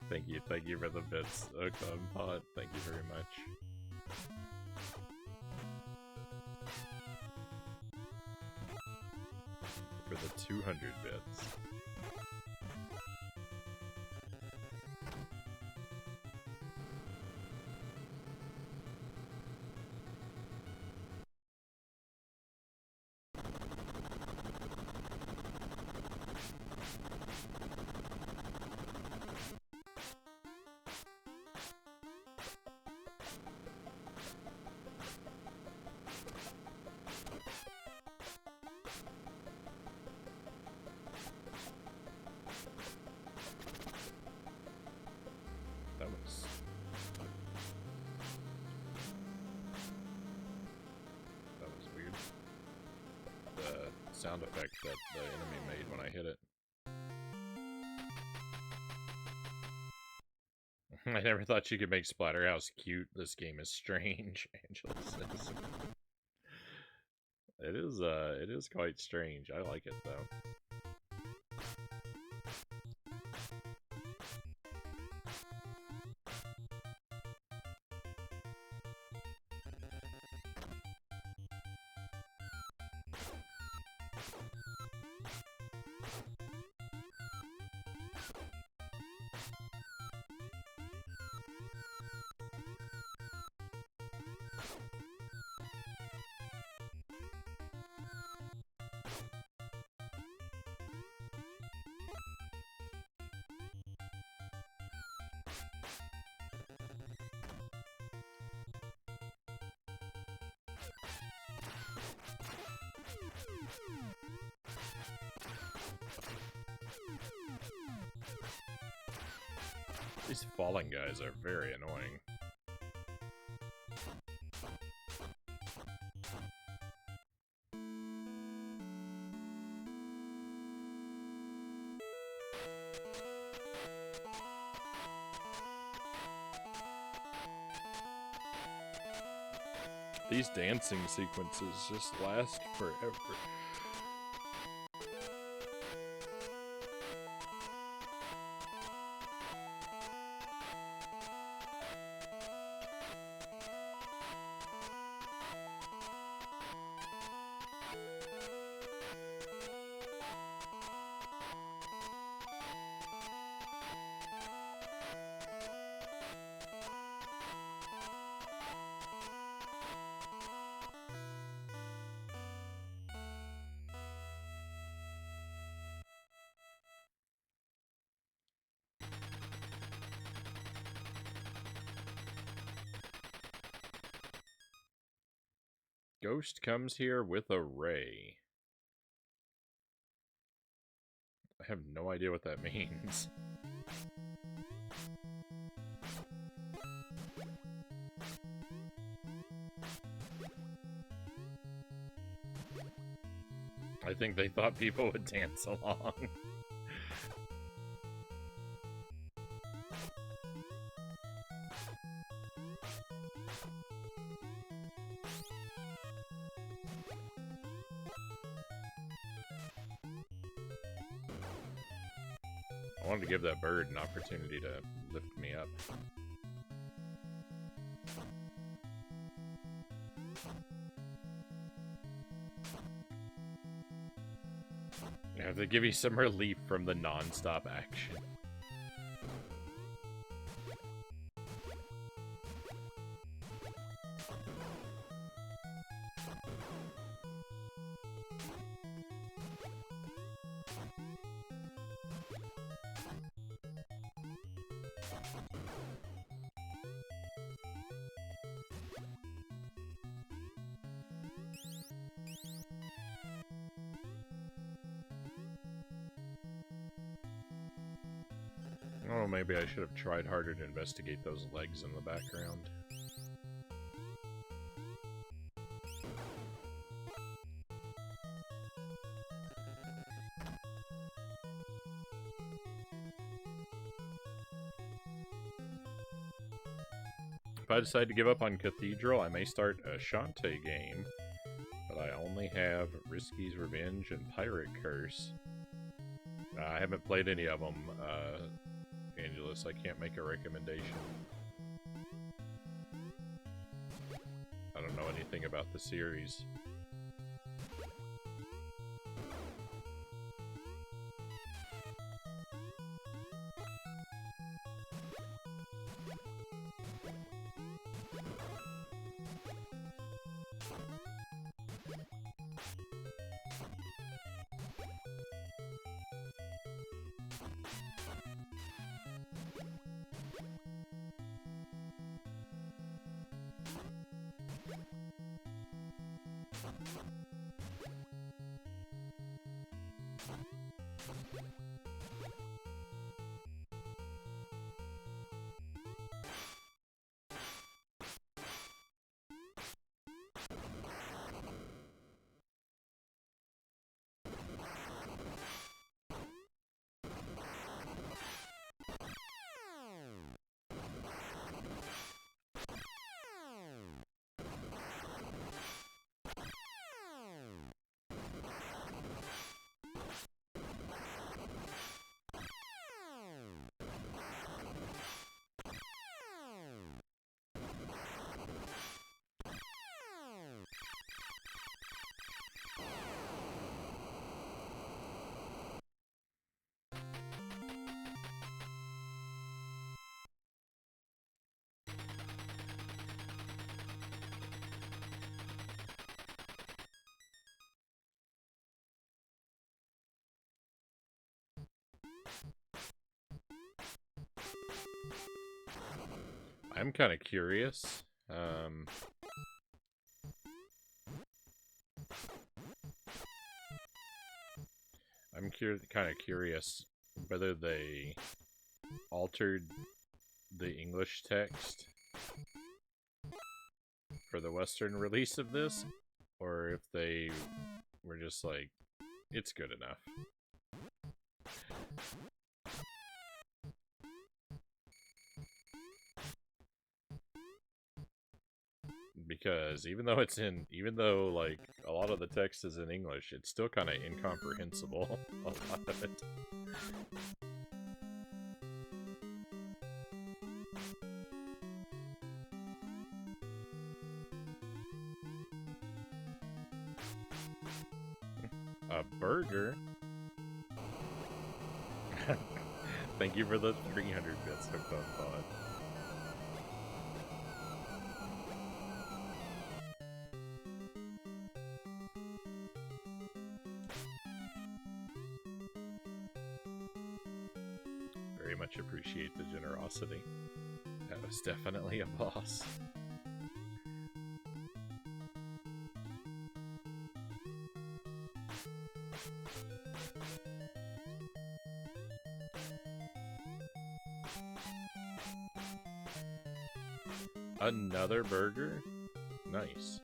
Thank you for the bits, Hooked on Pot. Thank you very much. For the 200 bits. Sound effect that the enemy made when I hit it. I never thought you could make Splatterhouse cute. This game is strange, Angela says. It is quite strange. I like it though. These falling guys are very annoying. These dancing sequences just last forever. Ghost comes here with a ray. I have no idea what that means. I think they thought people would dance along. I wanted to give that bird an opportunity to lift me up. I have to give you some relief from the non-stop action. Oh, maybe I should have tried harder to investigate those legs in the background. If I decide to give up on Cathedral, I may start a Shantae game, but I only have Risky's Revenge and Pirate Curse. I haven't played any of them, Angelus. I can't make a recommendation. I don't know anything about the series. I'm kind of curious. I'm kind of curious whether they altered the English text for the Western release of this, or if they were just like, it's good enough. Because even though like a lot of the text is in English, it's still kind of incomprehensible, a lot of it. A burger? Thank you for the 300 bits of fun. Very much appreciate the generosity. That was definitely a boss. Another burger? Nice.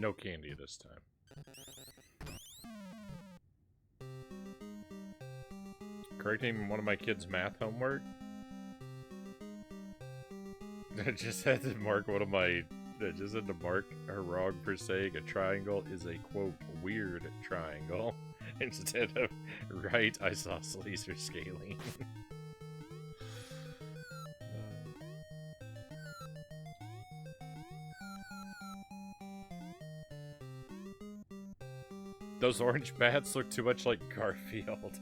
No candy this time. Correcting one of my kids' math homework. I just had to mark one of my... I just had to mark her wrong for saying a triangle is a, quote, weird triangle. Instead of right isosceles or scaling. Those orange bats look too much like Garfield.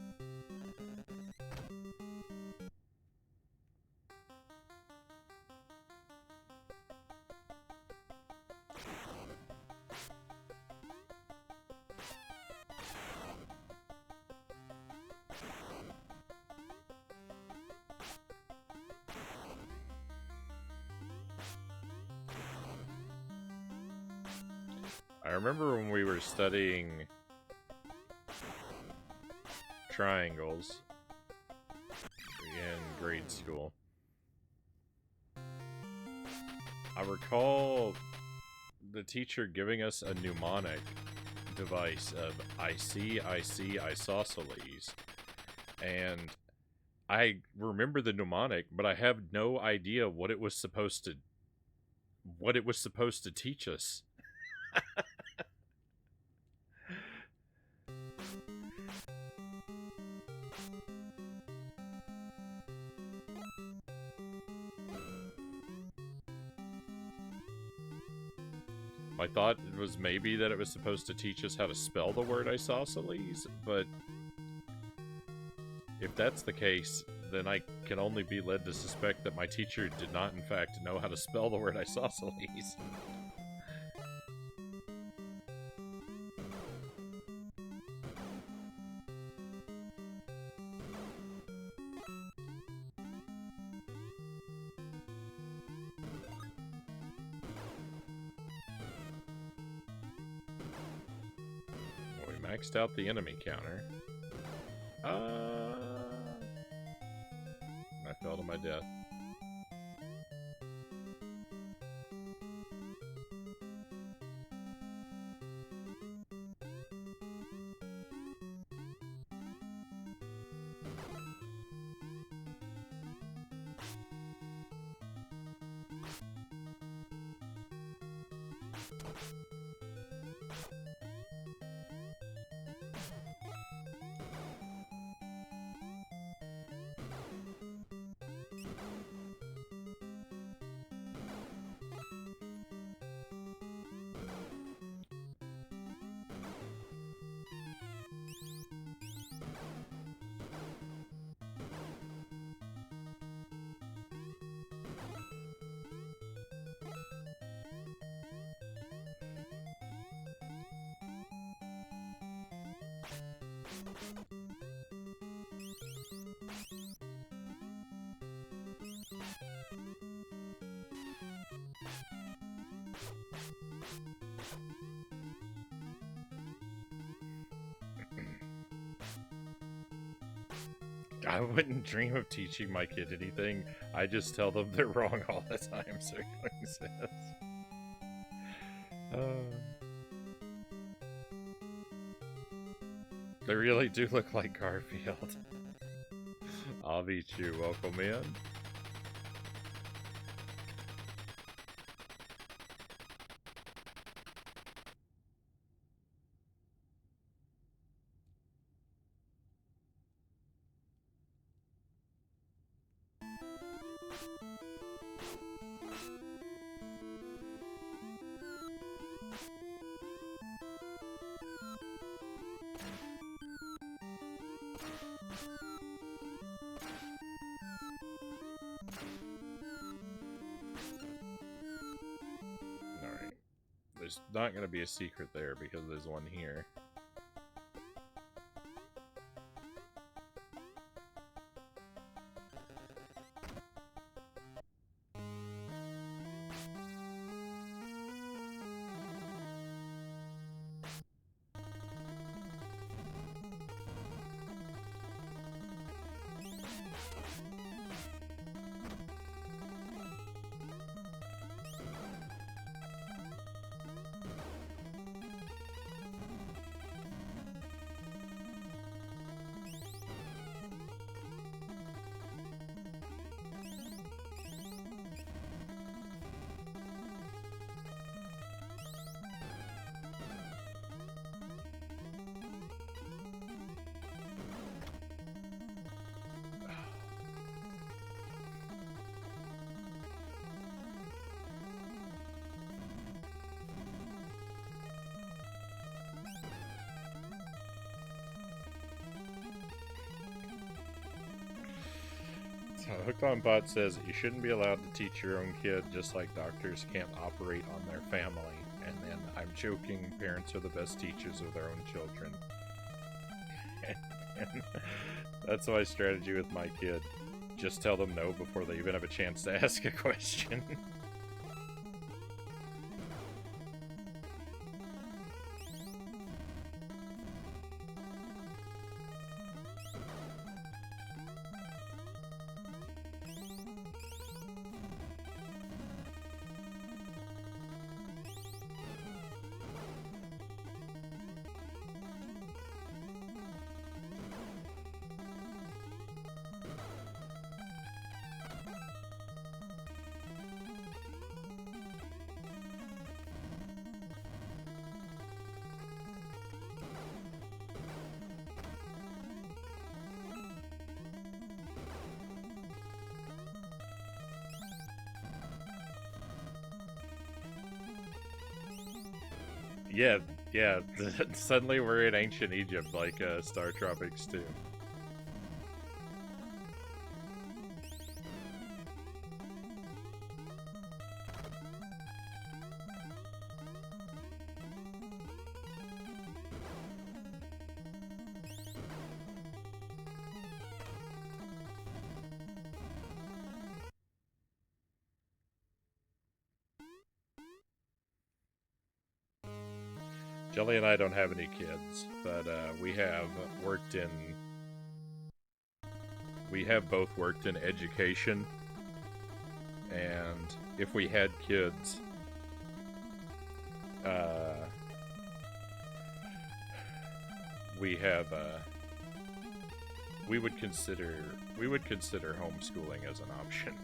I remember when we were studying triangles in grade school. I recall the teacher giving us a mnemonic device of I see, isosceles. And I remember the mnemonic, but I have no idea what it was supposed to teach us. My thought was maybe that it was supposed to teach us how to spell the word isosceles, but if that's the case, then I can only be led to suspect that my teacher did not, in fact, know how to spell the word isosceles. Maxed out the enemy counter. I fell to my death. I wouldn't dream of teaching my kid anything. I just tell them they're wrong all the time, Circling says. They really do look like Garfield. I'll beat you. Welcome in. There's not going to be a secret there because there's one here. Hooked on Pot says you shouldn't be allowed to teach your own kid, just like doctors can't operate on their family. And then I'm joking, parents are the best teachers of their own children. And that's my strategy with my kid. Just tell them no before they even have a chance to ask a question. Yeah, suddenly we're in ancient Egypt, like Star Tropics 2. Jelly and I don't have any kids, but we have both worked in education, and if we had kids, we would consider homeschooling as an option.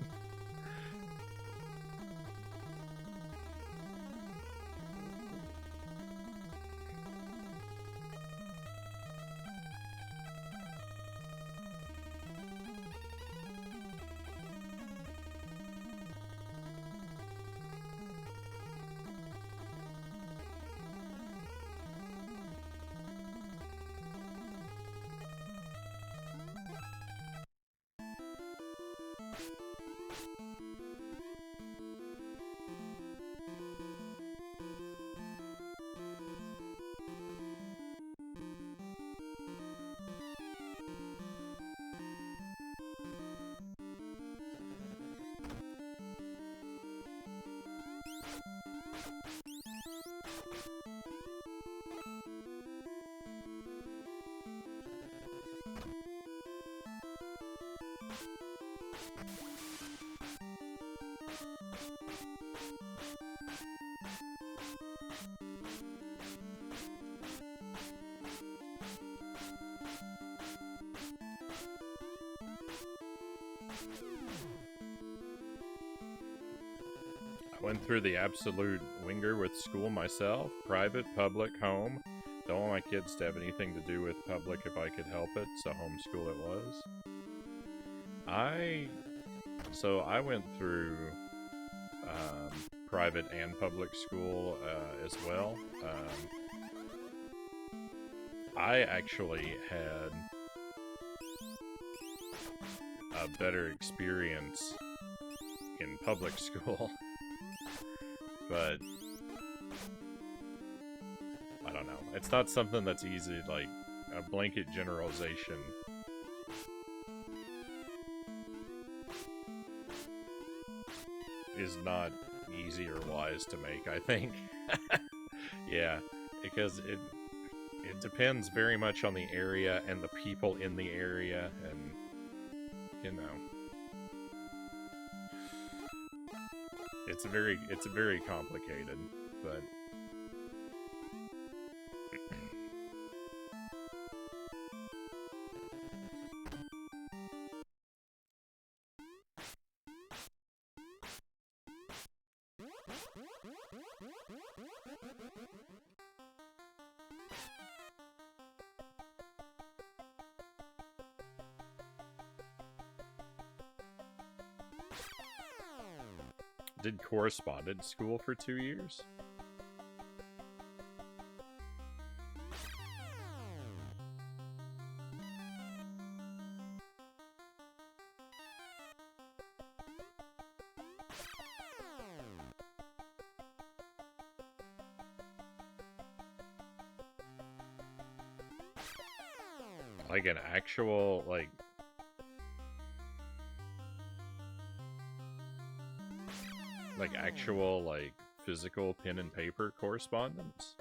Went through the absolute winger with school myself. Private, public, home. Don't want my kids to have anything to do with public if I could help it, so homeschool it was. I went through private and public school as well. I actually had a better experience in public school. But I don't know. It's not something that's easy, like a blanket generalization. Is not easy or wise to make, I think. Yeah, because it depends very much on the area and the people in the area, and you know. It's very complicated, but did correspondence school for 2 years. Like an actual, like actual, like, physical pen and paper correspondence?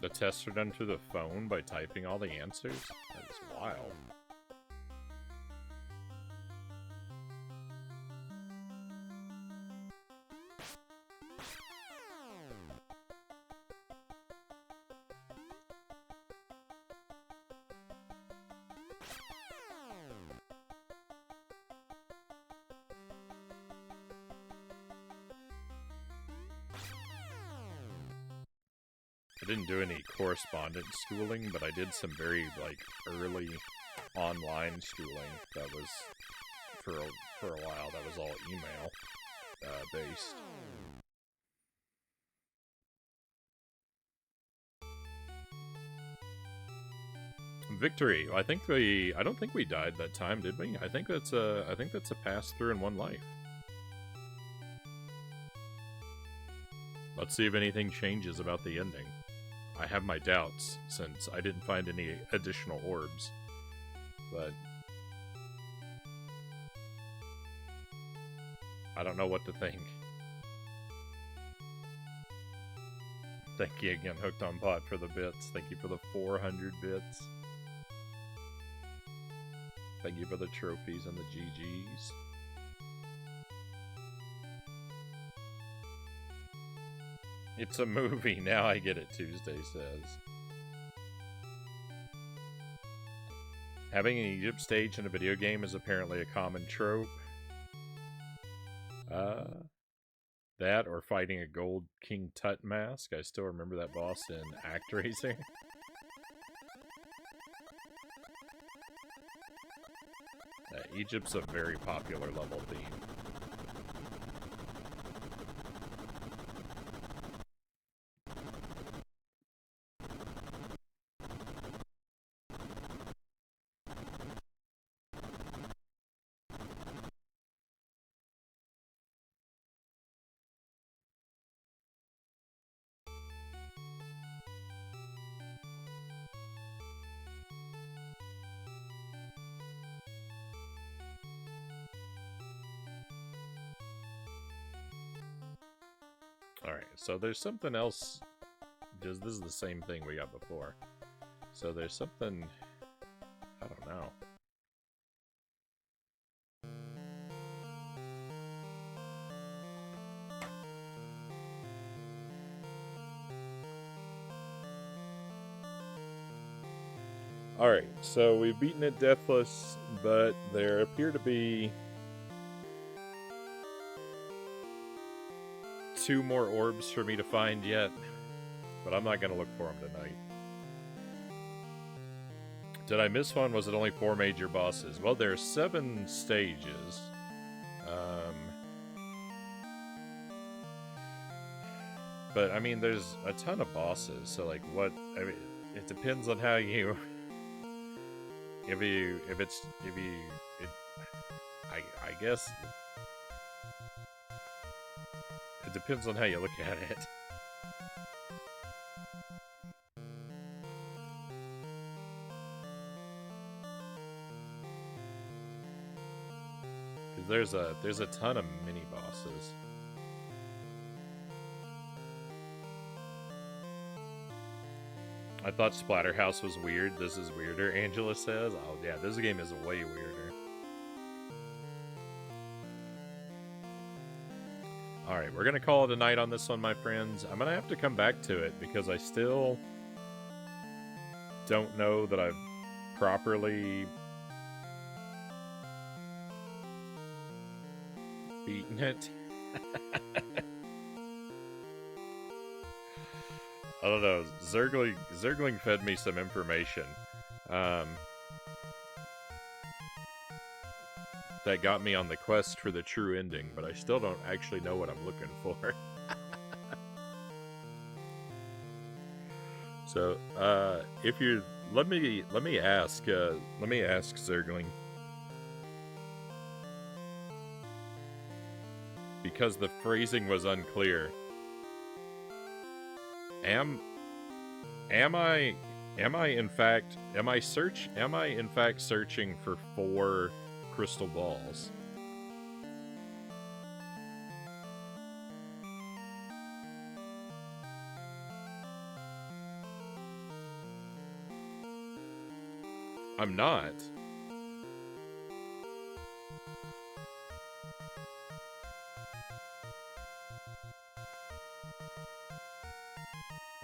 The tests are done through the phone by typing all the answers? That is wild. I didn't do any correspondence schooling, but I did some very, like, early online schooling that was, for a while, that was all email based. Victory. I don't think we died that time, did we? I think that's a pass through in one life. Let's see if anything changes about the ending. I have my doubts, since I didn't find any additional orbs. But I don't know what to think. Thank you again, Hooked on Pot, for the bits. Thank you for the 400 bits. Thank you for the trophies and the GGs. It's a movie, now I get it, Tuesday says. Having an Egypt stage in a video game is apparently a common trope. That or fighting a gold King Tut mask. I still remember that boss in ActRaiser. Egypt's a very popular level theme. Alright, so there's something else. This is the same thing we got before. So there's something... I don't know. Alright, so we've beaten it deathless, but there appear to be 2 more orbs for me to find yet, but I'm not going to look for them tonight. Did I miss one? Was it only 4 major bosses? Well, there are 7 stages. But, I mean, there's a ton of bosses, so, like, what... I mean, it depends on how you... I guess... It depends on how you look at it. Because there's a ton of mini bosses. I thought Splatterhouse was weird. This is weirder, Angela says. Oh yeah, this game is way weirder. Alright, we're gonna call it a night on this one, my friends. I'm gonna have to come back to it because I still don't know that I've properly beaten it. I don't know. Zergling fed me some information that got me on the quest for the true ending, but I still don't actually know what I'm looking for. So, if you let me ask Zergling, because the phrasing was unclear. Am I in fact searching for 4 crystal balls? I'm not.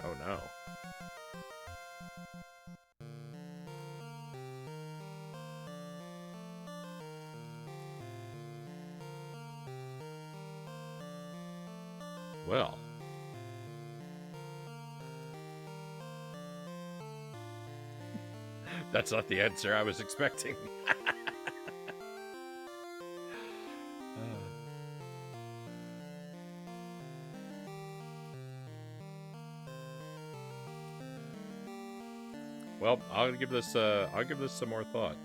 Oh no. Well. That's not the answer I was expecting. Well, I'll give this some more thought.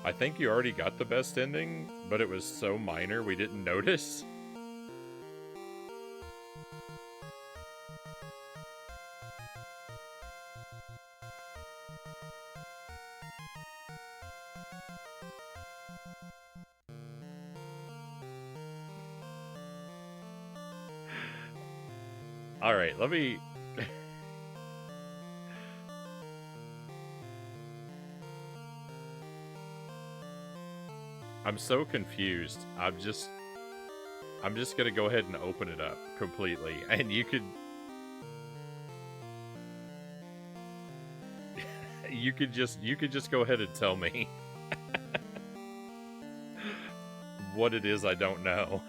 I think you already got the best ending, but it was so minor we didn't notice. All right, let me... I'm so confused. I'm just gonna go ahead and open it up completely, and you could... you could just go ahead and tell me what it is I don't know.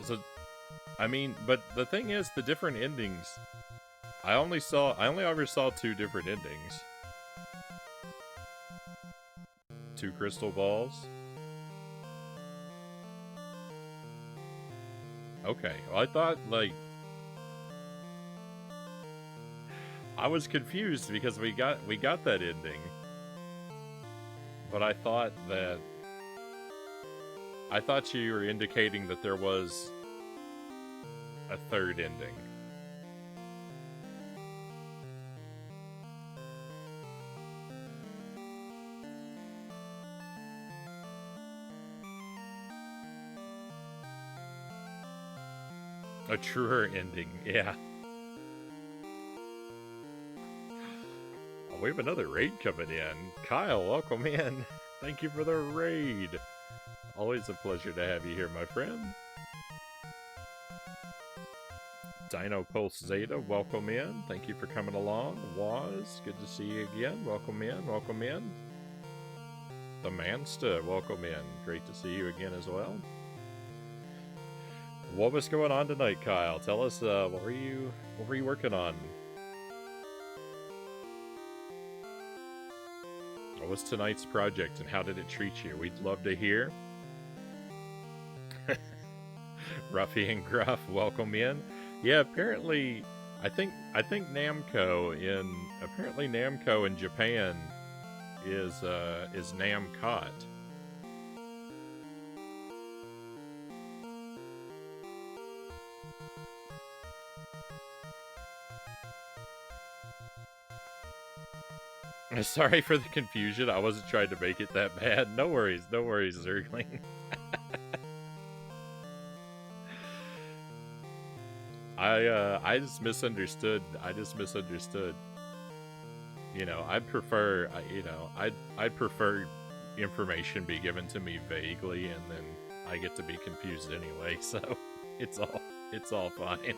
So, I mean, but the thing is, the different endings. I only ever saw 2 different endings. 2 crystal balls. Okay, well, I thought, like... I was confused because we got that ending. But I thought you were indicating that there was a 3rd ending. A truer ending, yeah. Oh, we have another raid coming in. Kyle, welcome in. Thank you for the raid. Always a pleasure to have you here, my friend. Dino Pulse Zeta, welcome in. Thank you for coming along. Waz, good to see you again. Welcome in, welcome in. The Mansta, welcome in. Great to see you again as well. What was going on tonight, Kyle? Tell us, what were you working on? What was tonight's project and how did it treat you? We'd love to hear. Ruffy and Gruff, welcome in. Yeah, apparently, I think Namco in Japan is Namcot. Sorry for the confusion. I wasn't trying to make it that bad. No worries, Zergling. I just misunderstood. you know, I'd prefer information be given to me vaguely, and then I get to be confused anyway. So it's all fine.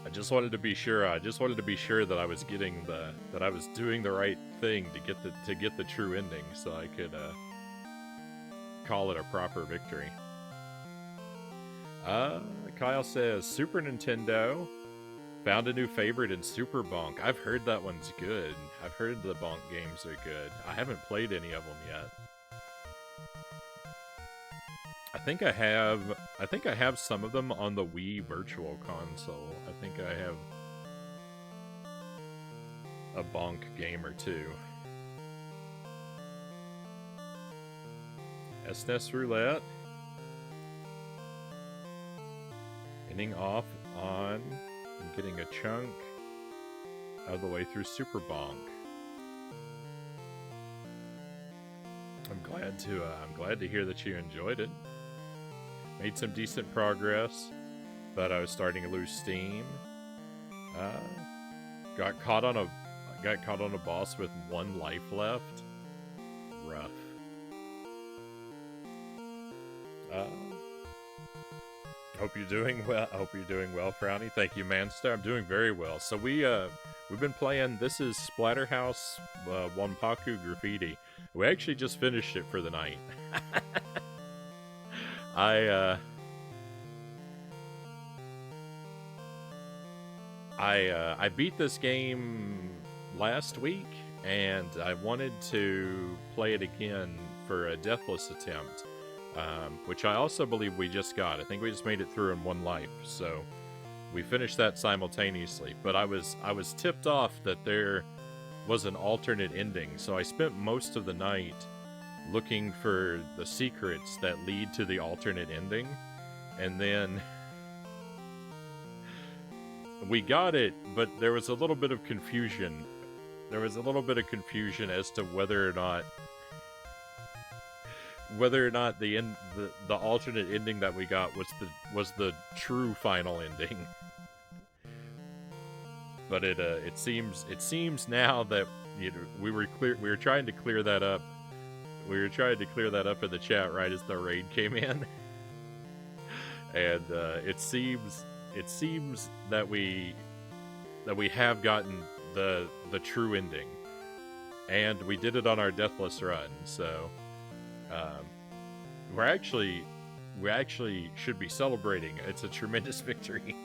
I just wanted to be sure. I just wanted to be sure that I was getting that I was doing the right thing to get the true ending, so I could call it a proper victory. Kyle says Super Nintendo found a new favorite in Super Bonk. I've heard that one's good. I've heard the Bonk games are good. I haven't played any of them yet. I think I have some of them on the Wii Virtual Console. I think I have a Bonk game or two. SNES Roulette. Ending off on getting a chunk of the way through Super Bonk. I'm glad to hear that you enjoyed it. Made some decent progress, but I was starting to lose steam. Got caught on a boss with 1 life left. Rough. Hope you're doing well. I hope you're doing well, Frownie. Thank you, Manster. I'm doing very well. So we've been playing. This is Splatterhouse, Wanpaku Graffiti. We actually just finished it for the night. I beat this game last week, and I wanted to play it again for a deathless attempt, which I also believe we just got. I think we just made it through in 1 life, so we finished that simultaneously. But I was tipped off that there was an alternate ending, so I spent most of the night looking for the secrets that lead to the alternate ending, and then we got it, but there was a little bit of confusion. There was a little bit of confusion as to whether or not the alternate ending that we got was the true final ending. But it seems now that, you know, we were trying to clear that up. We were trying to clear that up in the chat right as the raid came in, and it seems that we have gotten the true ending, and we did it on our deathless run. So we actually should be celebrating. It's a tremendous victory,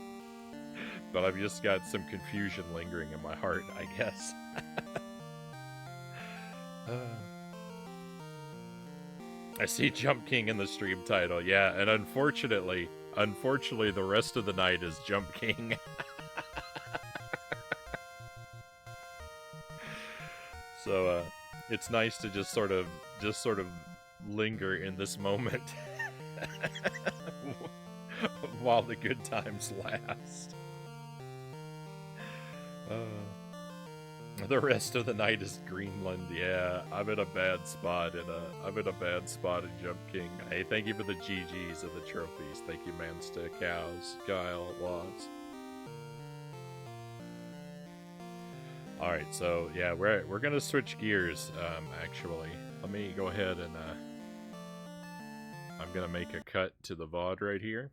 but I've just got some confusion lingering in my heart, I guess. I see Jump King in the stream title, yeah, and unfortunately, the rest of the night is Jump King. So, it's nice to just sort of linger in this moment while the good times last. The rest of the night is Greenland. Yeah, I'm in a bad spot in Jump King. Hey, thank you for the GGs and the trophies. Thank you, Mansta, Cows, Kyle, Lots. All right, so yeah, we're gonna switch gears. Actually, let me go ahead and I'm gonna make a cut to the VOD right here.